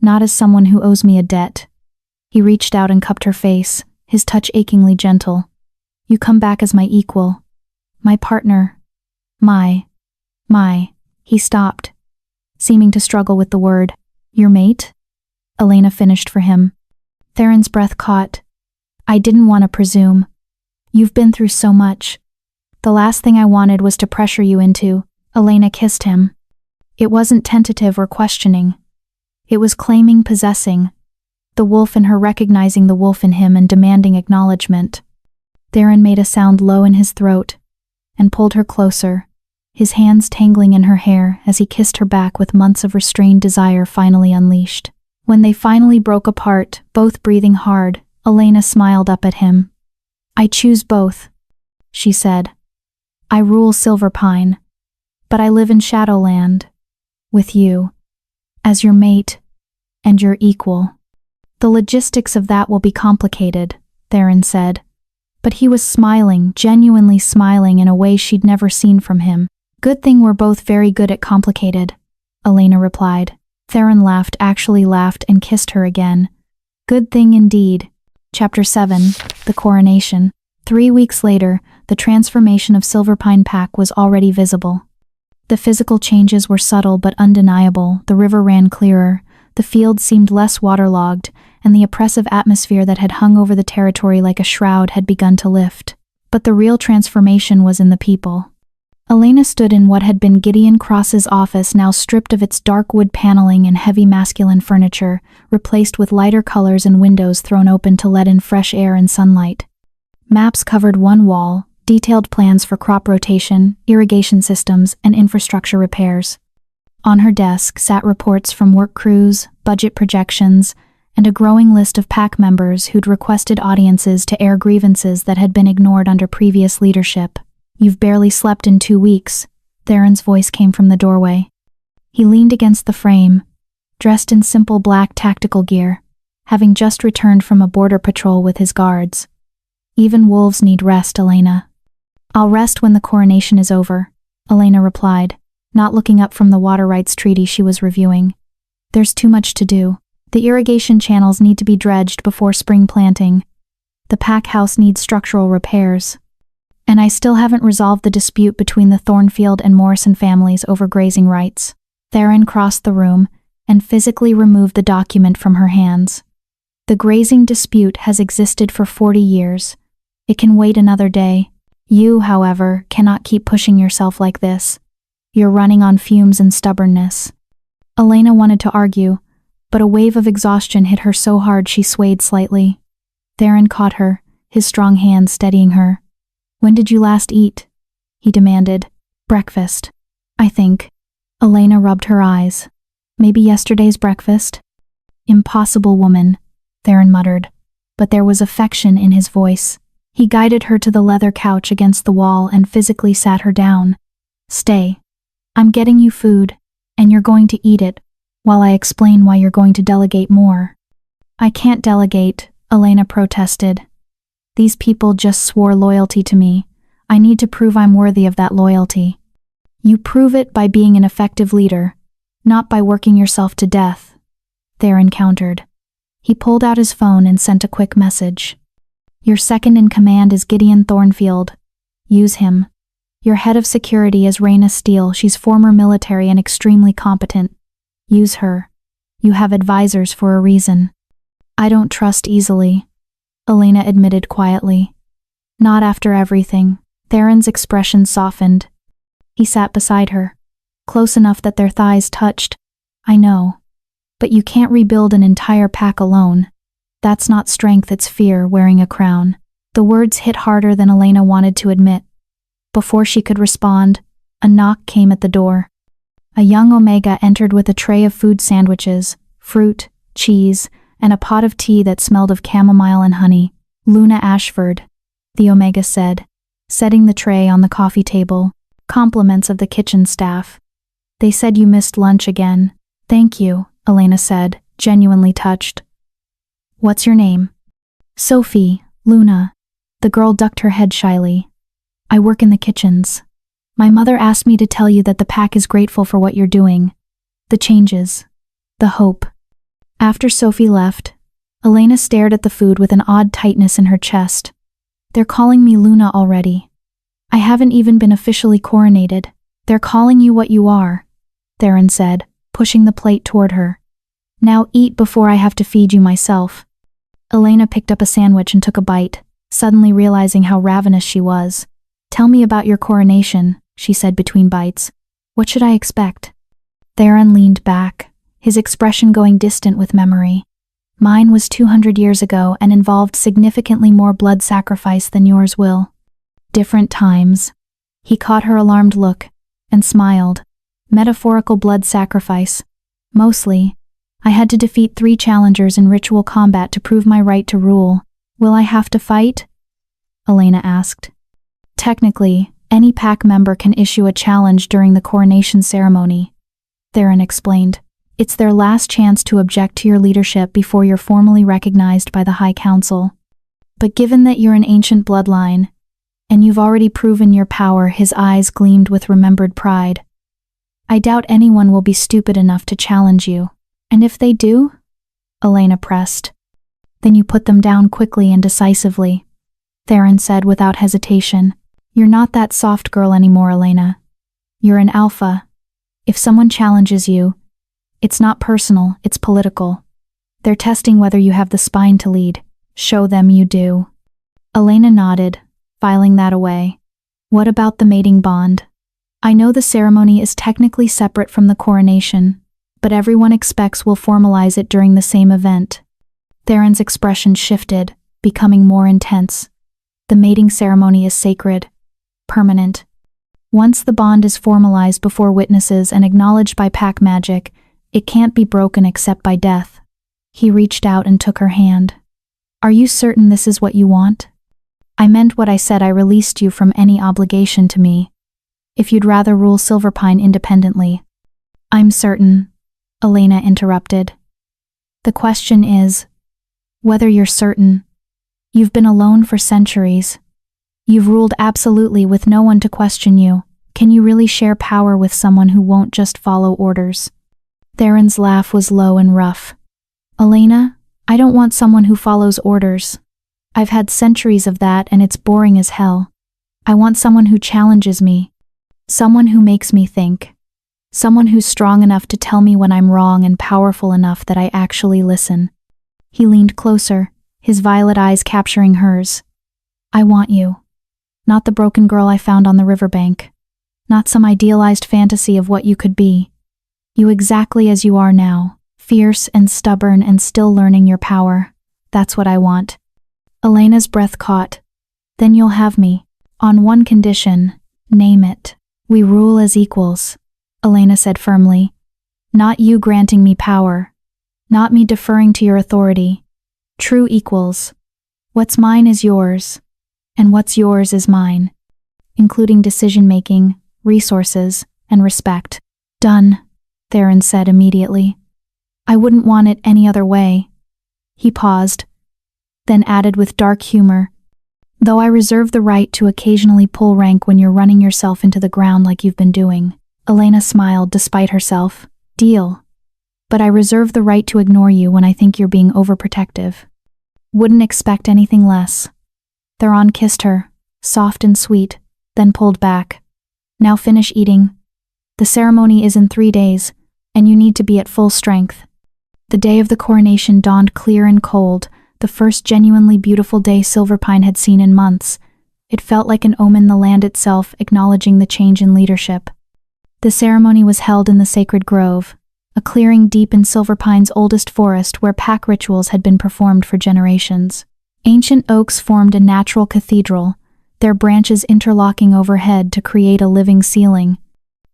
not as someone who owes me a debt. He reached out and cupped her face, his touch achingly gentle. You come back as my equal, my partner, my. He stopped, seeming to struggle with the word. Your mate? Elena finished for him. Theron's breath caught. I didn't want to presume. You've been through so much. The last thing I wanted was to pressure you into. Elena kissed him. It wasn't tentative or questioning. It was claiming, possessing. The wolf in her recognizing the wolf in him and demanding acknowledgement. Theron made a sound low in his throat and pulled her closer, his hands tangling in her hair as he kissed her back with months of restrained desire finally unleashed. When they finally broke apart, both breathing hard, Elena smiled up at him. I choose both, she said. I rule Silverpine, but I live in Shadowland, with you, as your mate and your equal. The logistics of that will be complicated, Theron said. But he was smiling, genuinely smiling in a way she'd never seen from him. Good thing we're both very good at complicated, Elena replied. Theron laughed, actually laughed, and kissed her again. Good thing indeed. Chapter 7, The Coronation. 3 weeks later, the transformation of Silverpine Pack was already visible. The physical changes were subtle but undeniable. The river ran clearer, the fields seemed less waterlogged, and the oppressive atmosphere that had hung over the territory like a shroud had begun to lift. But the real transformation was in the people. Elena stood in what had been Gideon Cross's office, now stripped of its dark wood paneling and heavy masculine furniture, replaced with lighter colors and windows thrown open to let in fresh air and sunlight. Maps covered one wall, detailed plans for crop rotation, irrigation systems, and infrastructure repairs. On her desk sat reports from work crews, budget projections, and a growing list of pack members who'd requested audiences to air grievances that had been ignored under previous leadership. You've barely slept in 2 weeks, Theron's voice came from the doorway. He leaned against the frame, dressed in simple black tactical gear, having just returned from a border patrol with his guards. Even wolves need rest, Elena. I'll rest when the coronation is over, Elena replied, not looking up from the water rights treaty she was reviewing. There's too much to do. The irrigation channels need to be dredged before spring planting. The pack house needs structural repairs. And I still haven't resolved the dispute between the Thornfield and Morrison families over grazing rights. Theron crossed the room and physically removed the document from her hands. The grazing dispute has existed for 40 years. It can wait another day. You, however, cannot keep pushing yourself like this. You're running on fumes and stubbornness. Elena wanted to argue, but a wave of exhaustion hit her so hard she swayed slightly. Theron caught her, his strong hand steadying her. When did you last eat? He demanded. Breakfast, I think. Elena rubbed her eyes. Maybe yesterday's breakfast? Impossible, woman, Theron muttered, but there was affection in his voice. He guided her to the leather couch against the wall and physically sat her down. Stay. I'm getting you food, and you're going to eat it, while I explain why you're going to delegate more. I can't delegate, Elena protested. These people just swore loyalty to me. I need to prove I'm worthy of that loyalty. You prove it by being an effective leader, not by working yourself to death. Theron countered. He pulled out his phone and sent a quick message. Your second in command is Gideon Thornfield. Use him. Your head of security is Raina Steele. She's former military and extremely competent. Use her. You have advisors for a reason. I don't trust easily, Elena admitted quietly. Not after everything. Theron's expression softened. He sat beside her, close enough that their thighs touched. I know. But you can't rebuild an entire pack alone. That's not strength, it's fear wearing a crown. The words hit harder than Elena wanted to admit. Before she could respond, a knock came at the door. A young Omega entered with a tray of food sandwiches, fruit, cheese, and a pot of tea that smelled of chamomile and honey. Luna Ashford, the Omega said, setting the tray on the coffee table. Compliments of the kitchen staff. They said you missed lunch again. Thank you, Elena said, genuinely touched. What's your name? Sophie, Luna. The girl ducked her head shyly. I work in the kitchens. My mother asked me to tell you that the pack is grateful for what you're doing. The changes. The hope. After Sophie left, Elena stared at the food with an odd tightness in her chest. They're calling me Luna already. I haven't even been officially coronated. They're calling you what you are, Theron said, pushing the plate toward her. Now eat before I have to feed you myself. Elena picked up a sandwich and took a bite, suddenly realizing how ravenous she was. Tell me about your coronation, she said between bites. What should I expect? Theron leaned back, his expression going distant with memory. Mine was 200 years ago and involved significantly more blood sacrifice than yours will. Different times. He caught her alarmed look and smiled. Metaphorical blood sacrifice. Mostly. I had to defeat 3 challengers in ritual combat to prove my right to rule. Will I have to fight? Elena asked. Technically, any pack member can issue a challenge during the coronation ceremony, Theron explained. It's their last chance to object to your leadership before you're formally recognized by the High Council. But given that you're an ancient bloodline, and you've already proven your power, his eyes gleamed with remembered pride. I doubt anyone will be stupid enough to challenge you. And if they do? Elena pressed. Then you put them down quickly and decisively, Theron said without hesitation. You're not that soft girl anymore, Elena. You're an alpha. If someone challenges you, it's not personal, it's political. They're testing whether you have the spine to lead. Show them you do. Elena nodded, filing that away. What about the mating bond? I know the ceremony is technically separate from the coronation, but everyone expects we'll formalize it during the same event. Theron's expression shifted, becoming more intense. The mating ceremony is sacred, permanent. Once the bond is formalized before witnesses and acknowledged by pack magic, it can't be broken except by death. He reached out and took her hand. Are you certain this is what you want? I meant what I said. I released you from any obligation to me. If you'd rather rule Silverpine independently. I'm certain, Elena interrupted. The question is whether you're certain. You've been alone for centuries. You've ruled absolutely with no one to question you. Can you really share power with someone who won't just follow orders? Theron's laugh was low and rough. Elena, I don't want someone who follows orders. I've had centuries of that and it's boring as hell. I want someone who challenges me. Someone who makes me think. Someone who's strong enough to tell me when I'm wrong and powerful enough that I actually listen. He leaned closer, his violet eyes capturing hers. I want you. Not the broken girl I found on the riverbank. Not some idealized fantasy of what you could be. You exactly as you are now, fierce and stubborn and still learning your power. That's what I want. Elena's breath caught. Then you'll have me. On one condition. Name it. We rule as equals, Elena said firmly. Not you granting me power. Not me deferring to your authority. True equals. What's mine is yours. And what's yours is mine. Including decision-making, resources, and respect. Done, Theron said immediately. I wouldn't want it any other way. He paused, then added with dark humor, Though I reserve the right to occasionally pull rank when you're running yourself into the ground like you've been doing. Elena smiled despite herself. Deal. But I reserve the right to ignore you when I think you're being overprotective. Wouldn't expect anything less. Theron kissed her, soft and sweet, then pulled back. Now finish eating. The ceremony is in 3 days, and you need to be at full strength. The day of the coronation dawned clear and cold, the first genuinely beautiful day Silverpine had seen in months. It felt like an omen, the land itself acknowledging the change in leadership. The ceremony was held in the sacred grove, a clearing deep in Silverpine's oldest forest where pack rituals had been performed for generations. Ancient oaks formed a natural cathedral, their branches interlocking overhead to create a living ceiling.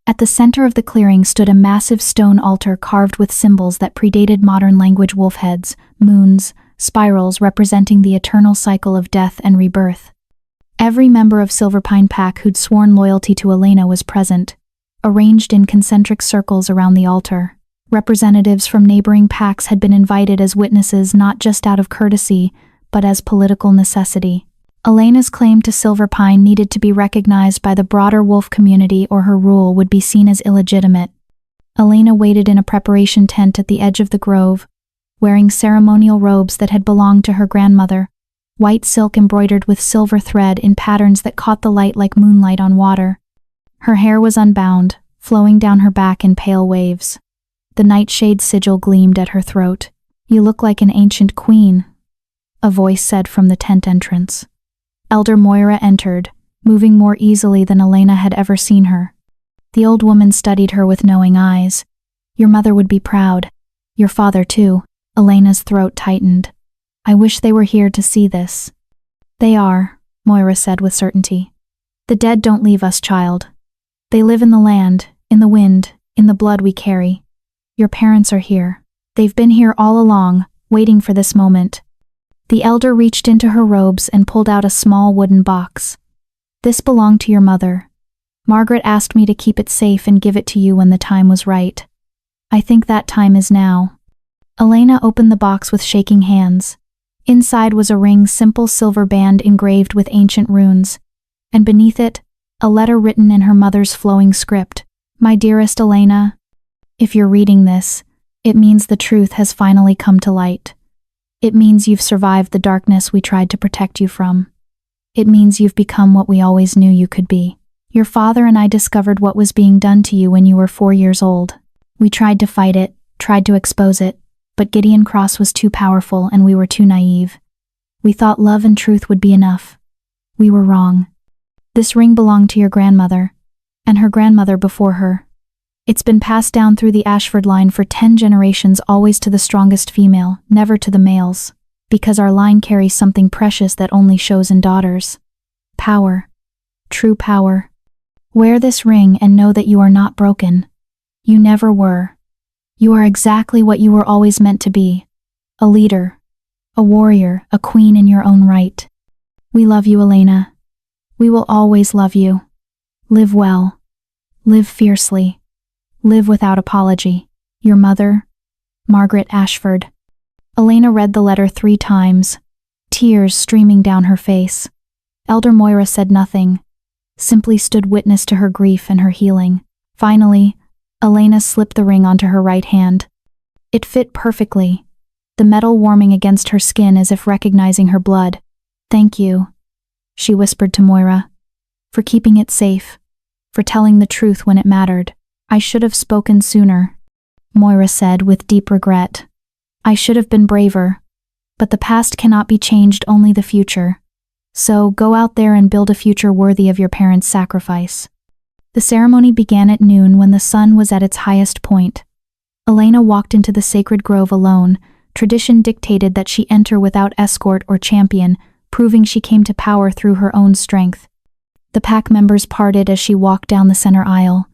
At the center of the clearing stood a massive stone altar carved with symbols that predated modern language: wolf heads, moons, spirals representing the eternal cycle of death and rebirth. Every member of Silverpine Pack who'd sworn loyalty to Elena was present, arranged in concentric circles around the altar. Representatives from neighboring packs had been invited as witnesses, not just out of courtesy, but as political necessity. Elena's claim to Silverpine needed to be recognized by the broader wolf community or her rule would be seen as illegitimate. Elena waited in a preparation tent at the edge of the grove, wearing ceremonial robes that had belonged to her grandmother, white silk embroidered with silver thread in patterns that caught the light like moonlight on water. Her hair was unbound, flowing down her back in pale waves. The nightshade sigil gleamed at her throat. "You look like an ancient queen," a voice said from the tent entrance. Elder Moira entered, moving more easily than Elena had ever seen her. The old woman studied her with knowing eyes. "Your mother would be proud. Your father, too." Elena's throat tightened. "I wish they were here to see this." "They are," Moira said with certainty. "The dead don't leave us, child. They live in the land, in the wind, in the blood we carry. Your parents are here. They've been here all along, waiting for this moment." The elder reached into her robes and pulled out a small wooden box. "This belonged to your mother. Margaret asked me to keep it safe and give it to you when the time was right. I think that time is now." Elena opened the box with shaking hands. Inside was a ring's simple silver band engraved with ancient runes, and beneath it, a letter written in her mother's flowing script. "My dearest Elena, if you're reading this, it means the truth has finally come to light. It means you've survived the darkness we tried to protect you from. It means you've become what we always knew you could be. Your father and I discovered what was being done to you when you were 4 years old. We tried to fight it, tried to expose it, but Gideon Cross was too powerful and we were too naive. We thought love and truth would be enough. We were wrong. This ring belonged to your grandmother, and her grandmother before her. It's been passed down through the Ashford line for 10 generations, always to the strongest female, never to the males, because our line carries something precious that only shows in daughters. Power. True power. Wear this ring and know that you are not broken. You never were. You are exactly what you were always meant to be. A leader. A warrior, a queen in your own right. We love you, Elena. We will always love you. Live well. Live fiercely. Live without apology. Your mother, Margaret Ashford." Elena read the letter 3 times, tears streaming down her face. Elder Moira said nothing, simply stood witness to her grief and her healing. Finally, Elena slipped the ring onto her right hand. It fit perfectly, the metal warming against her skin as if recognizing her blood. "Thank you," she whispered to Moira, "for keeping it safe, for telling the truth when it mattered." "I should have spoken sooner," Moira said with deep regret. "I should have been braver. But the past cannot be changed, only the future. So go out there and build a future worthy of your parents' sacrifice." The ceremony began at noon when the sun was at its highest point. Elena walked into the sacred grove alone. Tradition dictated that she enter without escort or champion, proving she came to power through her own strength. The pack members parted as she walked down the center aisle,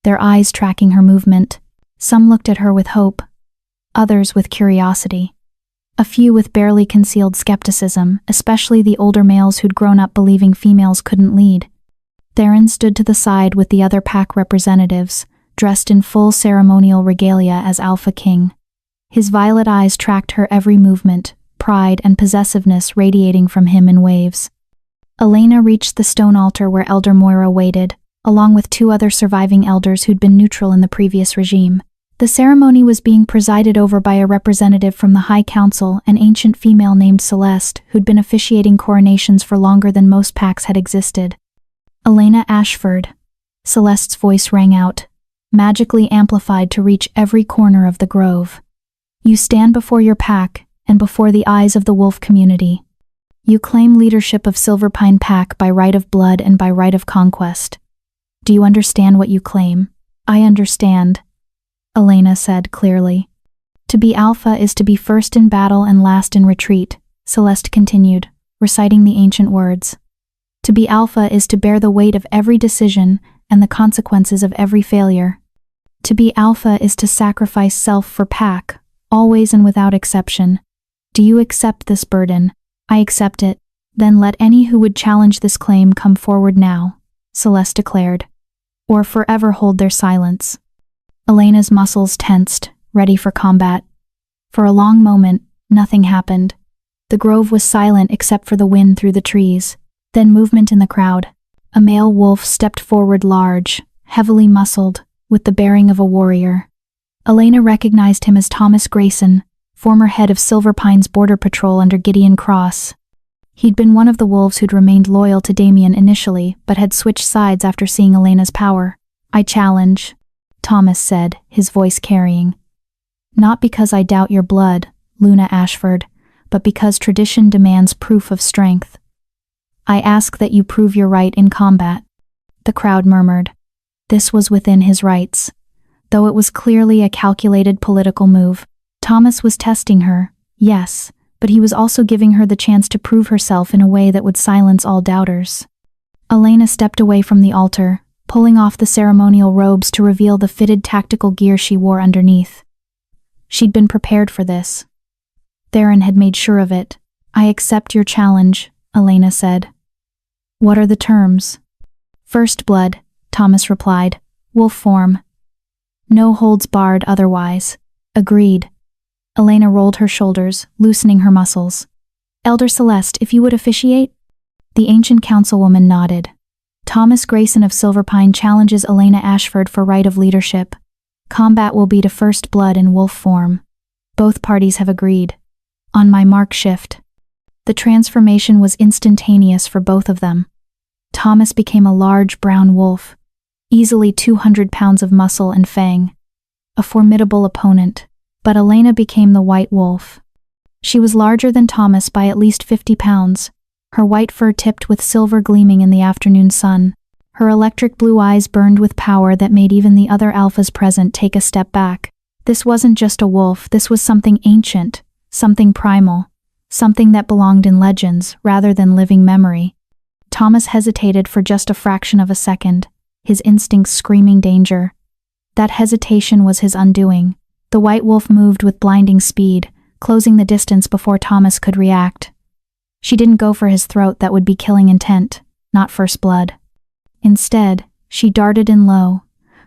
their eyes tracking her movement. Some looked at her with hope, others with curiosity. A few with barely concealed skepticism, especially the older males who'd grown up believing females couldn't lead. Theron stood to the side with the other pack representatives, dressed in full ceremonial regalia as Alpha King. His violet eyes tracked her every movement, pride and possessiveness radiating from him in waves. Elena reached the stone altar where Elder Moira waited, along with 2 other surviving elders who'd been neutral in the previous regime. The ceremony was being presided over by a representative from the High Council, an ancient female named Celeste, who'd been officiating coronations for longer than most packs had existed. Elena Ashford. Celeste's voice rang out, magically amplified to reach every corner of the grove. You stand before your pack, and before the eyes of the wolf community. You claim leadership of Silverpine Pack by right of blood and by right of conquest. Do you understand what you claim? I understand, Elena said clearly. To be alpha is to be first in battle and last in retreat, Celeste continued, reciting the ancient words. To be alpha is to bear the weight of every decision and the consequences of every failure. To be alpha is to sacrifice self for pack, always and without exception. Do you accept this burden? I accept it. Then let any who would challenge this claim come forward now, Celeste declared, or forever hold their silence. Elena's muscles tensed, ready for combat. For a long moment, nothing happened. The grove was silent except for the wind through the trees. Then movement in the crowd. A male wolf stepped forward, large, heavily muscled, with the bearing of a warrior. Elena recognized him as Thomas Grayson, former head of Silverpine's border patrol under Gideon Cross. He'd been one of the wolves who'd remained loyal to Damien initially, but had switched sides after seeing Elena's power. I challenge, Thomas said, his voice carrying. Not because I doubt your blood, Luna Ashford, but because tradition demands proof of strength. I ask that you prove your right in combat. The crowd murmured. This was within his rights. Though it was clearly a calculated political move, Thomas was testing her, yes, but he was also giving her the chance to prove herself in a way that would silence all doubters. Elena stepped away from the altar, pulling off the ceremonial robes to reveal the fitted tactical gear she wore underneath. She'd been prepared for this. Theron had made sure of it. I accept your challenge, Elena said. What are the terms? First blood, Thomas replied. Wolf form. No holds barred otherwise. Agreed. Elena rolled her shoulders, loosening her muscles. Elder Celeste, if you would officiate? The ancient councilwoman nodded. Thomas Grayson of Silverpine challenges Elena Ashford for right of leadership. Combat will be to first blood in wolf form. Both parties have agreed. On my mark, shift. The transformation was instantaneous for both of them. Thomas became a large brown wolf, easily 200 pounds of muscle and fang. A formidable opponent, but Elena became the white wolf. She was larger than Thomas by at least 50 pounds, her white fur tipped with silver gleaming in the afternoon sun. Her electric blue eyes burned with power that made even the other alphas present take a step back. This wasn't just a wolf, this was something ancient, something primal, something that belonged in legends rather than living memory. Thomas hesitated for just a fraction of a second, his instincts screaming danger. That hesitation was his undoing. The white wolf moved with blinding speed, closing the distance before Thomas could react. She didn't go for his throat that would be killing intent, not first blood. Instead, she darted in low,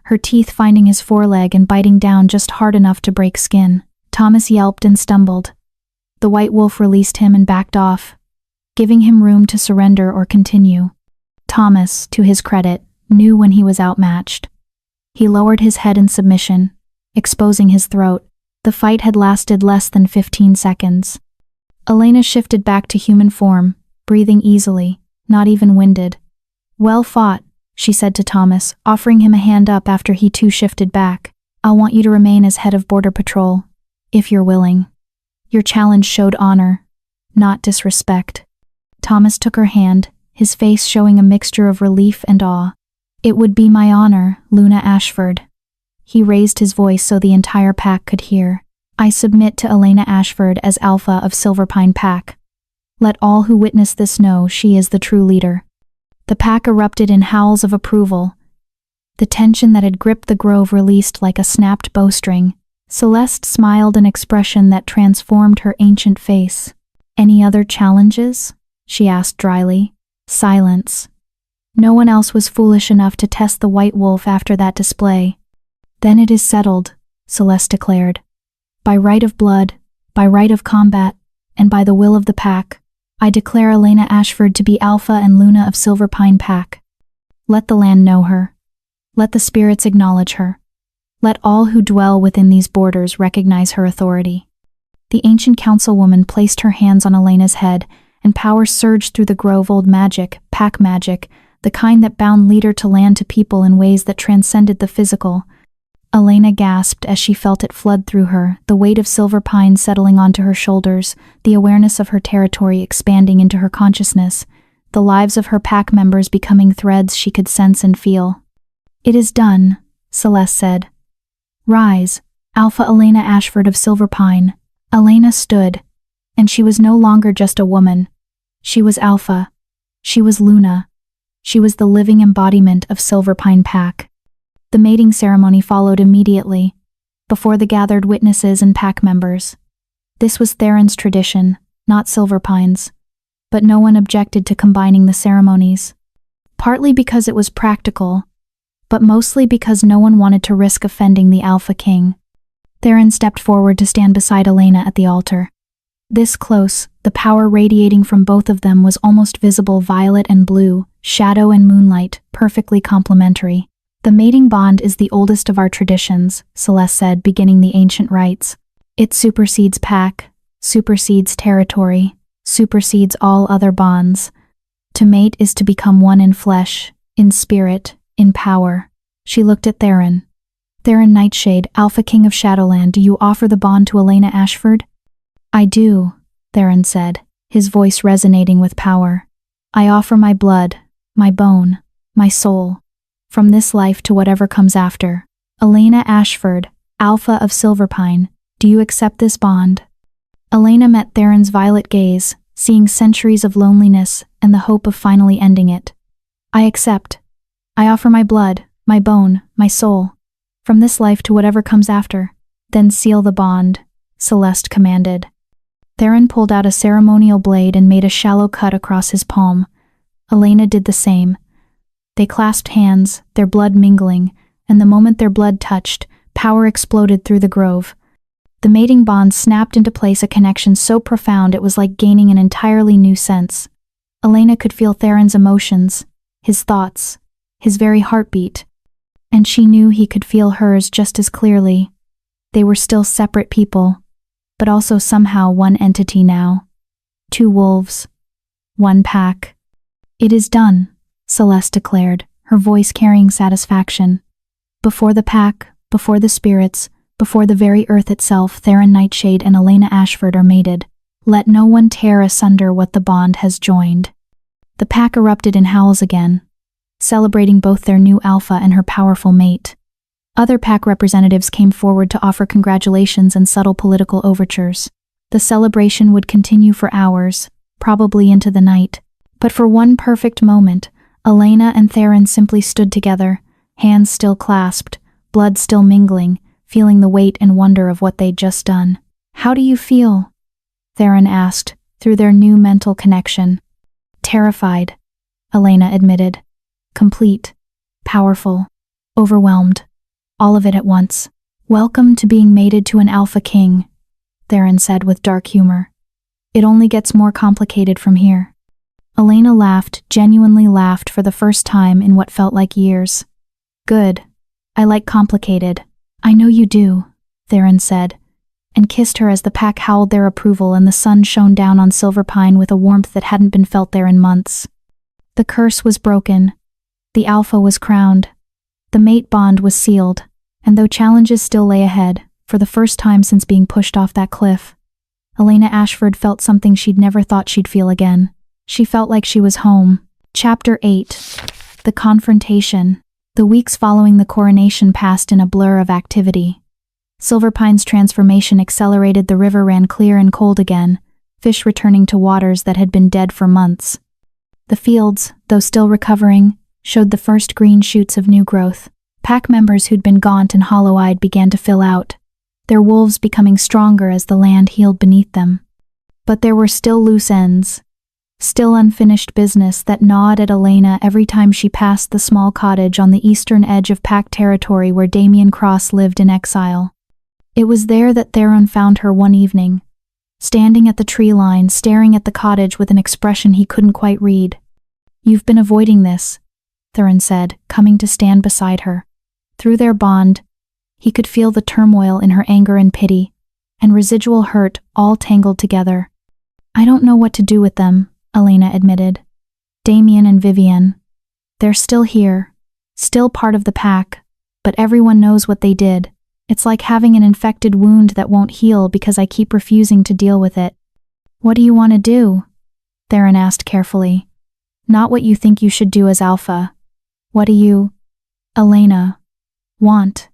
her teeth finding his foreleg and biting down just hard enough to break skin. Thomas yelped and stumbled. The white wolf released him and backed off, giving him room to surrender or continue. Thomas, to his credit, knew when he was outmatched. He lowered his head in submission, exposing his throat. The fight had lasted less than 15 seconds. Elena shifted back to human form, breathing easily, not even winded. Well fought, she said to Thomas, offering him a hand up after he too shifted back. I'll want you to remain as head of Border Patrol, if you're willing. Your challenge showed honor, not disrespect. Thomas took her hand, his face showing a mixture of relief and awe. It would be my honor, Luna Ashford. He raised his voice so the entire pack could hear. I submit to Elena Ashford as Alpha of Silverpine Pack. Let all who witness this know she is the true leader. The pack erupted in howls of approval. The tension that had gripped the grove released like a snapped bowstring. Celeste smiled an expression that transformed her ancient face. Any other challenges? She asked dryly. Silence. No one else was foolish enough to test the white wolf after that display. Then it is settled, Celeste declared. By right of blood, by right of combat, and by the will of the pack, I declare Elena Ashford to be Alpha and Luna of Silverpine Pack. Let the land know her. Let the spirits acknowledge her. Let all who dwell within these borders recognize her authority." The ancient councilwoman placed her hands on Elena's head, and power surged through the grove. Old magic, pack magic, the kind that bound leader to land to people in ways that transcended the physical. Elena gasped as she felt it flood through her, the weight of Silverpine settling onto her shoulders, the awareness of her territory expanding into her consciousness, the lives of her pack members becoming threads she could sense and feel. "It is done," Celeste said. "Rise, Alpha Elena Ashford of Silverpine." Elena stood, and she was no longer just a woman. She was Alpha. She was Luna. She was the living embodiment of Silverpine Pack. The mating ceremony followed immediately, before the gathered witnesses and pack members. This was Theron's tradition, not Silverpine's, but no one objected to combining the ceremonies. Partly because it was practical, but mostly because no one wanted to risk offending the Alpha King. Theron stepped forward to stand beside Elena at the altar. This close, the power radiating from both of them was almost visible, violet and blue, shadow and moonlight, perfectly complementary. "The mating bond is the oldest of our traditions," Celeste said, beginning the ancient rites. "It supersedes pack, supersedes territory, supersedes all other bonds. To mate is to become one in flesh, in spirit, in power." She looked at Theron. "Theron Nightshade, Alpha King of Shadowland, do you offer the bond to Elena Ashford?" "I do," Theron said, his voice resonating with power. "I offer my blood, my bone, my soul, from this life to whatever comes after. Elena Ashford, Alpha of Silverpine, do you accept this bond?" Elena met Theron's violet gaze, seeing centuries of loneliness and the hope of finally ending it. "I accept. I offer my blood, my bone, my soul, from this life to whatever comes after." "Then seal the bond," Celeste commanded. Theron pulled out a ceremonial blade and made a shallow cut across his palm. Elena did the same. They clasped hands, their blood mingling, and the moment their blood touched, power exploded through the grove. The mating bond snapped into place, a connection so profound it was like gaining an entirely new sense. Elena could feel Theron's emotions, his thoughts, his very heartbeat, and she knew he could feel hers just as clearly. They were still separate people, but also somehow one entity now. Two wolves. One pack. "It is done," Celeste declared, her voice carrying satisfaction. "Before the pack, before the spirits, before the very earth itself, Theron Nightshade and Elena Ashford are mated. Let no one tear asunder what the bond has joined." The pack erupted in howls again, celebrating both their new alpha and her powerful mate. Other pack representatives came forward to offer congratulations and subtle political overtures. The celebration would continue for hours, probably into the night. But for one perfect moment, Elena and Theron simply stood together, hands still clasped, blood still mingling, feeling the weight and wonder of what they'd just done. "How do you feel?" Theron asked, through their new mental connection. "Terrified," Elena admitted. "Complete, powerful, overwhelmed. All of it at once." "Welcome to being mated to an Alpha King," Theron said with dark humor. "It only gets more complicated from here." Elena laughed, genuinely laughed for the first time in what felt like years. "Good. I like complicated." "I know you do," Theron said, and kissed her as the pack howled their approval and the sun shone down on Silverpine with a warmth that hadn't been felt there in months. The curse was broken. The Alpha was crowned. The mate bond was sealed, and though challenges still lay ahead, for the first time since being pushed off that cliff, Elena Ashford felt something she'd never thought she'd feel again. She felt like she was home. Chapter 8. The Confrontation. The weeks following the coronation passed in a blur of activity. Silverpine's transformation accelerated, the river ran clear and cold again, fish returning to waters that had been dead for months. The fields, though still recovering, showed the first green shoots of new growth. Pack members who'd been gaunt and hollow-eyed began to fill out, their wolves becoming stronger as the land healed beneath them. But there were still loose ends, still unfinished business that gnawed at Elena every time she passed the small cottage on the eastern edge of Pack territory where Damien Cross lived in exile. It was there that Theron found her one evening, standing at the tree line, staring at the cottage with an expression he couldn't quite read. "You've been avoiding this," Theron said, coming to stand beside her. Through their bond, he could feel the turmoil in her anger and pity, and residual hurt all tangled together. "I don't know what to do with them," Elena admitted. "Damien and Vivian. They're still here, still part of the pack, but everyone knows what they did. It's like having an infected wound that won't heal because I keep refusing to deal with it." "What do you want to do?" Theron asked carefully. "Not what you think you should do as Alpha. What do you, Elena, want?"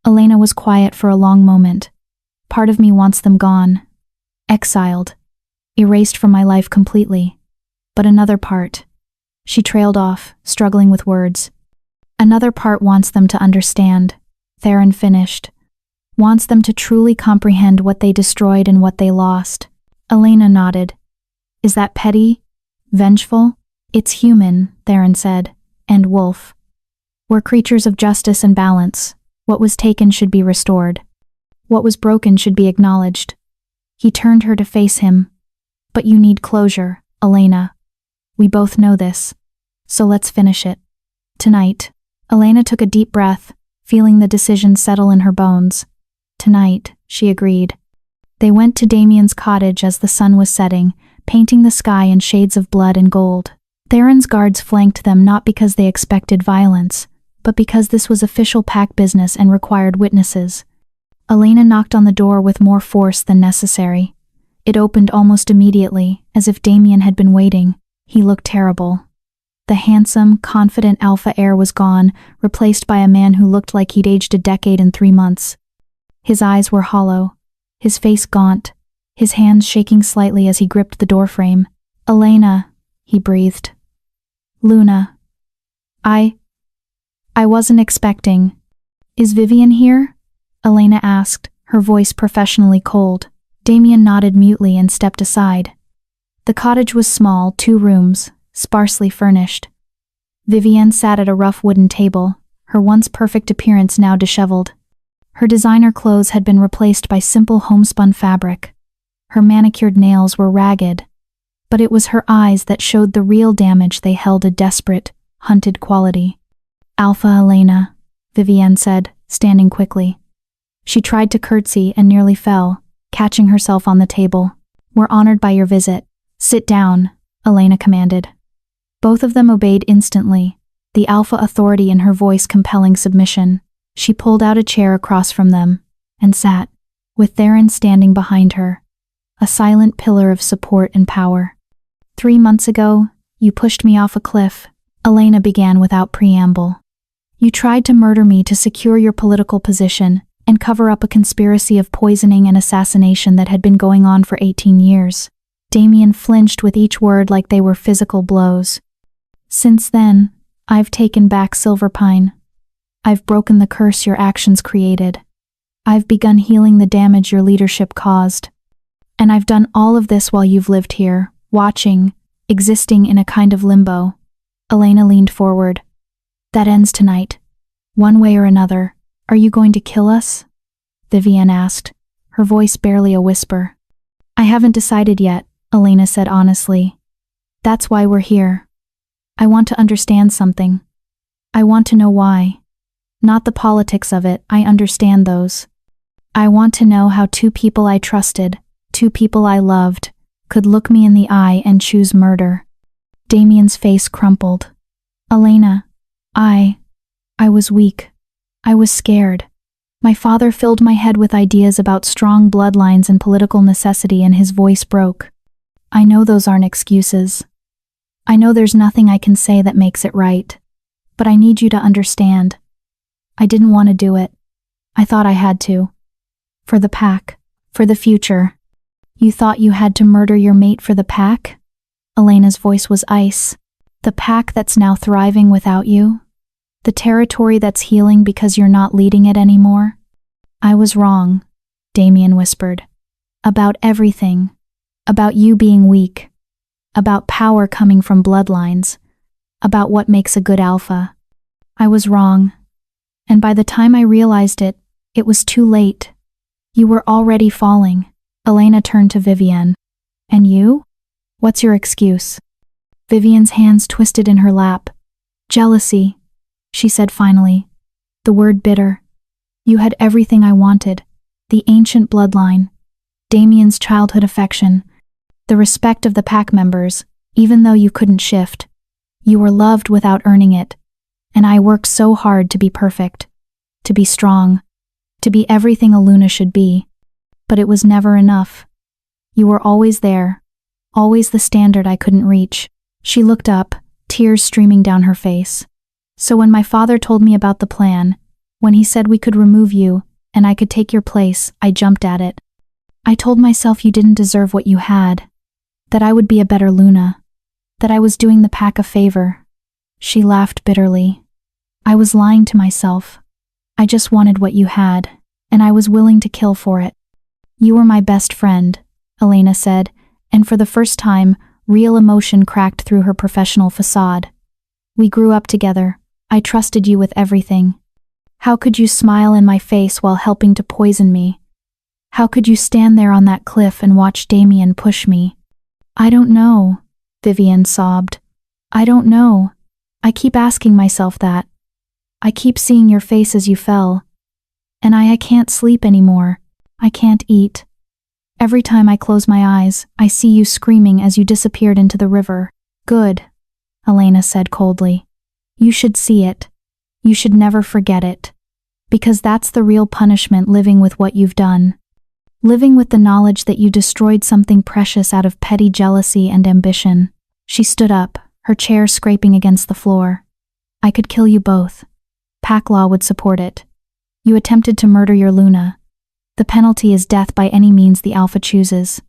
Elena was quiet for a long moment. "Part of me wants them gone. Exiled. Erased from my life completely. But another part." She trailed off, struggling with words. "Another part wants them to understand," Theron finished. "Wants them to truly comprehend what they destroyed and what they lost." Elena nodded. "Is that petty? Vengeful?" "It's human," Theron said. "And Wolf. We're creatures of justice and balance. What was taken should be restored. What was broken should be acknowledged." He turned her to face him. "But you need closure, Elena. We both know this. So let's finish it. Tonight." Elena took a deep breath, feeling the decision settle in her bones. "Tonight," she agreed. They went to Damien's cottage as the sun was setting, painting the sky in shades of blood and gold. Theron's guards flanked them not because they expected violence, but because this was official pack business and required witnesses. Elena knocked on the door with more force than necessary. It opened almost immediately, as if Damien had been waiting. He looked terrible. The handsome, confident alpha heir was gone, replaced by a man who looked like he'd aged a decade in 3 months. His eyes were hollow, his face gaunt, his hands shaking slightly as he gripped the doorframe. "Elena," he breathed. "Luna. I wasn't expecting." "Is Vivian here?" Elena asked, her voice professionally cold. Damien nodded mutely and stepped aside. The cottage was small, 2 rooms, sparsely furnished. Vivian sat at a rough wooden table, her once perfect appearance now disheveled. Her designer clothes had been replaced by simple homespun fabric. Her manicured nails were ragged, but it was her eyes that showed the real damage they held a desperate, hunted quality. "Alpha Elena," Vivian said, standing quickly. She tried to curtsy and nearly fell, catching herself on the table. "We're honored by your visit. Sit down," Elena commanded. Both of them obeyed instantly, the alpha authority in her voice compelling submission. She pulled out a chair across from them and sat, with Theron standing behind her, a silent pillar of support and power. "3 months ago, you pushed me off a cliff," Elena began without preamble. "You tried to murder me to secure your political position and cover up a conspiracy of poisoning and assassination that had been going on for 18 years. Damien flinched with each word like they were physical blows. "Since then, I've taken back Silverpine. I've broken the curse your actions created. I've begun healing the damage your leadership caused. And I've done all of this while you've lived here, watching, existing in a kind of limbo." Elena leaned forward. "That ends tonight. One way or another. Are you going to kill us?" Vivian asked, her voice barely a whisper. "I haven't decided yet," Elena said honestly. "That's why we're here. I want to understand something. I want to know why. Not the politics of it, I understand those. I want to know how 2 people I trusted, 2 people I loved, could look me in the eye and choose murder." Damien's face crumpled. "Elena, I was weak. I was scared. My father filled my head with ideas about strong bloodlines and political necessity, and his voice broke. I know those aren't excuses. I know there's nothing I can say that makes it right. But I need you to understand. I didn't want to do it. I thought I had to. For the pack. For the future." "You thought you had to murder your mate for the pack?" Elena's voice was ice. "The pack that's now thriving without you? The territory that's healing because you're not leading it anymore?" "I was wrong," Damien whispered. "About everything. About you being weak. About power coming from bloodlines. About what makes a good alpha. I was wrong. And by the time I realized it, it was too late. You were already falling. Elena turned to Vivienne. And you? What's your excuse? Vivienne's hands twisted in her lap. Jealousy, she said finally. The word bitter. You had everything I wanted. The ancient bloodline. Damien's childhood affection. The respect of the pack members, even though you couldn't shift. You were loved without earning it. And I worked so hard to be perfect. To be strong. To be everything a Luna should be. But it was never enough. You were always there. Always the standard I couldn't reach. She looked up, tears streaming down her face. So when my father told me about the plan, when he said we could remove you, and I could take your place, I jumped at it. I told myself you didn't deserve what you had. That I would be a better Luna. That I was doing the pack a favor. She laughed bitterly. I was lying to myself. I just wanted what you had, and I was willing to kill for it. You were my best friend, Elena said, and for the first time, real emotion cracked through her professional facade. We grew up together. I trusted you with everything. How could you smile in my face while helping to poison me? How could you stand there on that cliff and watch Damien push me? I don't know, Vivienne sobbed. I don't know. I keep asking myself that. I keep seeing your face as you fell. And I can't sleep anymore. I can't eat. Every time I close my eyes, I see you screaming as you disappeared into the river. Good, Elena said coldly. You should see it. You should never forget it. Because that's the real punishment, living with what you've done. Living with the knowledge that you destroyed something precious out of petty jealousy and ambition. She stood up, her chair scraping against the floor. I could kill you both. Pack law would support it. You attempted to murder your Luna. The penalty is death by any means the Alpha chooses.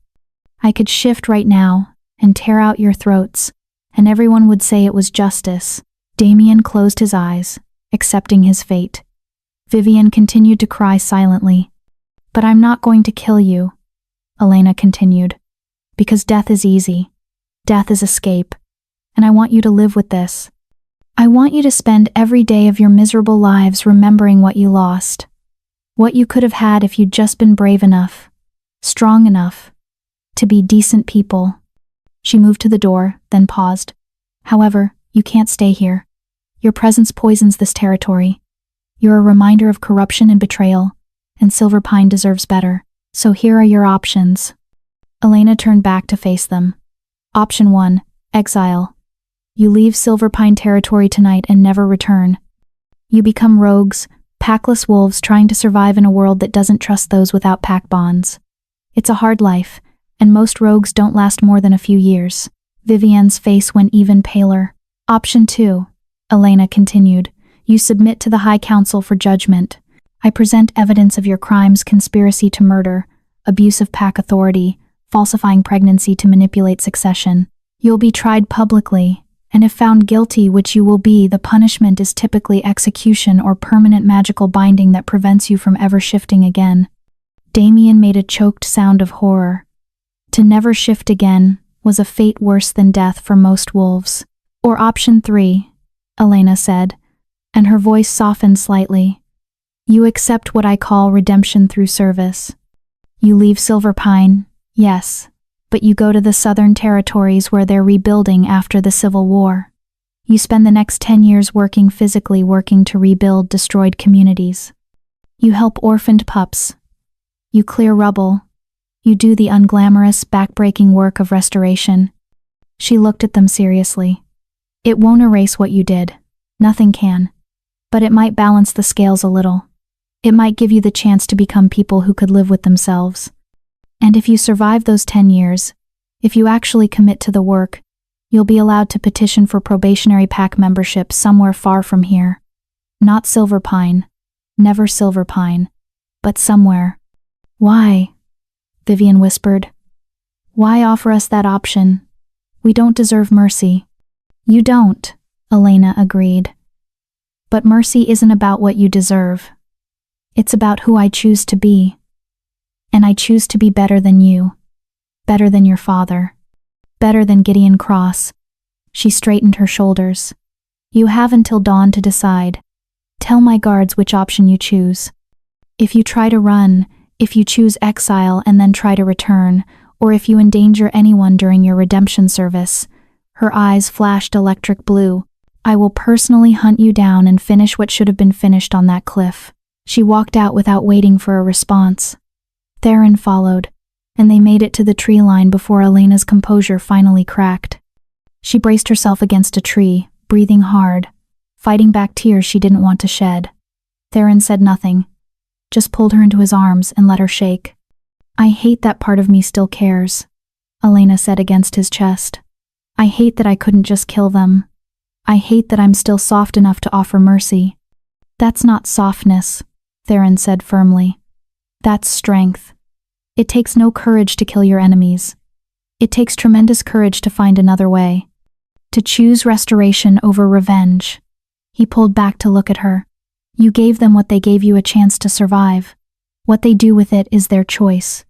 I could shift right now and tear out your throats, and everyone would say it was justice. Damien closed his eyes, accepting his fate. Vivienne continued to cry silently. But I'm not going to kill you, Elena continued, because death is easy. Death is escape, and I want you to live with this. I want you to spend every day of your miserable lives remembering what you lost. What you could have had if you'd just been brave enough, strong enough, to be decent people. She moved to the door, then paused. However, you can't stay here. Your presence poisons this territory. You're a reminder of corruption and betrayal, and Silver Pine deserves better. So here are your options. Elena turned back to face them. Option 1, exile. You leave Silver Pine territory tonight and never return. You become rogues, packless wolves trying to survive in a world that doesn't trust those without pack bonds. It's a hard life, and most rogues don't last more than a few years. Vivienne's face went even paler. Option 2, Elena continued. You submit to the High Council for judgment. I present evidence of your crimes: conspiracy to murder, abuse of pack authority, falsifying pregnancy to manipulate succession. You'll be tried publicly, and if found guilty, which you will be, the punishment is typically execution or permanent magical binding that prevents you from ever shifting again. Damien made a choked sound of horror. To never shift again was a fate worse than death for most wolves. Or option 3, Elena said, and her voice softened slightly. You accept what I call redemption through service. You leave Silver Pine, yes, but you go to the Southern Territories where they're rebuilding after the Civil War. You spend the next 10 years physically working to rebuild destroyed communities. You help orphaned pups. You clear rubble. You do the unglamorous, backbreaking work of restoration. She looked at them seriously. It won't erase what you did. Nothing can. But it might balance the scales a little. It might give you the chance to become people who could live with themselves. And if you survive those 10 years, if you actually commit to the work, you'll be allowed to petition for probationary pack membership somewhere far from here. Not Silver Pine. Never Silver Pine. But somewhere. Why? Vivienne whispered. Why offer us that option? We don't deserve mercy. You don't, Elena agreed. But mercy isn't about what you deserve. It's about who I choose to be. And I choose to be better than you. Better than your father. Better than Gideon Cross. She straightened her shoulders. You have until dawn to decide. Tell my guards which option you choose. If you try to run, if you choose exile and then try to return, or if you endanger anyone during your redemption service. Her eyes flashed electric blue. I will personally hunt you down and finish what should have been finished on that cliff. She walked out without waiting for a response. Theron followed, and they made it to the tree line before Elena's composure finally cracked. She braced herself against a tree, breathing hard, fighting back tears she didn't want to shed. Theron said nothing, just pulled her into his arms and let her shake. I hate that part of me still cares, Elena said against his chest. I hate that I couldn't just kill them. I hate that I'm still soft enough to offer mercy. That's not softness, Theron said firmly. That's strength. It takes no courage to kill your enemies. It takes tremendous courage to find another way. To choose restoration over revenge. He pulled back to look at her. You gave them what they gave you a chance to survive. What they do with it is their choice.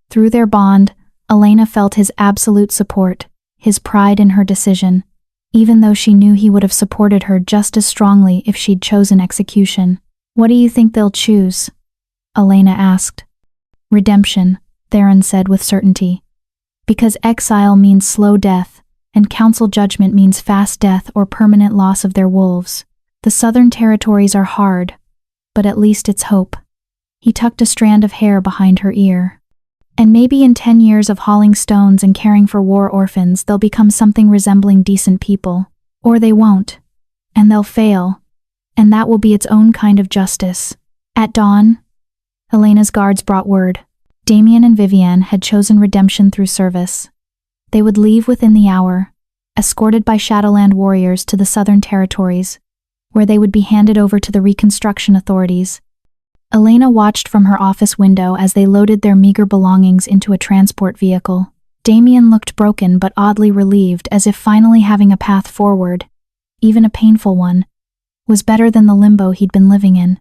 Through their bond, Elena felt his absolute support, his pride in her decision, even though she knew he would have supported her just as strongly if she'd chosen execution. What do you think they'll choose? Elena asked. Redemption, Theron said with certainty. Because exile means slow death, and council judgment means fast death or permanent loss of their wolves. The southern territories are hard, but at least it's hope. He tucked a strand of hair behind her ear. And maybe in 10 years of hauling stones and caring for war orphans, they'll become something resembling decent people. Or they won't. And they'll fail. And that will be its own kind of justice. At dawn, Elena's guards brought word. Damien and Vivienne had chosen redemption through service. They would leave within the hour, escorted by Shadowland warriors to the southern territories, where they would be handed over to the Reconstruction authorities. Elena watched from her office window as they loaded their meager belongings into a transport vehicle. Damien looked broken but oddly relieved, as if finally having a path forward, even a painful one, was better than the limbo he'd been living in.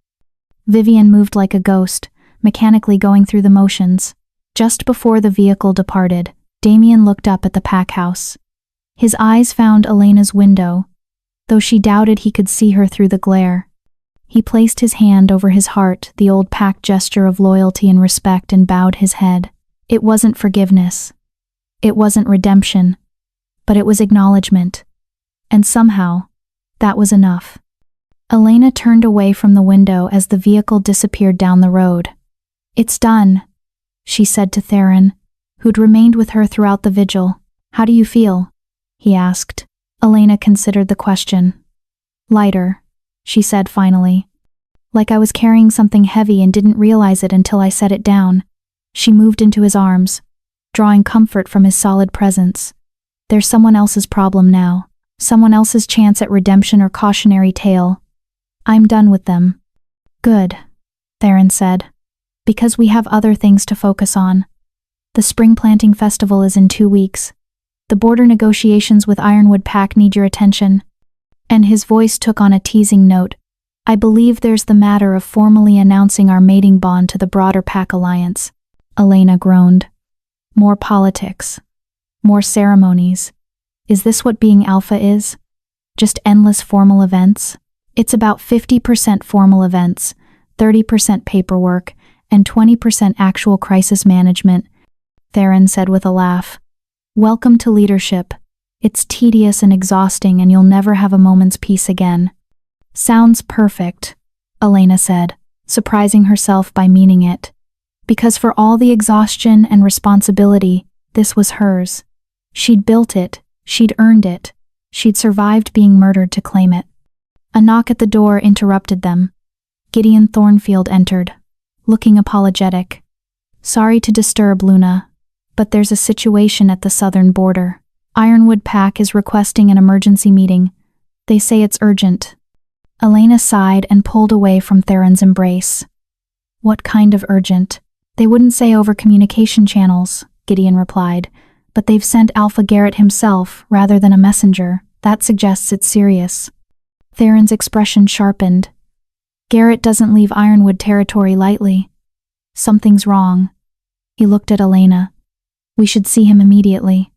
Vivienne moved like a ghost, mechanically going through the motions. Just before the vehicle departed, Damien looked up at the pack house. His eyes found Elena's window, though she doubted he could see her through the glare. He placed his hand over his heart, the old pack gesture of loyalty and respect, and bowed his head. It wasn't forgiveness. It wasn't redemption. But it was acknowledgement. And somehow, that was enough. Elena turned away from the window as the vehicle disappeared down the road. It's done, she said to Theron, who'd remained with her throughout the vigil. How do you feel? He asked. Elena considered the question. Lighter, she said finally. Like I was carrying something heavy and didn't realize it until I set it down. She moved into his arms, drawing comfort from his solid presence. There's someone else's problem now. Someone else's chance at redemption or cautionary tale. I'm done with them. Good, Theron said. Because we have other things to focus on. The spring planting festival is in 2 weeks. The border negotiations with Ironwood Pack need your attention. And his voice took on a teasing note. I believe there's the matter of formally announcing our mating bond to the broader Pack Alliance. Elena groaned. More politics. More ceremonies. Is this what being alpha is? Just endless formal events? It's about 50% formal events, 30% paperwork, and 20% actual crisis management, Theron said with a laugh. Welcome to leadership. It's tedious and exhausting, and you'll never have a moment's peace again. Sounds perfect, Elena said, surprising herself by meaning it. Because for all the exhaustion and responsibility, this was hers. She'd built it, she'd earned it, she'd survived being murdered to claim it. A knock at the door interrupted them. Gideon Thornfield entered, looking apologetic. Sorry to disturb, Luna, but there's a situation at the southern border. Ironwood Pack is requesting an emergency meeting. They say it's urgent. Elena sighed and pulled away from Theron's embrace. What kind of urgent? They wouldn't say over communication channels, Gideon replied, but they've sent Alpha Garrett himself rather than a messenger. That suggests it's serious. Theron's expression sharpened. Garrett doesn't leave Ironwood territory lightly. Something's wrong. He looked at Elena. We should see him immediately.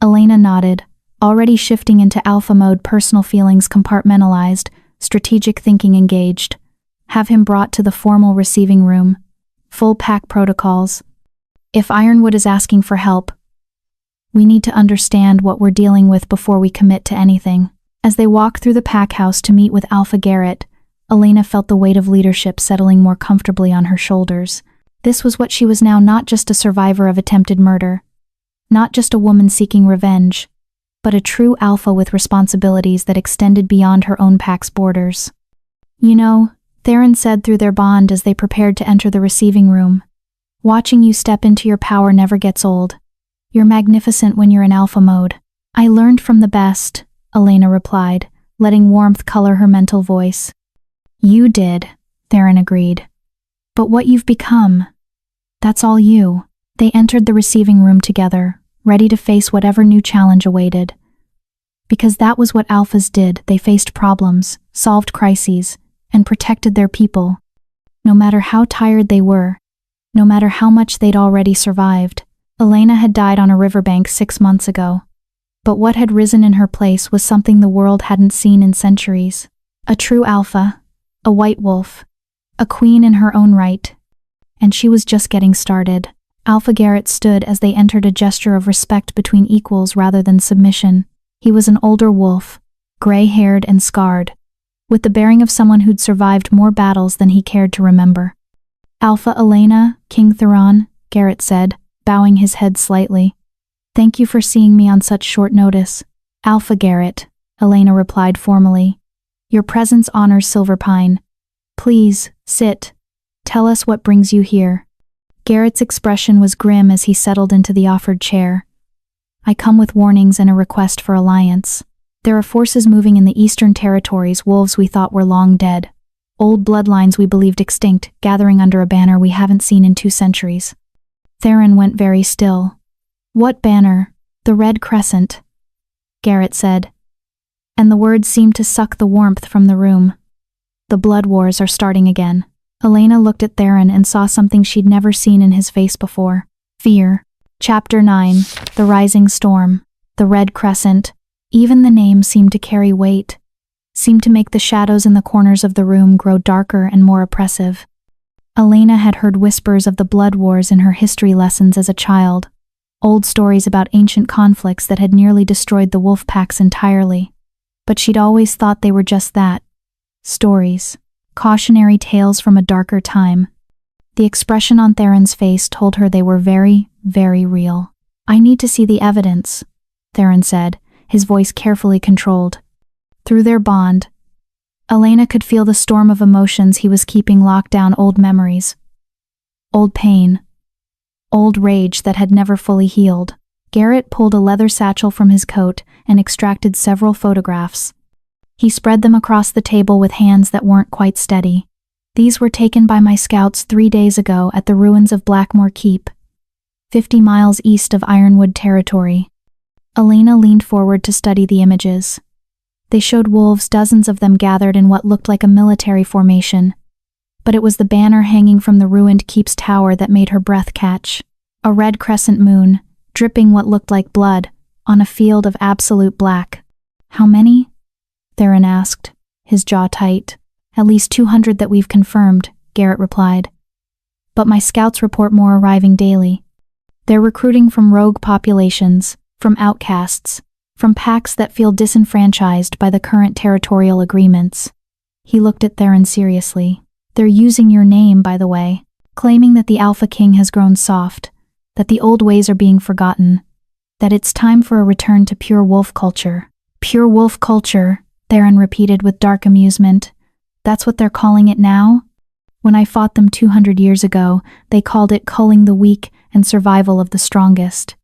Elena nodded, already shifting into alpha mode, personal feelings compartmentalized, strategic thinking engaged. Have him brought to the formal receiving room. full pack protocols. If Ironwood is asking for help, we need to understand what we're dealing with before we commit to anything. As they walked through the pack house to meet with Alpha Garrett, Elena felt the weight of leadership settling more comfortably on her shoulders. This was what she was now, not just a survivor of attempted murder, not just a woman seeking revenge, but a true alpha with responsibilities that extended beyond her own pack's borders. You know, Theron said through their bond as they prepared to enter the receiving room, watching you step into your power never gets old. You're magnificent when you're in alpha mode. I learned from the best, Elena replied, letting warmth color her mental voice. You did, Theron agreed. But what you've become, that's all you. They entered the receiving room together, ready to face whatever new challenge awaited. Because that was what alphas did. They faced problems, solved crises, and protected their people. No matter how tired they were, no matter how much they'd already survived. Elena had died on a riverbank 6 months ago. But what had risen in her place was something the world hadn't seen in centuries. A true alpha, a white wolf, a queen in her own right. And she was just getting started. Alpha Garrett stood as they entered, a gesture of respect between equals rather than submission. He was an older wolf, gray-haired and scarred, with the bearing of someone who'd survived more battles than he cared to remember. Alpha Elena, King Theron, Garrett said, bowing his head slightly. Thank you for seeing me on such short notice. Alpha Garrett, Elena replied formally. Your presence honors Silverpine. Please, sit. Tell us what brings you here. Garrett's expression was grim as he settled into the offered chair. I come with warnings and a request for alliance. There are forces moving in the Eastern Territories, wolves we thought were long dead. Old bloodlines we believed extinct, gathering under a banner we haven't seen in 2 centuries. Theron went very still. What banner? The Red Crescent, Garrett said. And the words seemed to suck the warmth from the room. The blood wars are starting again. Elena looked at Theron and saw something she'd never seen in his face before. Fear. Chapter 9. The Rising Storm. The Red Crescent. Even the name seemed to carry weight. Seemed to make the shadows in the corners of the room grow darker and more oppressive. Elena had heard whispers of the blood wars in her history lessons as a child. Old stories about ancient conflicts that had nearly destroyed the wolf packs entirely. But she'd always thought they were just that. Stories. Cautionary tales from a darker time. The expression on Theron's face told her they were very, very real. I need to see the evidence, Theron said, his voice carefully controlled. Through their bond, Elena could feel the storm of emotions he was keeping locked down. Old memories. Old pain. Old rage that had never fully healed. Garrett pulled a leather satchel from his coat and extracted several photographs. He spread them across the table with hands that weren't quite steady. These were taken by my scouts 3 days ago at the ruins of Blackmore Keep, 50 miles east of Ironwood Territory. Elena leaned forward to study the images. They showed wolves, dozens of them gathered in what looked like a military formation. But it was the banner hanging from the ruined keep's tower that made her breath catch. A red crescent moon, dripping what looked like blood, on a field of absolute black. How many? Theron asked, his jaw tight. At least 200 that we've confirmed, Garrett replied. But my scouts report more arriving daily. They're recruiting from rogue populations, from outcasts, from packs that feel disenfranchised by the current territorial agreements. He looked at Theron seriously. They're using your name, by the way, claiming that the Alpha King has grown soft, that the old ways are being forgotten, that it's time for a return to pure wolf culture. Pure wolf culture, Theron repeated with dark amusement. That's what they're calling it now? When I fought them 200 years ago, they called it culling the weak and survival of the strongest.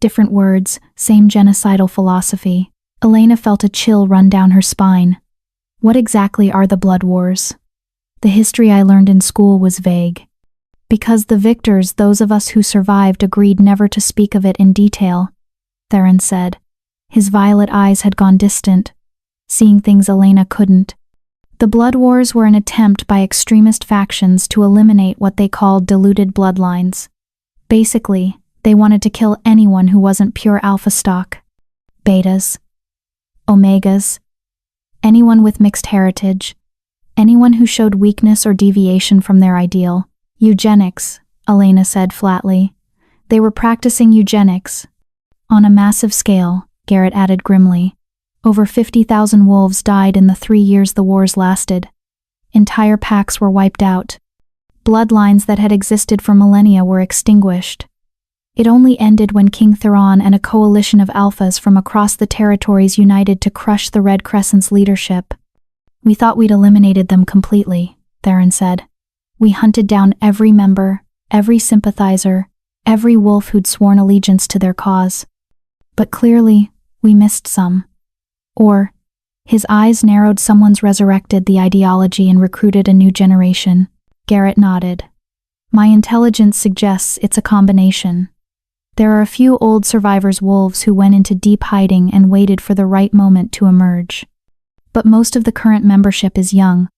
Different words, same genocidal philosophy. Elena felt a chill run down her spine. What exactly are the blood wars? The history I learned in school was vague. Because the victors, those of us who survived, agreed never to speak of it in detail, Theron said. His violet eyes had gone distant, seeing things Elena couldn't. The blood wars were an attempt by extremist factions to eliminate what they called diluted bloodlines. Basically, they wanted to kill anyone who wasn't pure alpha stock. Betas. Omegas. Anyone with mixed heritage. Anyone who showed weakness or deviation from their ideal. Eugenics, Elena said flatly. They were practicing eugenics. On a massive scale, Garrett added grimly. Over 50,000 wolves died in the 3 years the wars lasted. Entire packs were wiped out. Bloodlines that had existed for millennia were extinguished. It only ended when King Theron and a coalition of alphas from across the territories united to crush the Red Crescent's leadership. We thought we'd eliminated them completely, Theron said. We hunted down every member, every sympathizer, every wolf who'd sworn allegiance to their cause. But clearly, we missed some. Or, his eyes narrowed, someone's resurrected the ideology and recruited a new generation. Garrett nodded. My intelligence suggests it's a combination. There are a few old survivors wolves who went into deep hiding and waited for the right moment to emerge. But most of the current membership is young,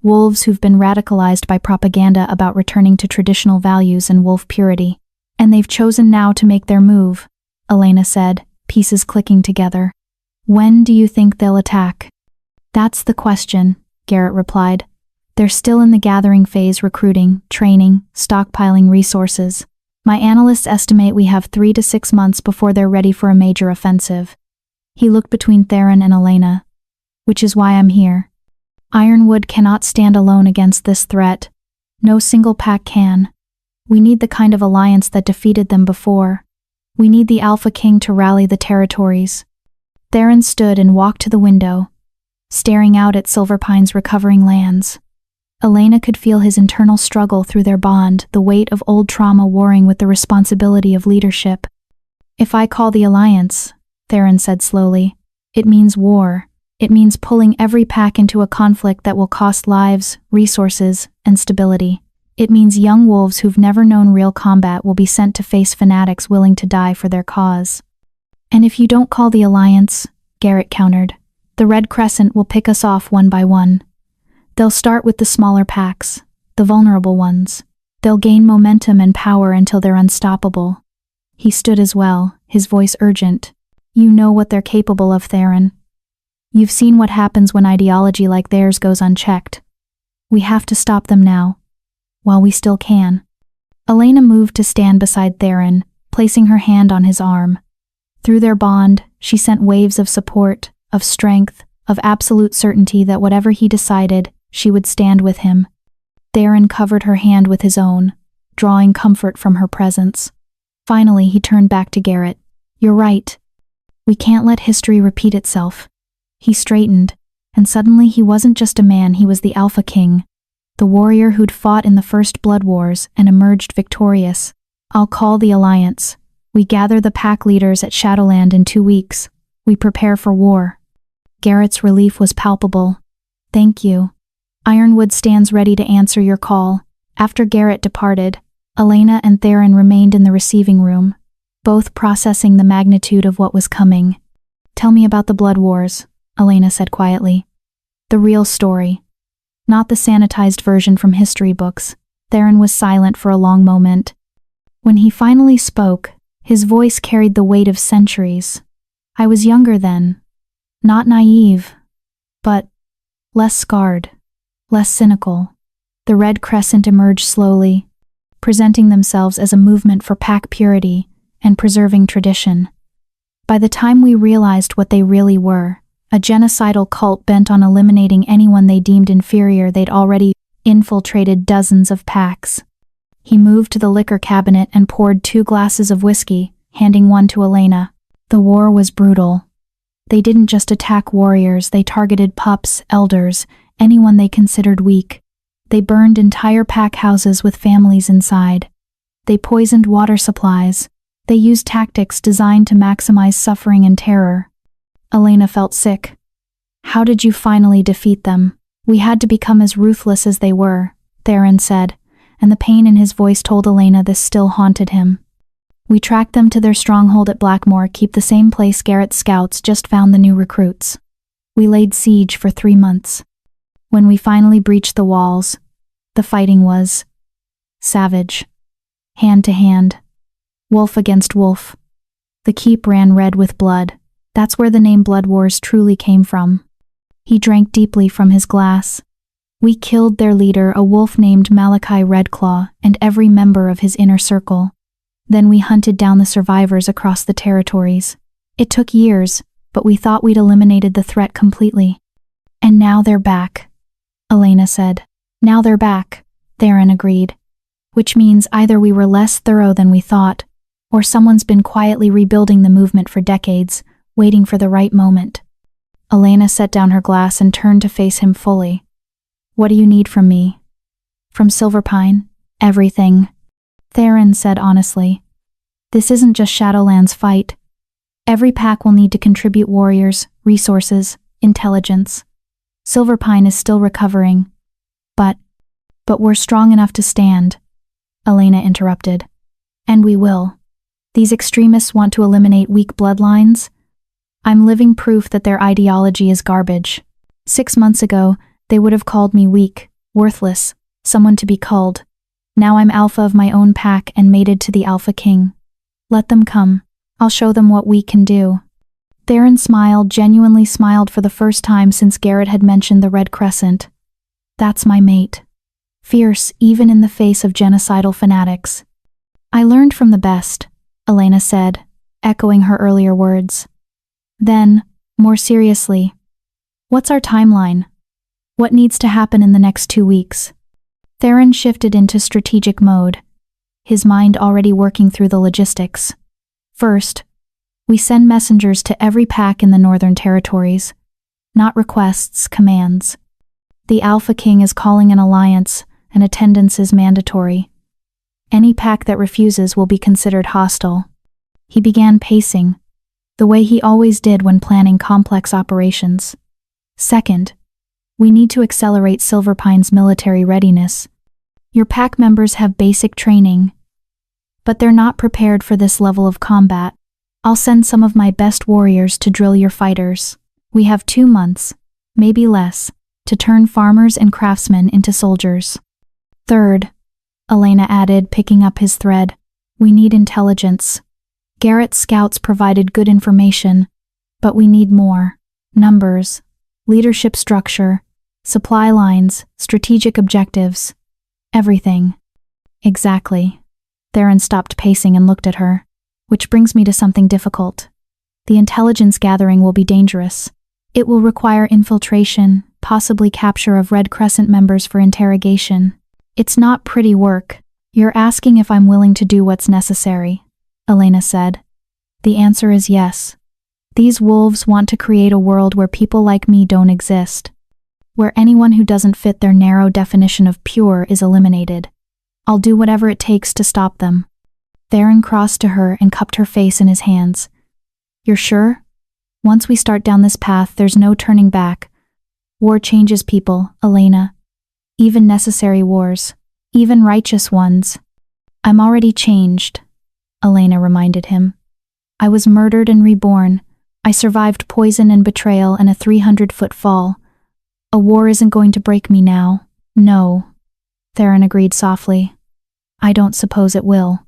wolves who've been radicalized by propaganda about returning to traditional values and wolf purity. And they've chosen now to make their move, Elena said, pieces clicking together. When do you think they'll attack? That's the question, Garrett replied. They're still in the gathering phase, recruiting, training, stockpiling resources. My analysts estimate we have 3 to 6 months before they're ready for a major offensive. He looked between Theron and Elena. Which is why I'm here. Ironwood cannot stand alone against this threat. No single pack can. We need the kind of alliance that defeated them before. We need the Alpha King to rally the territories. Theron stood and walked to the window, staring out at Silverpine's recovering lands. Elena could feel his internal struggle through their bond, the weight of old trauma warring with the responsibility of leadership. If I call the alliance, Theron said slowly, it means war. It means pulling every pack into a conflict that will cost lives, resources, and stability. It means young wolves who've never known real combat will be sent to face fanatics willing to die for their cause. And if you don't call the alliance, Garrett countered, the Red Crescent will pick us off one by one. They'll start with the smaller packs, the vulnerable ones. They'll gain momentum and power until they're unstoppable. He stood as well, his voice urgent. You know what they're capable of, Theron. You've seen what happens when ideology like theirs goes unchecked. We have to stop them now, while we still can. Elena moved to stand beside Theron, placing her hand on his arm. Through their bond, she sent waves of support, of strength, of absolute certainty that whatever he decided, she would stand with him. Theron covered her hand with his own, drawing comfort from her presence. Finally, he turned back to Garrett. You're right. We can't let history repeat itself. He straightened, and suddenly he wasn't just a man, he was the Alpha King, the warrior who'd fought in the first blood wars and emerged victorious. I'll call the alliance. We gather the pack leaders at Shadowland in 2 weeks. We prepare for war. Garrett's relief was palpable. Thank you. Ironwood stands ready to answer your call. After Garrett departed, Elena and Theron remained in the receiving room, both processing the magnitude of what was coming. Tell me about the blood wars, Elena said quietly. The real story. Not the sanitized version from history books. Theron was silent for a long moment. When he finally spoke, his voice carried the weight of centuries. I was younger then. Not naive, but less scarred, less cynical. The Red Crescent emerged slowly, presenting themselves as a movement for pack purity and preserving tradition. By the time we realized what they really were, a genocidal cult bent on eliminating anyone they deemed inferior, they'd already infiltrated dozens of packs. He moved to the liquor cabinet and poured 2 glasses of whiskey, handing one to Elena. The war was brutal. They didn't just attack warriors, they targeted pups, elders, anyone they considered weak. They burned entire pack houses with families inside. They poisoned water supplies. They used tactics designed to maximize suffering and terror. Elena felt sick. How did you finally defeat them? We had to become as ruthless as they were, Theron said, and the pain in his voice told Elena this still haunted him. We tracked them to their stronghold at Blackmoor, keep the same place Garrett's scouts just found the new recruits. We laid siege for 3 months. When we finally breached the walls, the fighting was savage. Hand to hand. Wolf against wolf. The keep ran red with blood. That's where the name Blood Wars truly came from. He drank deeply from his glass. We killed their leader, a wolf named Malachi Redclaw, and every member of his inner circle. Then we hunted down the survivors across the territories. It took years, but we thought we'd eliminated the threat completely. And now they're back, Elena said. Now they're back, Theron agreed. Which means either we were less thorough than we thought, or someone's been quietly rebuilding the movement for decades, waiting for the right moment. Elena set down her glass and turned to face him fully. What do you need from me? From Silverpine? Everything, Theron said honestly. This isn't just Shadowland's fight. Every pack will need to contribute warriors, resources, intelligence. Silverpine is still recovering. But we're strong enough to stand, Elena interrupted. And we will. These extremists want to eliminate weak bloodlines. I'm living proof that their ideology is garbage. 6 months ago, they would have called me weak, worthless, someone to be culled. Now I'm alpha of my own pack and mated to the Alpha King. Let them come. I'll show them what we can do. Theron smiled, genuinely smiled for the first time since Garrett had mentioned the Red Crescent. That's my mate. Fierce, even in the face of genocidal fanatics. I learned from the best, Elena said, echoing her earlier words. Then, more seriously, what's our timeline? What needs to happen in the next 2 weeks? Theron shifted into strategic mode, his mind already working through the logistics. First, we send messengers to every pack in the Northern Territories. Not requests, commands. The Alpha King is calling an alliance, and attendance is mandatory. Any pack that refuses will be considered hostile. He began pacing, the way he always did when planning complex operations. Second, we need to accelerate Silverpine's military readiness. Your pack members have basic training, but they're not prepared for this level of combat. I'll send some of my best warriors to drill your fighters. We have 2 months, maybe less, to turn farmers and craftsmen into soldiers. Third, Elena added, picking up his thread, we need intelligence. Garrett's scouts provided good information, but we need more. Numbers, leadership structure, supply lines, strategic objectives. Everything. Exactly. Theron stopped pacing and looked at her. Which brings me to something difficult. The intelligence gathering will be dangerous. It will require infiltration, possibly capture of Red Crescent members for interrogation. It's not pretty work. You're asking if I'm willing to do what's necessary, Elena said. The answer is yes. These wolves want to create a world where people like me don't exist. Where anyone who doesn't fit their narrow definition of pure is eliminated. I'll do whatever it takes to stop them. Theron crossed to her and cupped her face in his hands. You're sure? Once we start down this path, there's no turning back. War changes people, Elena. Even necessary wars. Even righteous ones. I'm already changed, Elena reminded him. I was murdered and reborn. I survived poison and betrayal and a 300-foot fall. A war isn't going to break me now. No, Theron agreed softly. I don't suppose it will.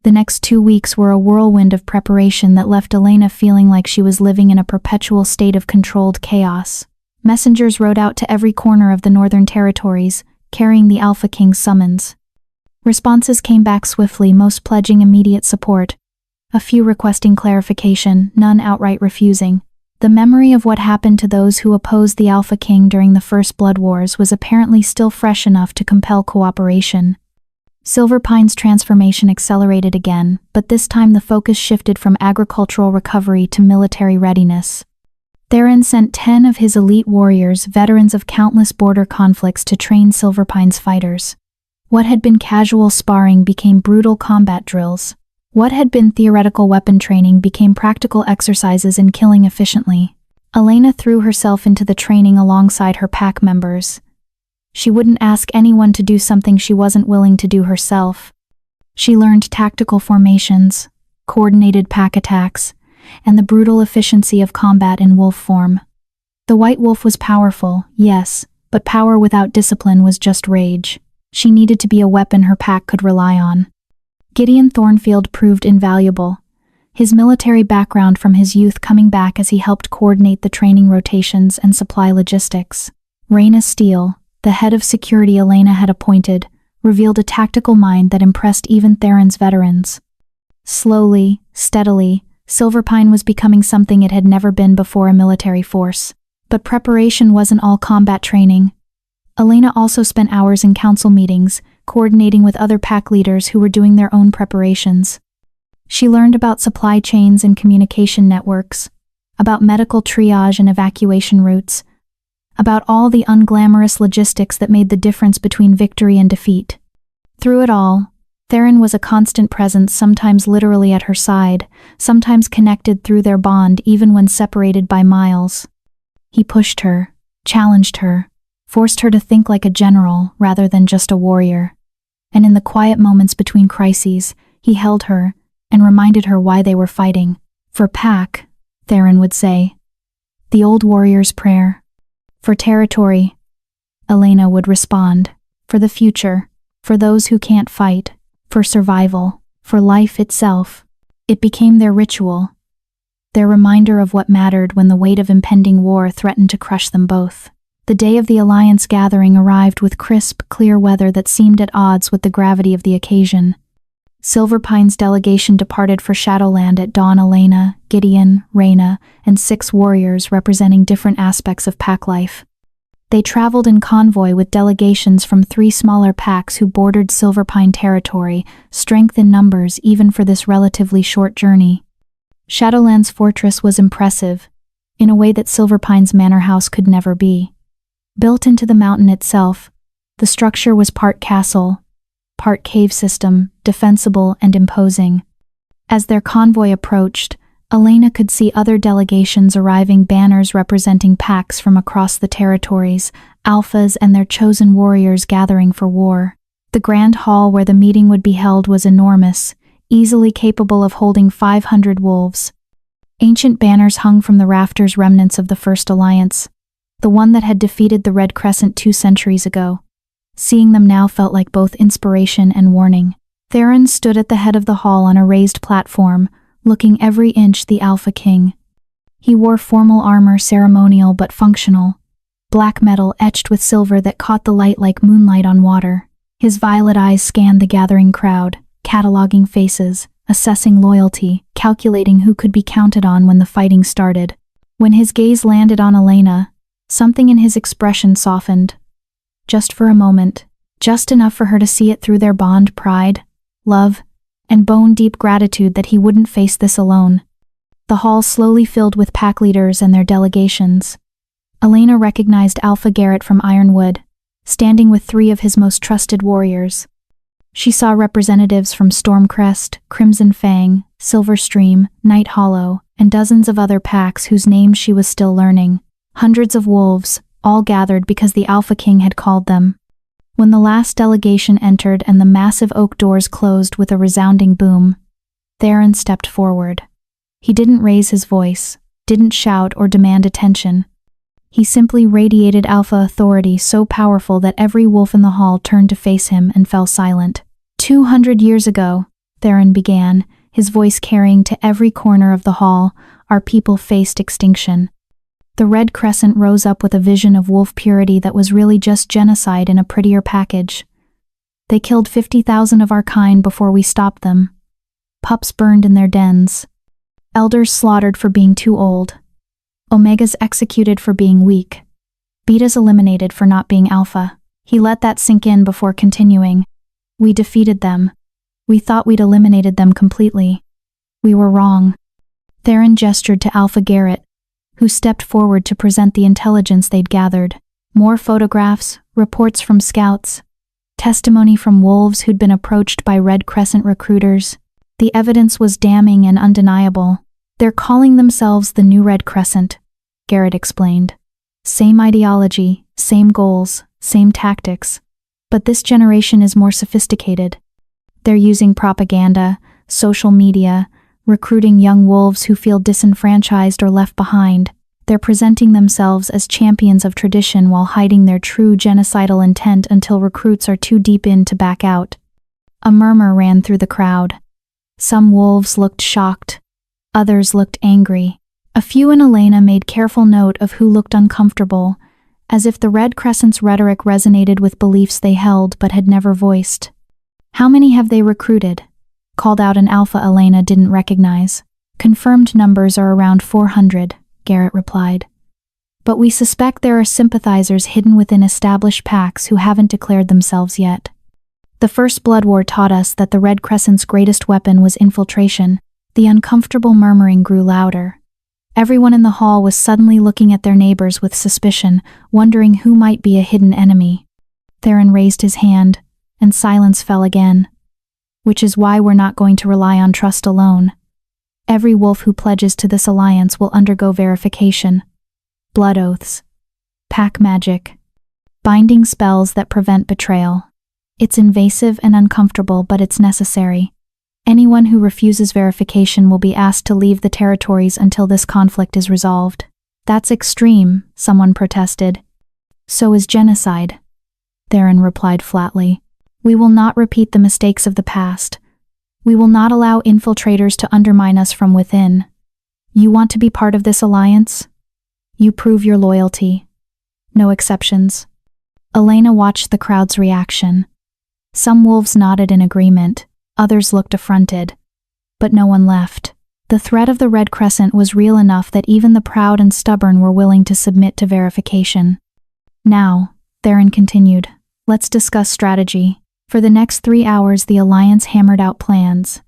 The next 2 weeks were a whirlwind of preparation that left Elena feeling like she was living in a perpetual state of controlled chaos. Messengers rode out to every corner of the Northern Territories, carrying the Alpha King's summons. Responses came back swiftly, most pledging immediate support. A few requesting clarification, none outright refusing. The memory of what happened to those who opposed the Alpha King during the First Blood Wars was apparently still fresh enough to compel cooperation. Silverpine's transformation accelerated again, but this time the focus shifted from agricultural recovery to military readiness. Theron sent 10 of his elite warriors, veterans of countless border conflicts, to train Silverpine's fighters. What had been casual sparring became brutal combat drills. What had been theoretical weapon training became practical exercises in killing efficiently. Elena threw herself into the training alongside her pack members. She wouldn't ask anyone to do something she wasn't willing to do herself. She learned tactical formations, coordinated pack attacks, and the brutal efficiency of combat in wolf form. The white wolf was powerful, yes, but power without discipline was just rage. She needed to be a weapon her pack could rely on. Gideon Thornfield proved invaluable, his military background from his youth coming back as he helped coordinate the training rotations and supply logistics. Raina Steele, the head of security Elena had appointed, revealed a tactical mind that impressed even Theron's veterans. Slowly, steadily, Silverpine was becoming something it had never been before, a military force. But preparation wasn't all combat training. Elena also spent hours in council meetings, coordinating with other pack leaders who were doing their own preparations. She learned about supply chains and communication networks, about medical triage and evacuation routes, about all the unglamorous logistics that made the difference between victory and defeat. Through it all, Theron was a constant presence, sometimes literally at her side, sometimes connected through their bond even when separated by miles. He pushed her, challenged her, forced her to think like a general rather than just a warrior. And in the quiet moments between crises, he held her and reminded her why they were fighting. For Pack, Theron would say. The old warrior's prayer. For territory, Elena would respond. For the future, for those who can't fight, for survival, for life itself. It became their ritual, their reminder of what mattered when the weight of impending war threatened to crush them both. The day of the Alliance gathering arrived with crisp, clear weather that seemed at odds with the gravity of the occasion. Silverpine's delegation departed for Shadowland at dawn. Elena, Gideon, Reyna, and 6 warriors representing different aspects of pack life. They traveled in convoy with delegations from 3 smaller packs who bordered Silverpine territory, strength in numbers even for this relatively short journey. Shadowland's fortress was impressive, in a way that Silverpine's manor house could never be. Built into the mountain itself, the structure was part castle, part cave system, defensible and imposing. As their convoy approached, Elena could see other delegations arriving, banners representing packs from across the territories, alphas and their chosen warriors gathering for war. The grand hall where the meeting would be held was enormous, easily capable of holding 500 wolves. Ancient banners hung from the rafters, remnants of the First Alliance, the one that had defeated the Red Crescent 2 centuries ago. Seeing them now felt like both inspiration and warning. Theron stood at the head of the hall on a raised platform, looking every inch the Alpha King. He wore formal armor, ceremonial but functional, black metal etched with silver that caught the light like moonlight on water. His violet eyes scanned the gathering crowd, cataloging faces, assessing loyalty, calculating who could be counted on when the fighting started. When his gaze landed on Elena, something in his expression softened. Just for a moment, just enough for her to see it through their bond, pride, love, and bone-deep gratitude that he wouldn't face this alone. The hall slowly filled with pack leaders and their delegations. Elena recognized Alpha Garrett from Ironwood, standing with 3 of his most trusted warriors. She saw representatives from Stormcrest, Crimson Fang, Silverstream, Night Hollow, and dozens of other packs whose names she was still learning. Hundreds of wolves, all gathered because the Alpha King had called them. When the last delegation entered and the massive oak doors closed with a resounding boom, Theron stepped forward. He didn't raise his voice, didn't shout or demand attention. He simply radiated alpha authority so powerful that every wolf in the hall turned to face him and fell silent. 200 years ago, Theron began, his voice carrying to every corner of the hall, our people faced extinction. The Red Crescent rose up with a vision of wolf purity that was really just genocide in a prettier package. They killed 50,000 of our kind before we stopped them. Pups burned in their dens. Elders slaughtered for being too old. Omegas executed for being weak. Betas eliminated for not being alpha. He let that sink in before continuing. We defeated them. We thought we'd eliminated them completely. We were wrong. Theron gestured to Alpha Garrett, who stepped forward to present the intelligence they'd gathered. More photographs, reports from scouts, testimony from wolves who'd been approached by Red Crescent recruiters. The evidence was damning and undeniable. They're calling themselves the New Red Crescent, Garrett explained. Same ideology, same goals, same tactics. But this generation is more sophisticated. They're using propaganda, social media, recruiting young wolves who feel disenfranchised or left behind. They're presenting themselves as champions of tradition while hiding their true genocidal intent until recruits are too deep in to back out. A murmur ran through the crowd. Some wolves looked shocked. Others looked angry. A few in Elena made careful note of who looked uncomfortable, as if the Red Crescent's rhetoric resonated with beliefs they held but had never voiced. "How many have they recruited?" called out an alpha Elena didn't recognize. "Confirmed numbers are around 400, Garrett replied. "But we suspect there are sympathizers hidden within established packs who haven't declared themselves yet. The First Blood War taught us that the Red Crescent's greatest weapon was infiltration." The uncomfortable murmuring grew louder. Everyone in the hall was suddenly looking at their neighbors with suspicion, wondering who might be a hidden enemy. Theron raised his hand, and silence fell again. "Which is why we're not going to rely on trust alone. Every wolf who pledges to this alliance will undergo verification. Blood oaths. Pack magic. Binding spells that prevent betrayal. It's invasive and uncomfortable, but it's necessary. Anyone who refuses verification will be asked to leave the territories until this conflict is resolved." "That's extreme," someone protested. "So is genocide," Theron replied flatly. "We will not repeat the mistakes of the past. We will not allow infiltrators to undermine us from within. You want to be part of this alliance? You prove your loyalty. No exceptions." Elena watched the crowd's reaction. Some wolves nodded in agreement. Others looked affronted. But no one left. The threat of the Red Crescent was real enough that even the proud and stubborn were willing to submit to verification. "Now," Theron continued, "let's discuss strategy." For the next 3 hours, the Alliance hammered out plans.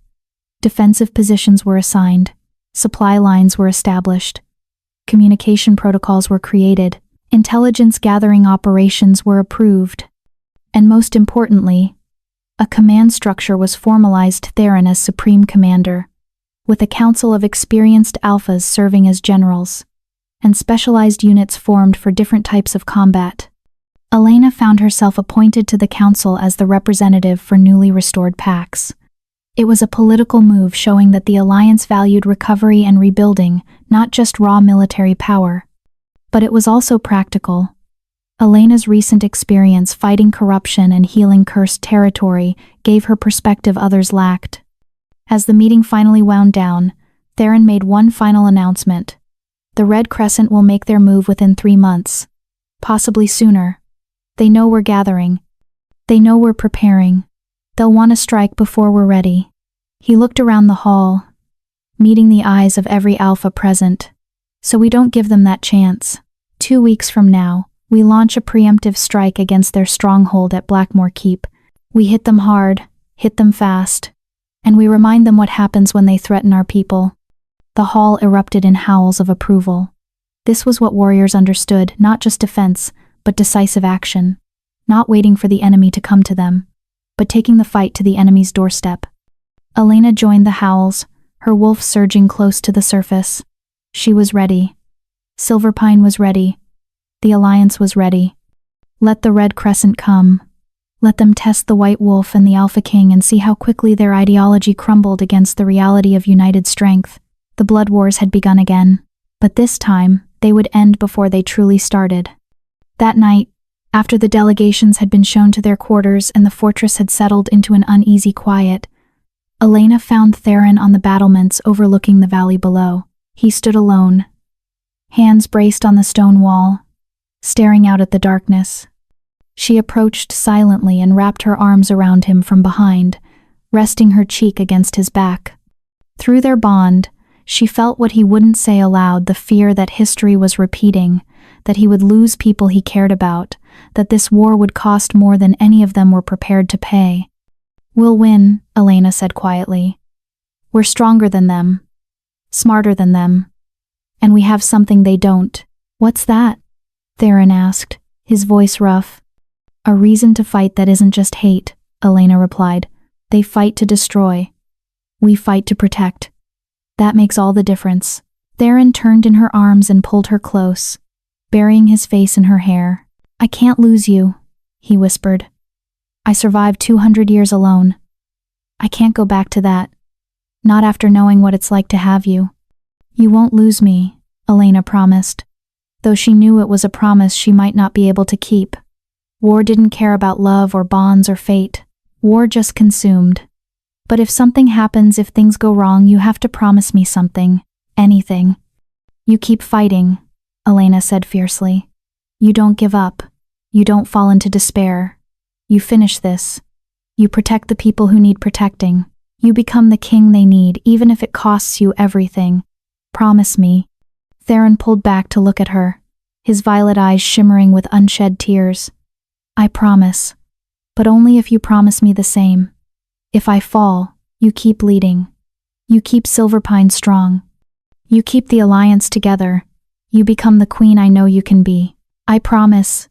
Defensive positions were assigned. Supply lines were established. Communication protocols were created. Intelligence gathering operations were approved. And most importantly, a command structure was formalized. Theron as Supreme Commander, with a council of experienced alphas serving as generals, and specialized units formed for different types of combat. Elena found herself appointed to the council as the representative for newly restored packs. It was a political move showing that the Alliance valued recovery and rebuilding, not just raw military power. But it was also practical. Elena's recent experience fighting corruption and healing cursed territory gave her perspective others lacked. As the meeting finally wound down, Theron made one final announcement. The Red Crescent will make their move within 3 months. Possibly sooner. They know we're gathering. They know we're preparing. They'll want to strike before we're ready. He looked around the hall, meeting the eyes of every alpha present. So we don't give them that chance. 2 weeks from now, we launch a preemptive strike against their stronghold at Blackmore Keep. We hit them hard, hit them fast, and we remind them what happens when they threaten our people. The hall erupted in howls of approval. This was what warriors understood, not just defense, but decisive action. Not waiting for the enemy to come to them, but taking the fight to the enemy's doorstep. Elena joined the howls, her wolf surging close to the surface. She was ready. Silverpine was ready. The Alliance was ready. Let the Red Crescent come. Let them test the White Wolf and the Alpha King and see how quickly their ideology crumbled against the reality of united strength. The Blood Wars had begun again, but this time they would end before they truly started. That night, after the delegations had been shown to their quarters and the fortress had settled into an uneasy quiet, Elena found Theron on the battlements overlooking the valley below. He stood alone, hands braced on the stone wall, staring out at the darkness. She approached silently and wrapped her arms around him from behind, resting her cheek against his back. Through their bond, she felt what he wouldn't say aloud, the fear that history was repeating, that he would lose people he cared about, that this war would cost more than any of them were prepared to pay. "We'll win," Elena said quietly. "We're stronger than them, smarter than them, and we have something they don't." "What's that?" Theron asked, his voice rough. "A reason to fight that isn't just hate," Elena replied. "They fight to destroy. We fight to protect. That makes all the difference." Theron turned in her arms and pulled her close, burying his face in her hair. "I can't lose you," he whispered. "I survived 200 years alone. I can't go back to that. Not after knowing what it's like to have you." "You won't lose me," Elena promised, though she knew it was a promise she might not be able to keep. War didn't care about love or bonds or fate. War just consumed. "But if something happens, if things go wrong, you have to promise me something. Anything." "You keep fighting," Elena said fiercely. You don't give up. You don't fall into despair. You finish this. You protect the people who need protecting. You become the king they need, even if it costs you everything. Promise me." Theron pulled back to look at her, his violet eyes shimmering with unshed tears. "I promise. But only if you promise me the same. If I fall, you keep leading. You keep Silverpine strong. You keep the Alliance together. You become the queen I know you can be." "I promise,"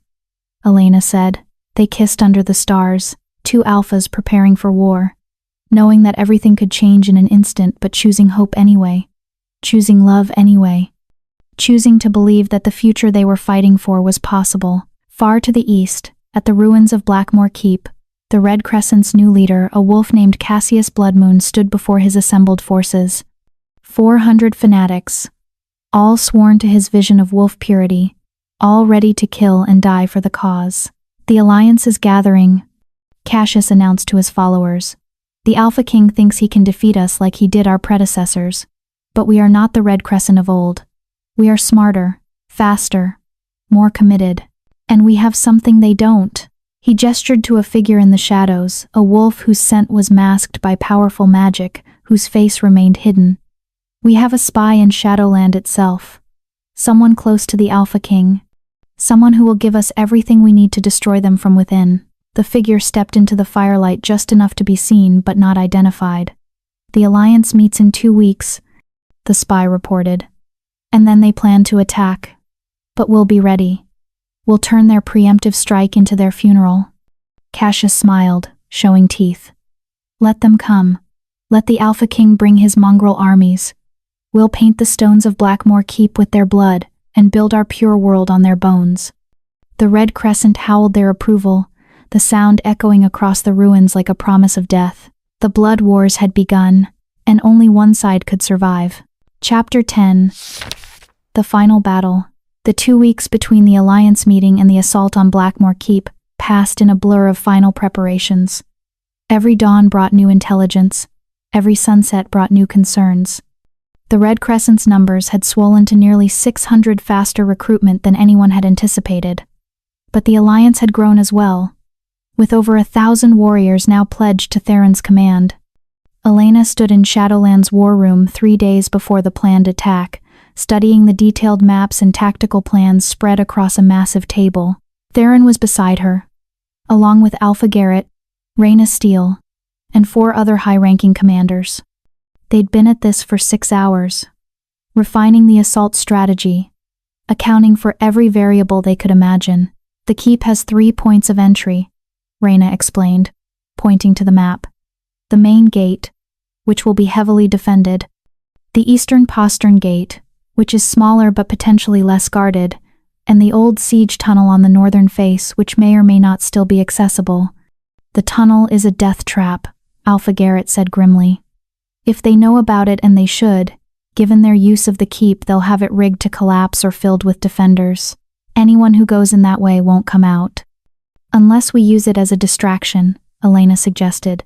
Elena said. They kissed under the stars, two alphas preparing for war, knowing that everything could change in an instant, but choosing hope anyway. Choosing love anyway. Choosing to believe that the future they were fighting for was possible. Far to the east, at the ruins of Blackmore Keep, the Red Crescent's new leader, a wolf named Cassius Bloodmoon, stood before his assembled forces. 400 fanatics, all sworn to his vision of wolf purity, all ready to kill and die for the cause. "The Alliance is gathering," Cassius announced to his followers. "The Alpha King thinks he can defeat us like he did our predecessors. But we are not the Red Crescent of old. We are smarter, faster, more committed. And we have something they don't." He gestured to a figure in the shadows, a wolf whose scent was masked by powerful magic, whose face remained hidden. "We have a spy in Shadowland itself. Someone close to the Alpha King. Someone who will give us everything we need to destroy them from within." The figure stepped into the firelight just enough to be seen but not identified. "The Alliance meets in 2 weeks," the spy reported. "And then they plan to attack. But we'll be ready. We'll turn their preemptive strike into their funeral." Cassius smiled, showing teeth. "Let them come. Let the Alpha King bring his mongrel armies. We'll paint the stones of Blackmore Keep with their blood and build our pure world on their bones." The Red Crescent howled their approval, the sound echoing across the ruins like a promise of death. The blood wars had begun, and only one side could survive. Chapter 10. The Final Battle. The 2 weeks between the Alliance meeting and the assault on Blackmore Keep passed in a blur of final preparations. Every dawn brought new intelligence. Every sunset brought new concerns. The Red Crescent's numbers had swollen to nearly 600 faster recruitment than anyone had anticipated. But the Alliance had grown as well, with over 1,000 warriors now pledged to Theron's command. Elena stood in Shadowland's war room 3 days before the planned attack, studying the detailed maps and tactical plans spread across a massive table. Theron was beside her, along with Alpha Garrett, Reyna Steele, and 4 other high-ranking commanders. They'd been at this for 6 hours, refining the assault strategy, accounting for every variable they could imagine. "The keep has 3 points of entry," Reyna explained, pointing to the map. "The main gate, which will be heavily defended. The eastern postern gate, which is smaller but potentially less guarded, and the old siege tunnel on the northern face, which may or may not still be accessible." "The tunnel is a death trap," Alpha Garrett said grimly. "If they know about it, and they should, given their use of the keep, they'll have it rigged to collapse or filled with defenders. Anyone who goes in that way won't come out." "Unless we use it as a distraction," Elena suggested.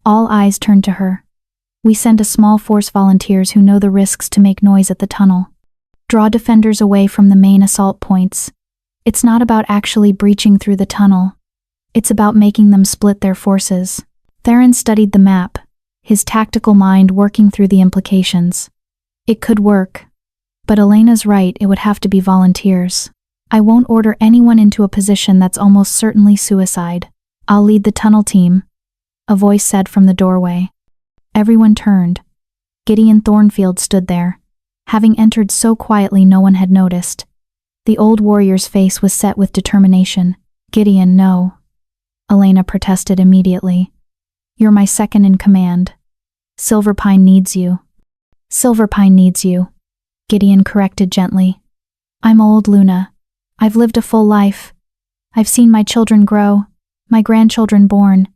All eyes turned to her. "We send a small force volunteers who know the risks to make noise at the tunnel. Draw defenders away from the main assault points. It's not about actually breaching through the tunnel. It's about making them split their forces." Theron studied the map, his tactical mind working through the implications. It could work. But Elena's right, it would have to be volunteers. "I won't order anyone into a position that's almost certainly suicide. I'll lead the tunnel team," a voice said from the doorway. Everyone turned. Gideon Thornfield stood there, having entered so quietly no one had noticed. The old warrior's face was set with determination. "Gideon, no," Elena protested immediately. "You're my second in command. Silverpine needs you." "Silverpine needs you," Gideon corrected gently. "I'm old, Luna. I've lived a full life. I've seen my children grow, my grandchildren born.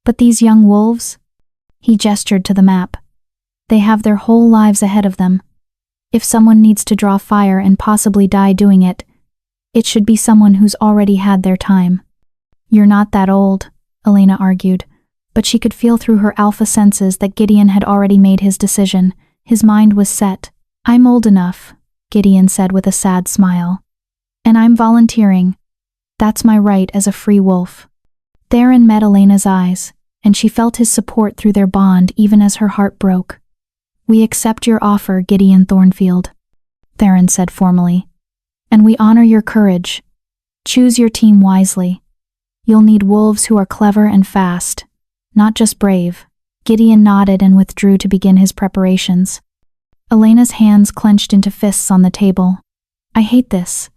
But these young wolves?" He gestured to the map. "They have their whole lives ahead of them. If someone needs to draw fire and possibly die doing it, it should be someone who's already had their time." "You're not that old," Elena argued, but she could feel through her alpha senses that Gideon had already made his decision. His mind was set. "I'm old enough," Gideon said with a sad smile. And I'm volunteering. That's my right as a free wolf. Theron met Elena's eyes, and she felt his support through their bond even as her heart broke. We accept your offer, Gideon Thornfield, Theron said formally. And we honor your courage. Choose your team wisely. You'll need wolves who are clever and fast, not just brave. Gideon nodded and withdrew to begin his preparations. Elena's hands clenched into fists on the table. I hate this.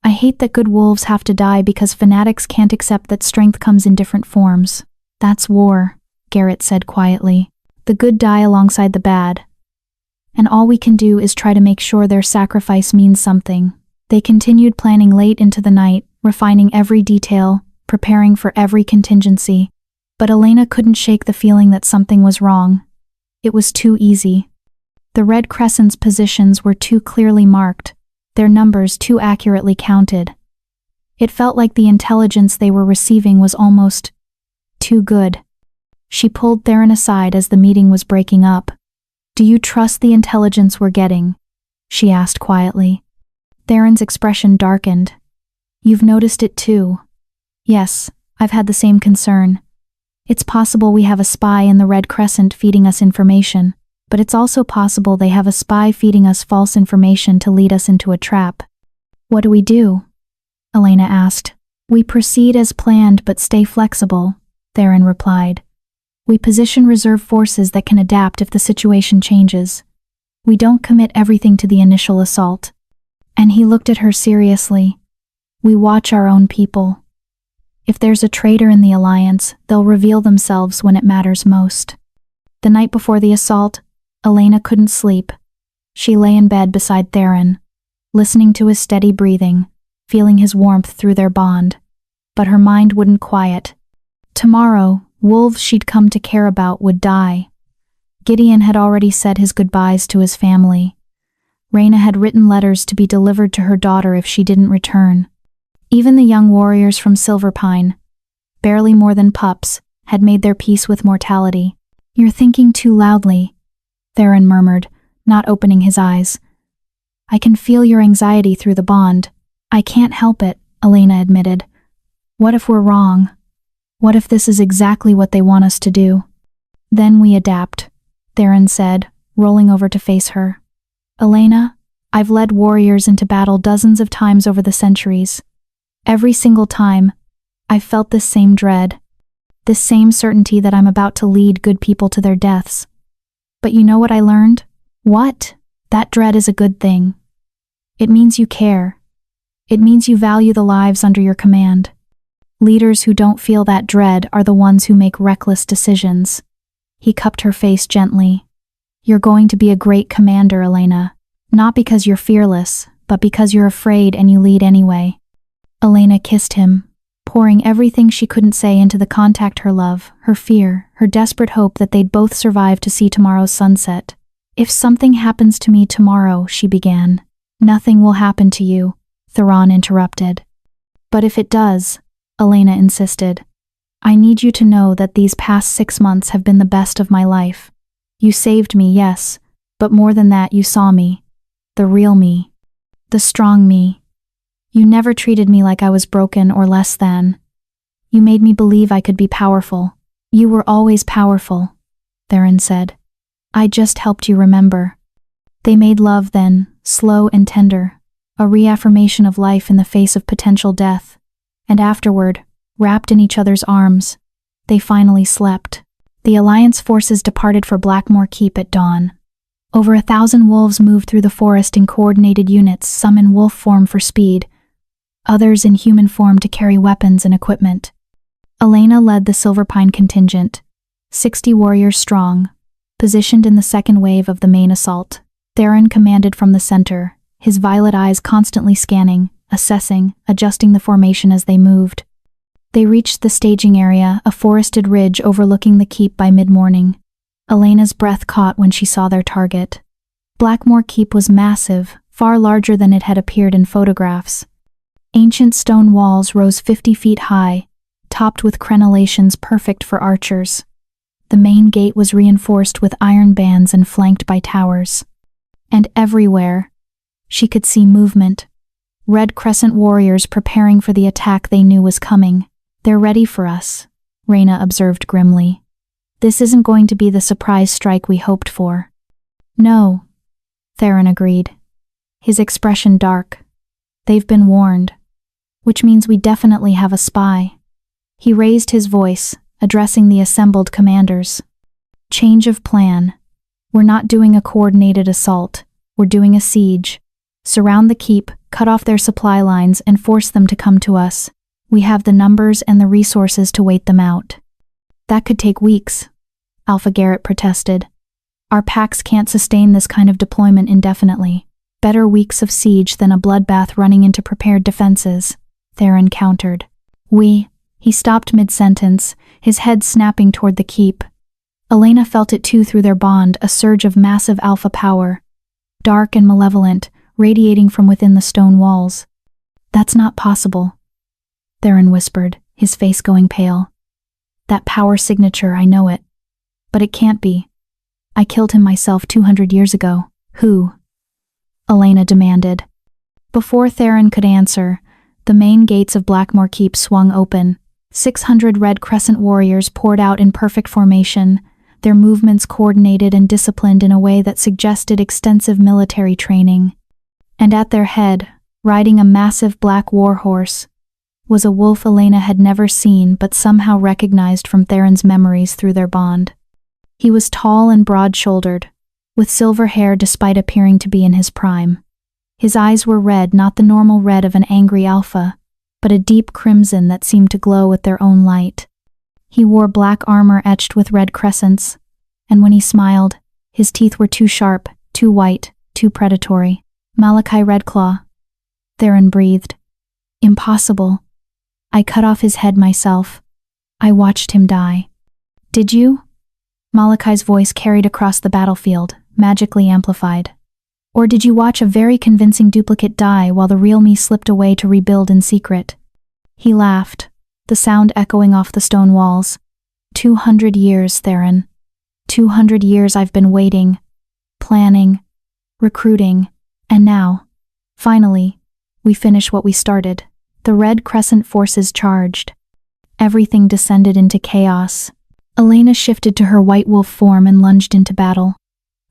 I hate that good wolves have to die because fanatics can't accept that strength comes in different forms. That's war, Garrett said quietly. The good die alongside the bad. And all we can do is try to make sure their sacrifice means something. They continued planning late into the night, refining every detail, preparing for every contingency. But Elena couldn't shake the feeling that something was wrong. It was too easy. The Red Crescent's positions were too clearly marked, their numbers too accurately counted. It felt like the intelligence they were receiving was almost too good. She pulled Theron aside as the meeting was breaking up. Do you trust the intelligence we're getting? She asked quietly. Theron's expression darkened. You've noticed it too. Yes, I've had the same concern. It's possible we have a spy in the Red Crescent feeding us information, but it's also possible they have a spy feeding us false information to lead us into a trap. What do we do? Elena asked. We proceed as planned but stay flexible, Theron replied. We position reserve forces that can adapt if the situation changes. We don't commit everything to the initial assault. And he looked at her seriously. We watch our own people. If there's a traitor in the alliance, they'll reveal themselves when it matters most. The night before the assault, Elena couldn't sleep. She lay in bed beside Theron, listening to his steady breathing, feeling his warmth through their bond. But her mind wouldn't quiet. Tomorrow, wolves she'd come to care about would die. Gideon had already said his goodbyes to his family. Raina had written letters to be delivered to her daughter if she didn't return. Even the young warriors from Silverpine, barely more than pups, had made their peace with mortality. You're thinking too loudly, Theron murmured, not opening his eyes. I can feel your anxiety through the bond. I can't help it, Elena admitted. What if we're wrong? What if this is exactly what they want us to do? Then we adapt, Theron said, rolling over to face her. Elena, I've led warriors into battle dozens of times over the centuries. Every single time, I've felt this same dread, this same certainty that I'm about to lead good people to their deaths. But you know what I learned? What? That dread is a good thing. It means you care. It means you value the lives under your command. Leaders who don't feel that dread are the ones who make reckless decisions. He cupped her face gently. You're going to be a great commander, Elena. Not because you're fearless, but because you're afraid and you lead anyway. Elena kissed him, pouring everything she couldn't say into the contact, her love, her fear, her desperate hope that they'd both survive to see tomorrow's sunset. If something happens to me tomorrow, she began. Nothing will happen to you, Theron interrupted. But if it does, Elena insisted. I need you to know that these past 6 months have been the best of my life. You saved me, yes, but more than that, you saw me. The real me. The strong me. You never treated me like I was broken or less than. You made me believe I could be powerful. You were always powerful, Theron said. I just helped you remember. They made love then, slow and tender, a reaffirmation of life in the face of potential death. And afterward, wrapped in each other's arms, they finally slept. The Alliance forces departed for Blackmore Keep at dawn. Over 1,000 wolves moved through the forest in coordinated units, some in wolf form for speed, others in human form to carry weapons and equipment. Elena led the Silverpine contingent, 60 warriors strong, positioned in the second wave of the main assault. Theron commanded from the center, his violet eyes constantly scanning, assessing, adjusting the formation as they moved. They reached the staging area, a forested ridge overlooking the keep by mid-morning. Elena's breath caught when she saw their target. Blackmore Keep was massive, far larger than it had appeared in photographs. Ancient stone walls rose 50 feet high, topped with crenellations perfect for archers. The main gate was reinforced with iron bands and flanked by towers. And everywhere, she could see movement. Red Crescent warriors preparing for the attack they knew was coming. They're ready for us, Reyna observed grimly. This isn't going to be the surprise strike we hoped for. No, Theron agreed, his expression dark. They've been warned, which means we definitely have a spy. He raised his voice, addressing the assembled commanders. Change of plan. We're not doing a coordinated assault, we're doing a siege. Surround the keep, cut off their supply lines, and force them to come to us. We have the numbers and the resources to wait them out. That could take weeks, Alpha Garrett protested. Our packs can't sustain this kind of deployment indefinitely. Better weeks of siege than a bloodbath running into prepared defenses, Theron countered. He stopped mid-sentence, his head snapping toward the keep. Elena felt it too through their bond, a surge of massive alpha power. Dark and malevolent, radiating from within the stone walls. That's not possible, Theron whispered, his face going pale. That power signature, I know it. But it can't be. I killed him myself 200 years ago. Who? Elena demanded. Before Theron could answer, the main gates of Blackmore Keep swung open. 600 Red Crescent warriors poured out in perfect formation, their movements coordinated and disciplined in a way that suggested extensive military training. And at their head, riding a massive black warhorse, was a wolf Elena had never seen but somehow recognized from Theron's memories through their bond. He was tall and broad-shouldered, with silver hair despite appearing to be in his prime. His eyes were red, not the normal red of an angry alpha, but a deep crimson that seemed to glow with their own light. He wore black armor etched with red crescents, and when he smiled, his teeth were too sharp, too white, too predatory. Malachi Redclaw, Theron breathed. Impossible. I cut off his head myself. I watched him die. Did you? Malachi's voice carried across the battlefield, magically amplified. Or did you watch a very convincing duplicate die while the real me slipped away to rebuild in secret? He laughed, the sound echoing off the stone walls. 200 years, Theron. 200 years I've been waiting, planning, recruiting, and now, finally, we finish what we started. The Red Crescent forces charged. Everything descended into chaos. Elena shifted to her white wolf form and lunged into battle.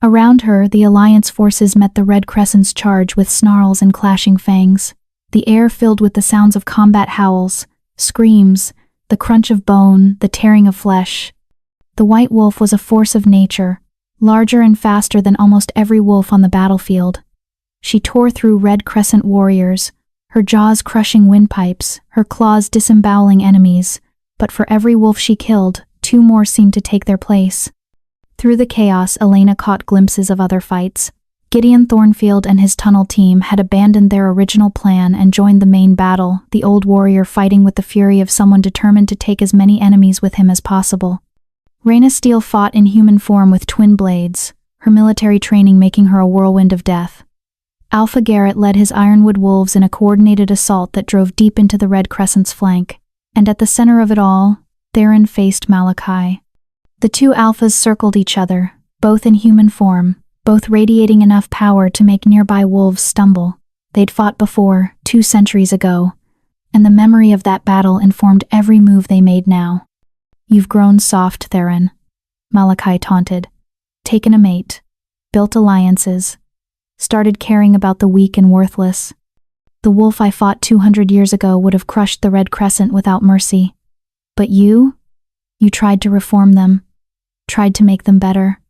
Around her, the Alliance forces met the Red Crescent's charge with snarls and clashing fangs. The air filled with the sounds of combat howls, screams, the crunch of bone, the tearing of flesh. The white wolf was a force of nature, larger and faster than almost every wolf on the battlefield. She tore through Red Crescent warriors, her jaws crushing windpipes, her claws disemboweling enemies, but for every wolf she killed, 2 more seemed to take their place. Through the chaos, Elena caught glimpses of other fights. Gideon Thornfield and his tunnel team had abandoned their original plan and joined the main battle, the old warrior fighting with the fury of someone determined to take as many enemies with him as possible. Reyna Steele fought in human form with twin blades, her military training making her a whirlwind of death. Alpha Garrett led his Ironwood Wolves in a coordinated assault that drove deep into the Red Crescent's flank, and at the center of it all, Theron faced Malachi. The 2 alphas circled each other, both in human form, both radiating enough power to make nearby wolves stumble. They'd fought before, 2 centuries ago, and the memory of that battle informed every move they made now. You've grown soft, Theron, Malachi taunted. Taken a mate, built alliances, started caring about the weak and worthless. The wolf I fought 200 years ago would have crushed the Red Crescent without mercy. But you tried to reform them, tried to make them better.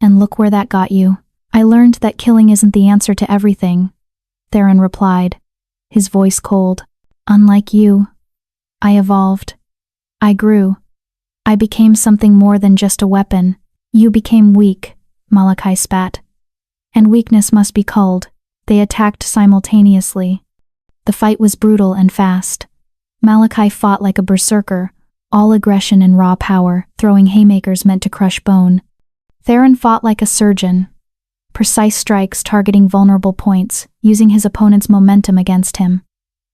And look where that got you. I learned that killing isn't the answer to everything, Theron replied, his voice cold. Unlike you, I evolved. I grew. I became something more than just a weapon. You became weak, Malachi spat. And weakness must be culled. They attacked simultaneously. The fight was brutal and fast. Malachi fought like a berserker, all aggression and raw power, throwing haymakers meant to crush bone. Theron fought like a surgeon, precise strikes targeting vulnerable points, using his opponent's momentum against him.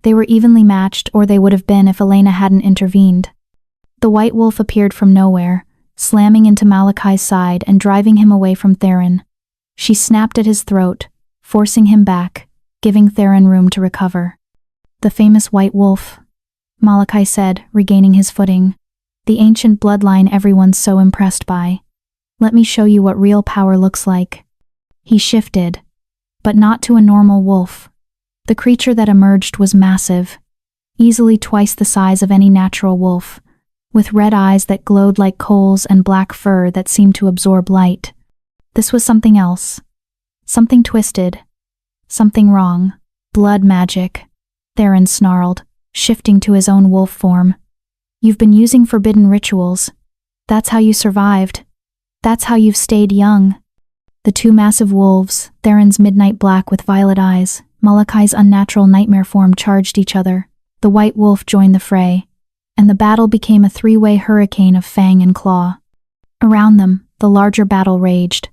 They were evenly matched, or they would have been if Elena hadn't intervened. The white wolf appeared from nowhere, slamming into Malachi's side and driving him away from Theron. She snapped at his throat, forcing him back, giving Theron room to recover. "The famous White Wolf," Malachi said, regaining his footing. "The ancient bloodline everyone's so impressed by. Let me show you what real power looks like." He shifted, but not to a normal wolf. The creature that emerged was massive, easily twice the size of any natural wolf, with red eyes that glowed like coals and black fur that seemed to absorb light. This was something else. Something twisted. Something wrong. "Blood magic," Theron snarled, shifting to his own wolf form. "You've been using forbidden rituals. That's how you survived. That's how you've stayed young." The two massive wolves, Theron's midnight black with violet eyes, Malachi's unnatural nightmare form, charged each other. The white wolf joined the fray, and the battle became a three-way hurricane of fang and claw. Around them, the larger battle raged.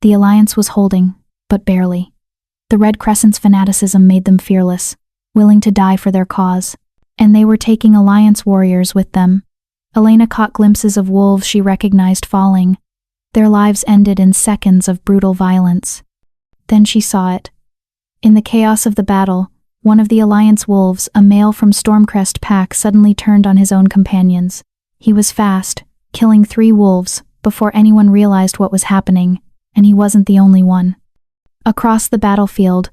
The Alliance was holding, but barely. The Red Crescent's fanaticism made them fearless, willing to die for their cause, and they were taking Alliance warriors with them. Elena caught glimpses of wolves she recognized falling. Their lives ended in seconds of brutal violence. Then she saw it. In the chaos of the battle, one of the Alliance wolves, a male from Stormcrest Pack, suddenly turned on his own companions. He was fast, killing 3 wolves before anyone realized what was happening, and he wasn't the only one. Across the battlefield,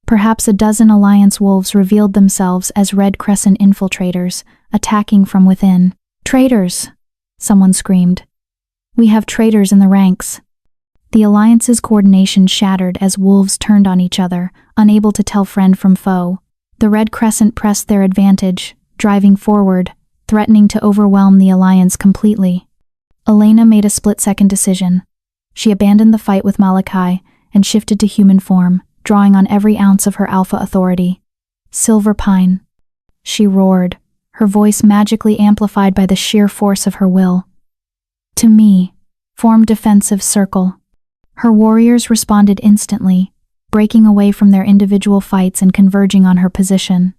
perhaps a dozen Alliance wolves revealed themselves as Red Crescent infiltrators, attacking from within. "Traitors!" someone screamed. "We have traitors in the ranks." The Alliance's coordination shattered as wolves turned on each other, unable to tell friend from foe. The Red Crescent pressed their advantage, driving forward, threatening to overwhelm the Alliance completely. Elena made a split-second decision. She abandoned the fight with Malachi and shifted to human form, drawing on every ounce of her alpha authority. "Silver Pine," she roared, her voice magically amplified by the sheer force of her will. "To me, form defensive circle." Her warriors responded instantly, breaking away from their individual fights and converging on her position.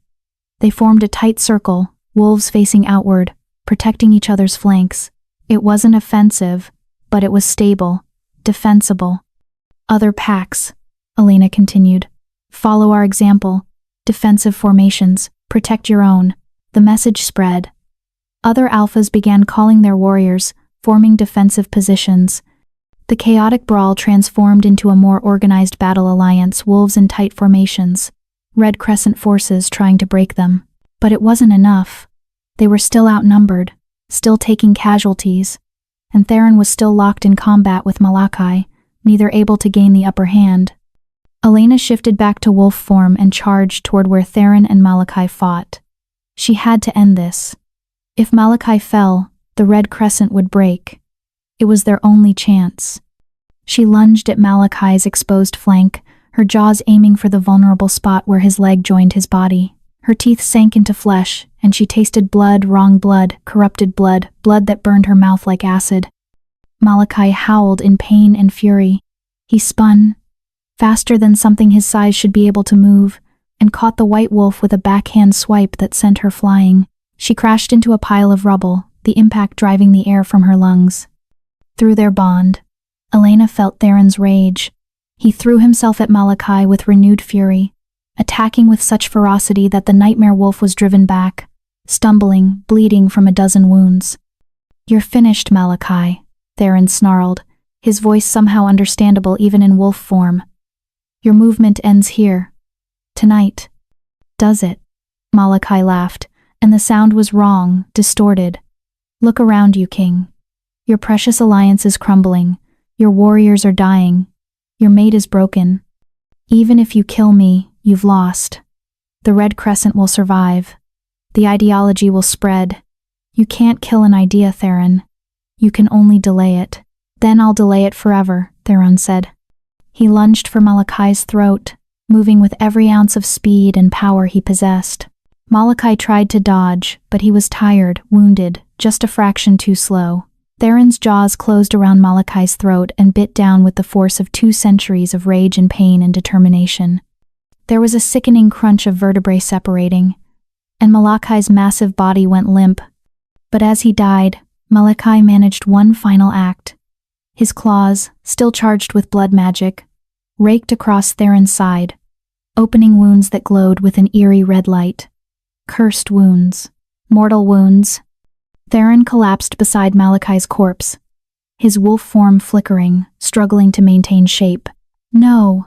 They formed a tight circle, wolves facing outward, protecting each other's flanks. It wasn't offensive, but it was stable, defensible. "Other packs," Elena continued, "follow our example. Defensive formations, protect your own." The message spread. Other alphas began calling their warriors, forming defensive positions. The chaotic brawl transformed into a more organized battle alliance, wolves in tight formations, Red Crescent forces trying to break them. But it wasn't enough. They were still outnumbered, still taking casualties, and Theron was still locked in combat with Malachi, neither able to gain the upper hand. Elena shifted back to wolf form and charged toward where Theron and Malachi fought. She had to end this. If Malachi fell, the Red Crescent would break. It was their only chance. She lunged at Malachi's exposed flank, her jaws aiming for the vulnerable spot where his leg joined his body. Her teeth sank into flesh, and she tasted blood, wrong blood, corrupted blood, blood that burned her mouth like acid. Malachi howled in pain and fury. He spun, faster than something his size should be able to move, and caught the white wolf with a backhand swipe that sent her flying. She crashed into a pile of rubble, the impact driving the air from her lungs. Through their bond, Elena felt Theron's rage. He threw himself at Malachi with renewed fury, attacking with such ferocity that the nightmare wolf was driven back, stumbling, bleeding from a dozen wounds. "You're finished, Malachi," Theron snarled, his voice somehow understandable even in wolf form. "Your movement ends here. Tonight." "Does it?" Malachi laughed, and the sound was wrong, distorted. "Look around you, King. Your precious alliance is crumbling. Your warriors are dying. Your mate is broken. Even if you kill me, you've lost. The Red Crescent will survive. The ideology will spread. You can't kill an idea, Theron. You can only delay it." "Then I'll delay it forever," Theron said. He lunged for Malachi's throat, moving with every ounce of speed and power he possessed. Malachi tried to dodge, but he was tired, wounded, just a fraction too slow. Theron's jaws closed around Malachi's throat and bit down with the force of 2 centuries of rage and pain and determination. There was a sickening crunch of vertebrae separating, and Malachi's massive body went limp. But as he died, Malachi managed one final act. His claws, still charged with blood magic, raked across Theron's side, opening wounds that glowed with an eerie red light. Cursed wounds. Mortal wounds. Theron collapsed beside Malachi's corpse, his wolf form flickering, struggling to maintain shape. "No!"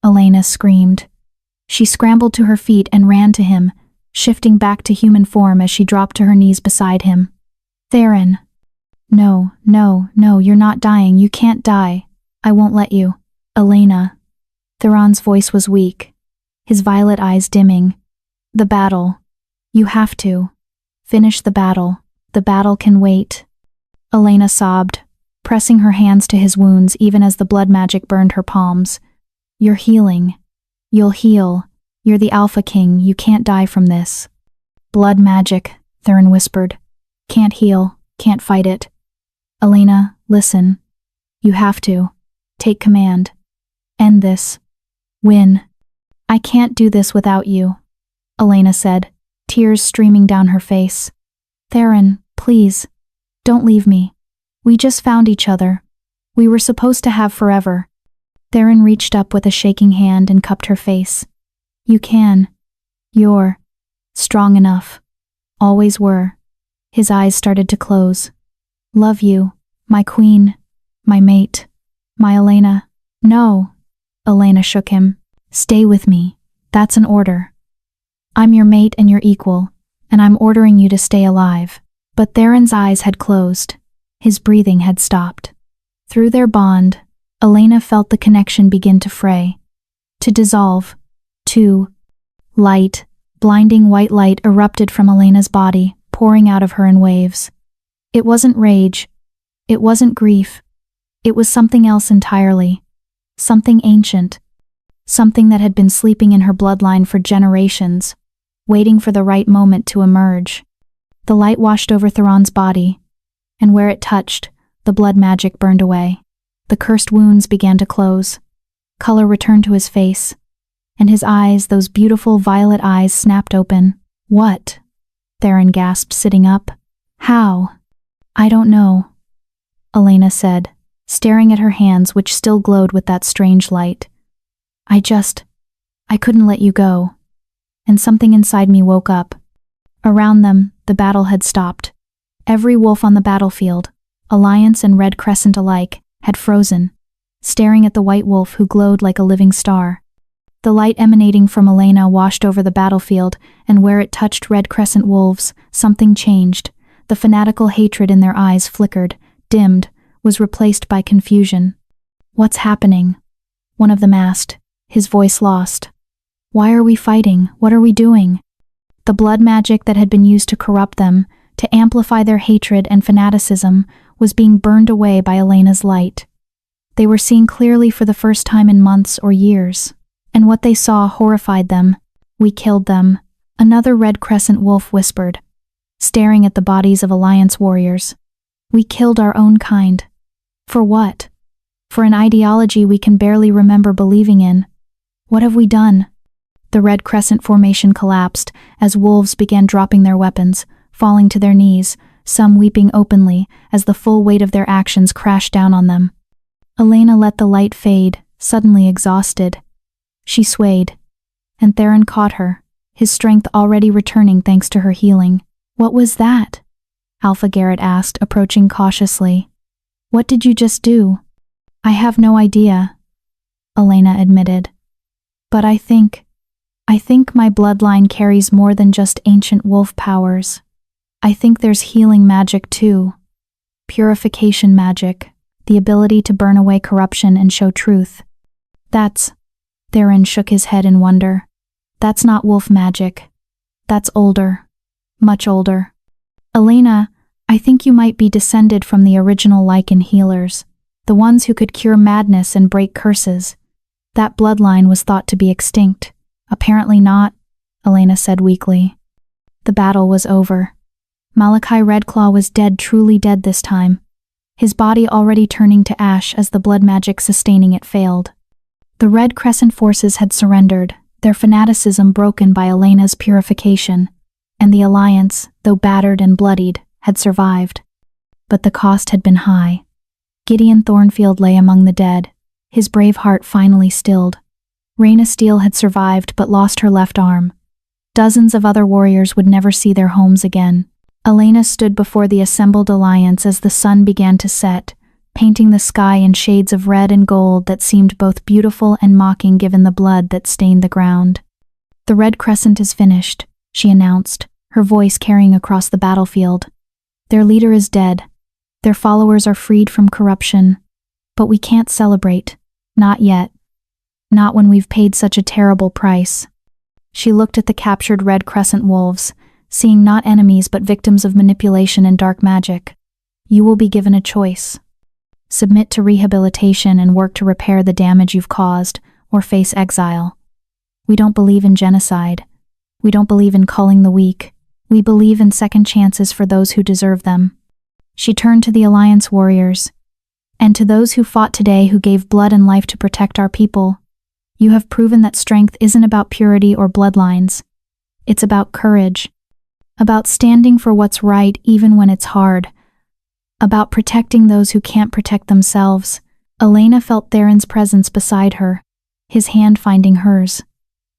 Elena screamed. She scrambled to her feet and ran to him, shifting back to human form as she dropped to her knees beside him. "Theron." "No, no, no, you're not dying. You can't die. I won't let you." "Elena." Theron's voice was weak, his violet eyes dimming. "The battle. You have to. Finish the battle. The battle can wait." Elena sobbed, pressing her hands to his wounds even as the blood magic burned her palms. "You're healing. You'll heal. You're the Alpha King. You can't die from this." "Blood magic," Theron whispered. "Can't heal. Can't fight it." "Elena, listen. You have to. Take command. End this. Win." "I can't do this without you," Elena said, tears streaming down her face. "Theron, please. Don't leave me. We just found each other. We were supposed to have forever." Theron reached up with a shaking hand and cupped her face. "You can. You're strong enough. Always were." His eyes started to close. "Love you, my queen, my mate, my Elena." "No." Elena shook him. "Stay with me. That's an order. I'm your mate and your equal, and I'm ordering you to stay alive." But Theron's eyes had closed. His breathing had stopped. Through their bond, Elena felt the connection begin to fray, to dissolve. Light, blinding white light erupted from Elena's body, pouring out of her in waves. It wasn't rage. It wasn't grief. It was something else entirely. Something ancient. Something that had been sleeping in her bloodline for generations, waiting for the right moment to emerge. The light washed over Theron's body, and where it touched, the blood magic burned away. The cursed wounds began to close. Color returned to his face, and his eyes, those beautiful violet eyes, snapped open. "What?" Theron gasped, sitting up. "How?" "I don't know," Elena said, staring at her hands which still glowed with that strange light. I couldn't let you go." And something inside me woke up. Around them, the battle had stopped. Every wolf on the battlefield, Alliance and Red Crescent alike, had frozen, staring at the white wolf who glowed like a living star. The light emanating from Elena washed over the battlefield, and where it touched Red Crescent wolves, something changed. The fanatical hatred in their eyes flickered, dimmed, was replaced by confusion. "What's happening?" one of them asked, his voice lost. "Why are we fighting? What are we doing?" The blood magic that had been used to corrupt them, to amplify their hatred and fanaticism, was being burned away by Elena's light. They were seeing clearly for the first time in months or years, and what they saw horrified them. "We killed them," another Red Crescent wolf whispered, staring at the bodies of Alliance warriors. "We killed our own kind. For what? For an ideology we can barely remember believing in. What have we done?" The Red Crescent formation collapsed as wolves began dropping their weapons, falling to their knees, some weeping openly as the full weight of their actions crashed down on them. Elena let the light fade, suddenly exhausted. She swayed, and Theron caught her, his strength already returning thanks to her healing. "What was that?" Alpha Garrett asked, approaching cautiously. "What did you just do?" "I have no idea," Elena admitted. "But I think my bloodline carries more than just ancient wolf powers. I think there's healing magic too. Purification magic, the ability to burn away corruption and show truth. Theron shook his head in wonder. "That's not wolf magic. That's older. Much older. Elena, I think you might be descended from the original Lycan healers, the ones who could cure madness and break curses. That bloodline was thought to be extinct. Apparently not," Elena said weakly. The battle was over. Malachi Redclaw was dead, truly dead this time, his body already turning to ash as the blood magic sustaining it failed. The Red Crescent forces had surrendered, their fanaticism broken by Elena's purification, and the Alliance, though battered and bloodied, had survived. But the cost had been high. Gideon Thornfield lay among the dead, his brave heart finally stilled. Reyna Steele had survived but lost her left arm. Dozens of other warriors would never see their homes again. Elena stood before the assembled alliance as the sun began to set, painting the sky in shades of red and gold that seemed both beautiful and mocking given the blood that stained the ground. "The Red Crescent is finished," she announced, her voice carrying across the battlefield. "Their leader is dead. Their followers are freed from corruption. But we can't celebrate. Not yet. Not when we've paid such a terrible price." She looked at the captured Red Crescent wolves, seeing not enemies but victims of manipulation and dark magic. "You will be given a choice. Submit to rehabilitation and work to repair the damage you've caused, or face exile. We don't believe in genocide. We don't believe in culling the weak. We believe in second chances for those who deserve them." She turned to the Alliance warriors. "And to those who fought today, who gave blood and life to protect our people, you have proven that strength isn't about purity or bloodlines. It's about courage. About standing for what's right even when it's hard. About protecting those who can't protect themselves." Elena felt Theron's presence beside her, his hand finding hers.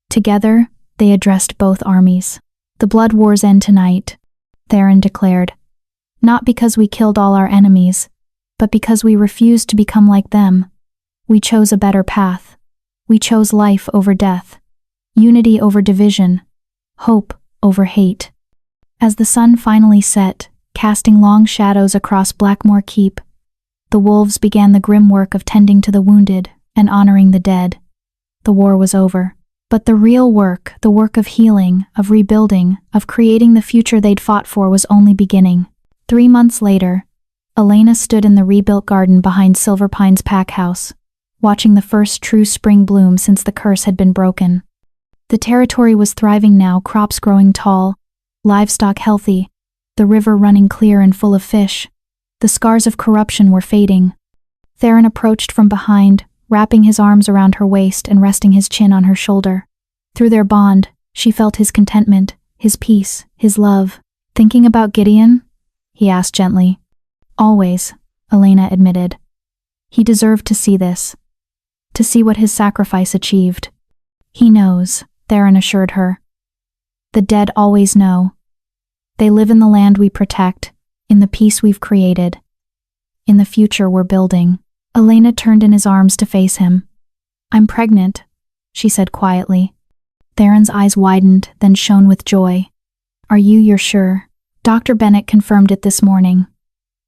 Together, they addressed both armies. "The blood wars end tonight," Theron declared. "Not because we killed all our enemies, but because we refused to become like them. We chose a better path. We chose life over death, unity over division, hope over hate." As the sun finally set, casting long shadows across Blackmore Keep, the wolves began the grim work of tending to the wounded and honoring the dead. The war was over. But the real work, the work of healing, of rebuilding, of creating the future they'd fought for, was only beginning. 3 months later, Elena stood in the rebuilt garden behind Silver Pine's pack house, watching the first true spring bloom since the curse had been broken. The territory was thriving now, crops growing tall, livestock healthy, the river running clear and full of fish. The scars of corruption were fading. Theron approached from behind, wrapping his arms around her waist and resting his chin on her shoulder. Through their bond, she felt his contentment, his peace, his love. "Thinking about Gideon?" he asked gently. "Always," Elena admitted. "He deserved to see this. To see what his sacrifice achieved." "He knows," Theron assured her. "The dead always know. They live in the land we protect, in the peace we've created, in the future we're building." Elena turned in his arms to face him. "I'm pregnant," she said quietly. Theron's eyes widened, then shone with joy. "Are you're sure?" "Dr. Bennett confirmed it this morning.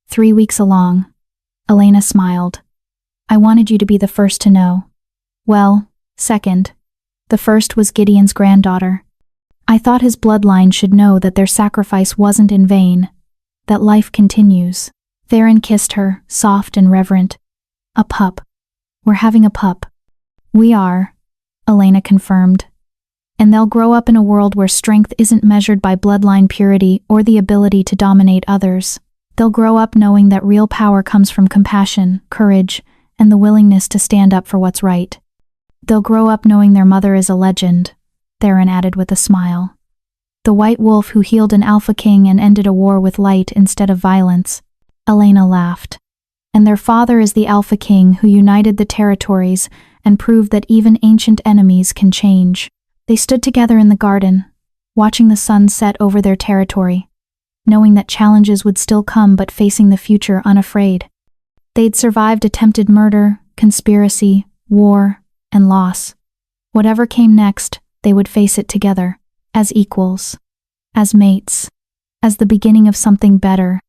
3 weeks along." Elena smiled. "I wanted you to be the first to know. Well, second. The first was Gideon's granddaughter. I thought his bloodline should know that their sacrifice wasn't in vain, that life continues." Theron kissed her, soft and reverent. "A pup. We're having a pup." "We are," Elena confirmed. "And they'll grow up in a world where strength isn't measured by bloodline purity or the ability to dominate others. They'll grow up knowing that real power comes from compassion, courage, and the willingness to stand up for what's right. They'll grow up knowing their mother is a legend," Theron added with a smile. "The white wolf who healed an alpha king and ended a war with light instead of violence." Elena laughed. "And their father is the Alpha King who united the territories and proved that even ancient enemies can change." They stood together in the garden, watching the sun set over their territory, knowing that challenges would still come but facing the future unafraid. They'd survived attempted murder, conspiracy, war, and loss. Whatever came next, they would face it together, as equals, as mates, as the beginning of something better.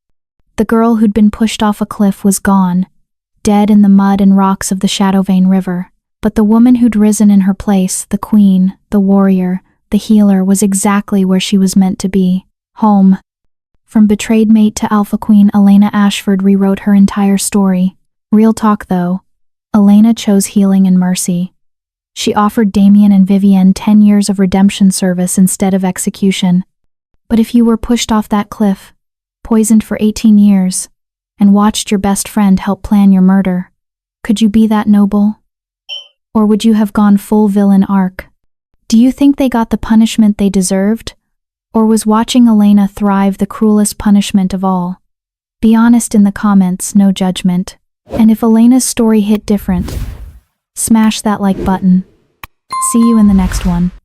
The girl who'd been pushed off a cliff was gone, dead in the mud and rocks of the Shadowvane River. But the woman who'd risen in her place, the queen, the warrior, the healer, was exactly where she was meant to be, home. From betrayed mate to Alpha Queen, Elena Ashford rewrote her entire story. Real talk though, Elena chose healing and mercy. She offered Damien and Vivienne 10 years of redemption service instead of execution. But if you were pushed off that cliff, poisoned for 18 years, and watched your best friend help plan your murder, could you be that noble? Or would you have gone full villain arc? Do you think they got the punishment they deserved? Or was watching Elena thrive the cruelest punishment of all? Be honest in the comments, no judgment. And if Elena's story hit different, smash that like button. See you in the next one.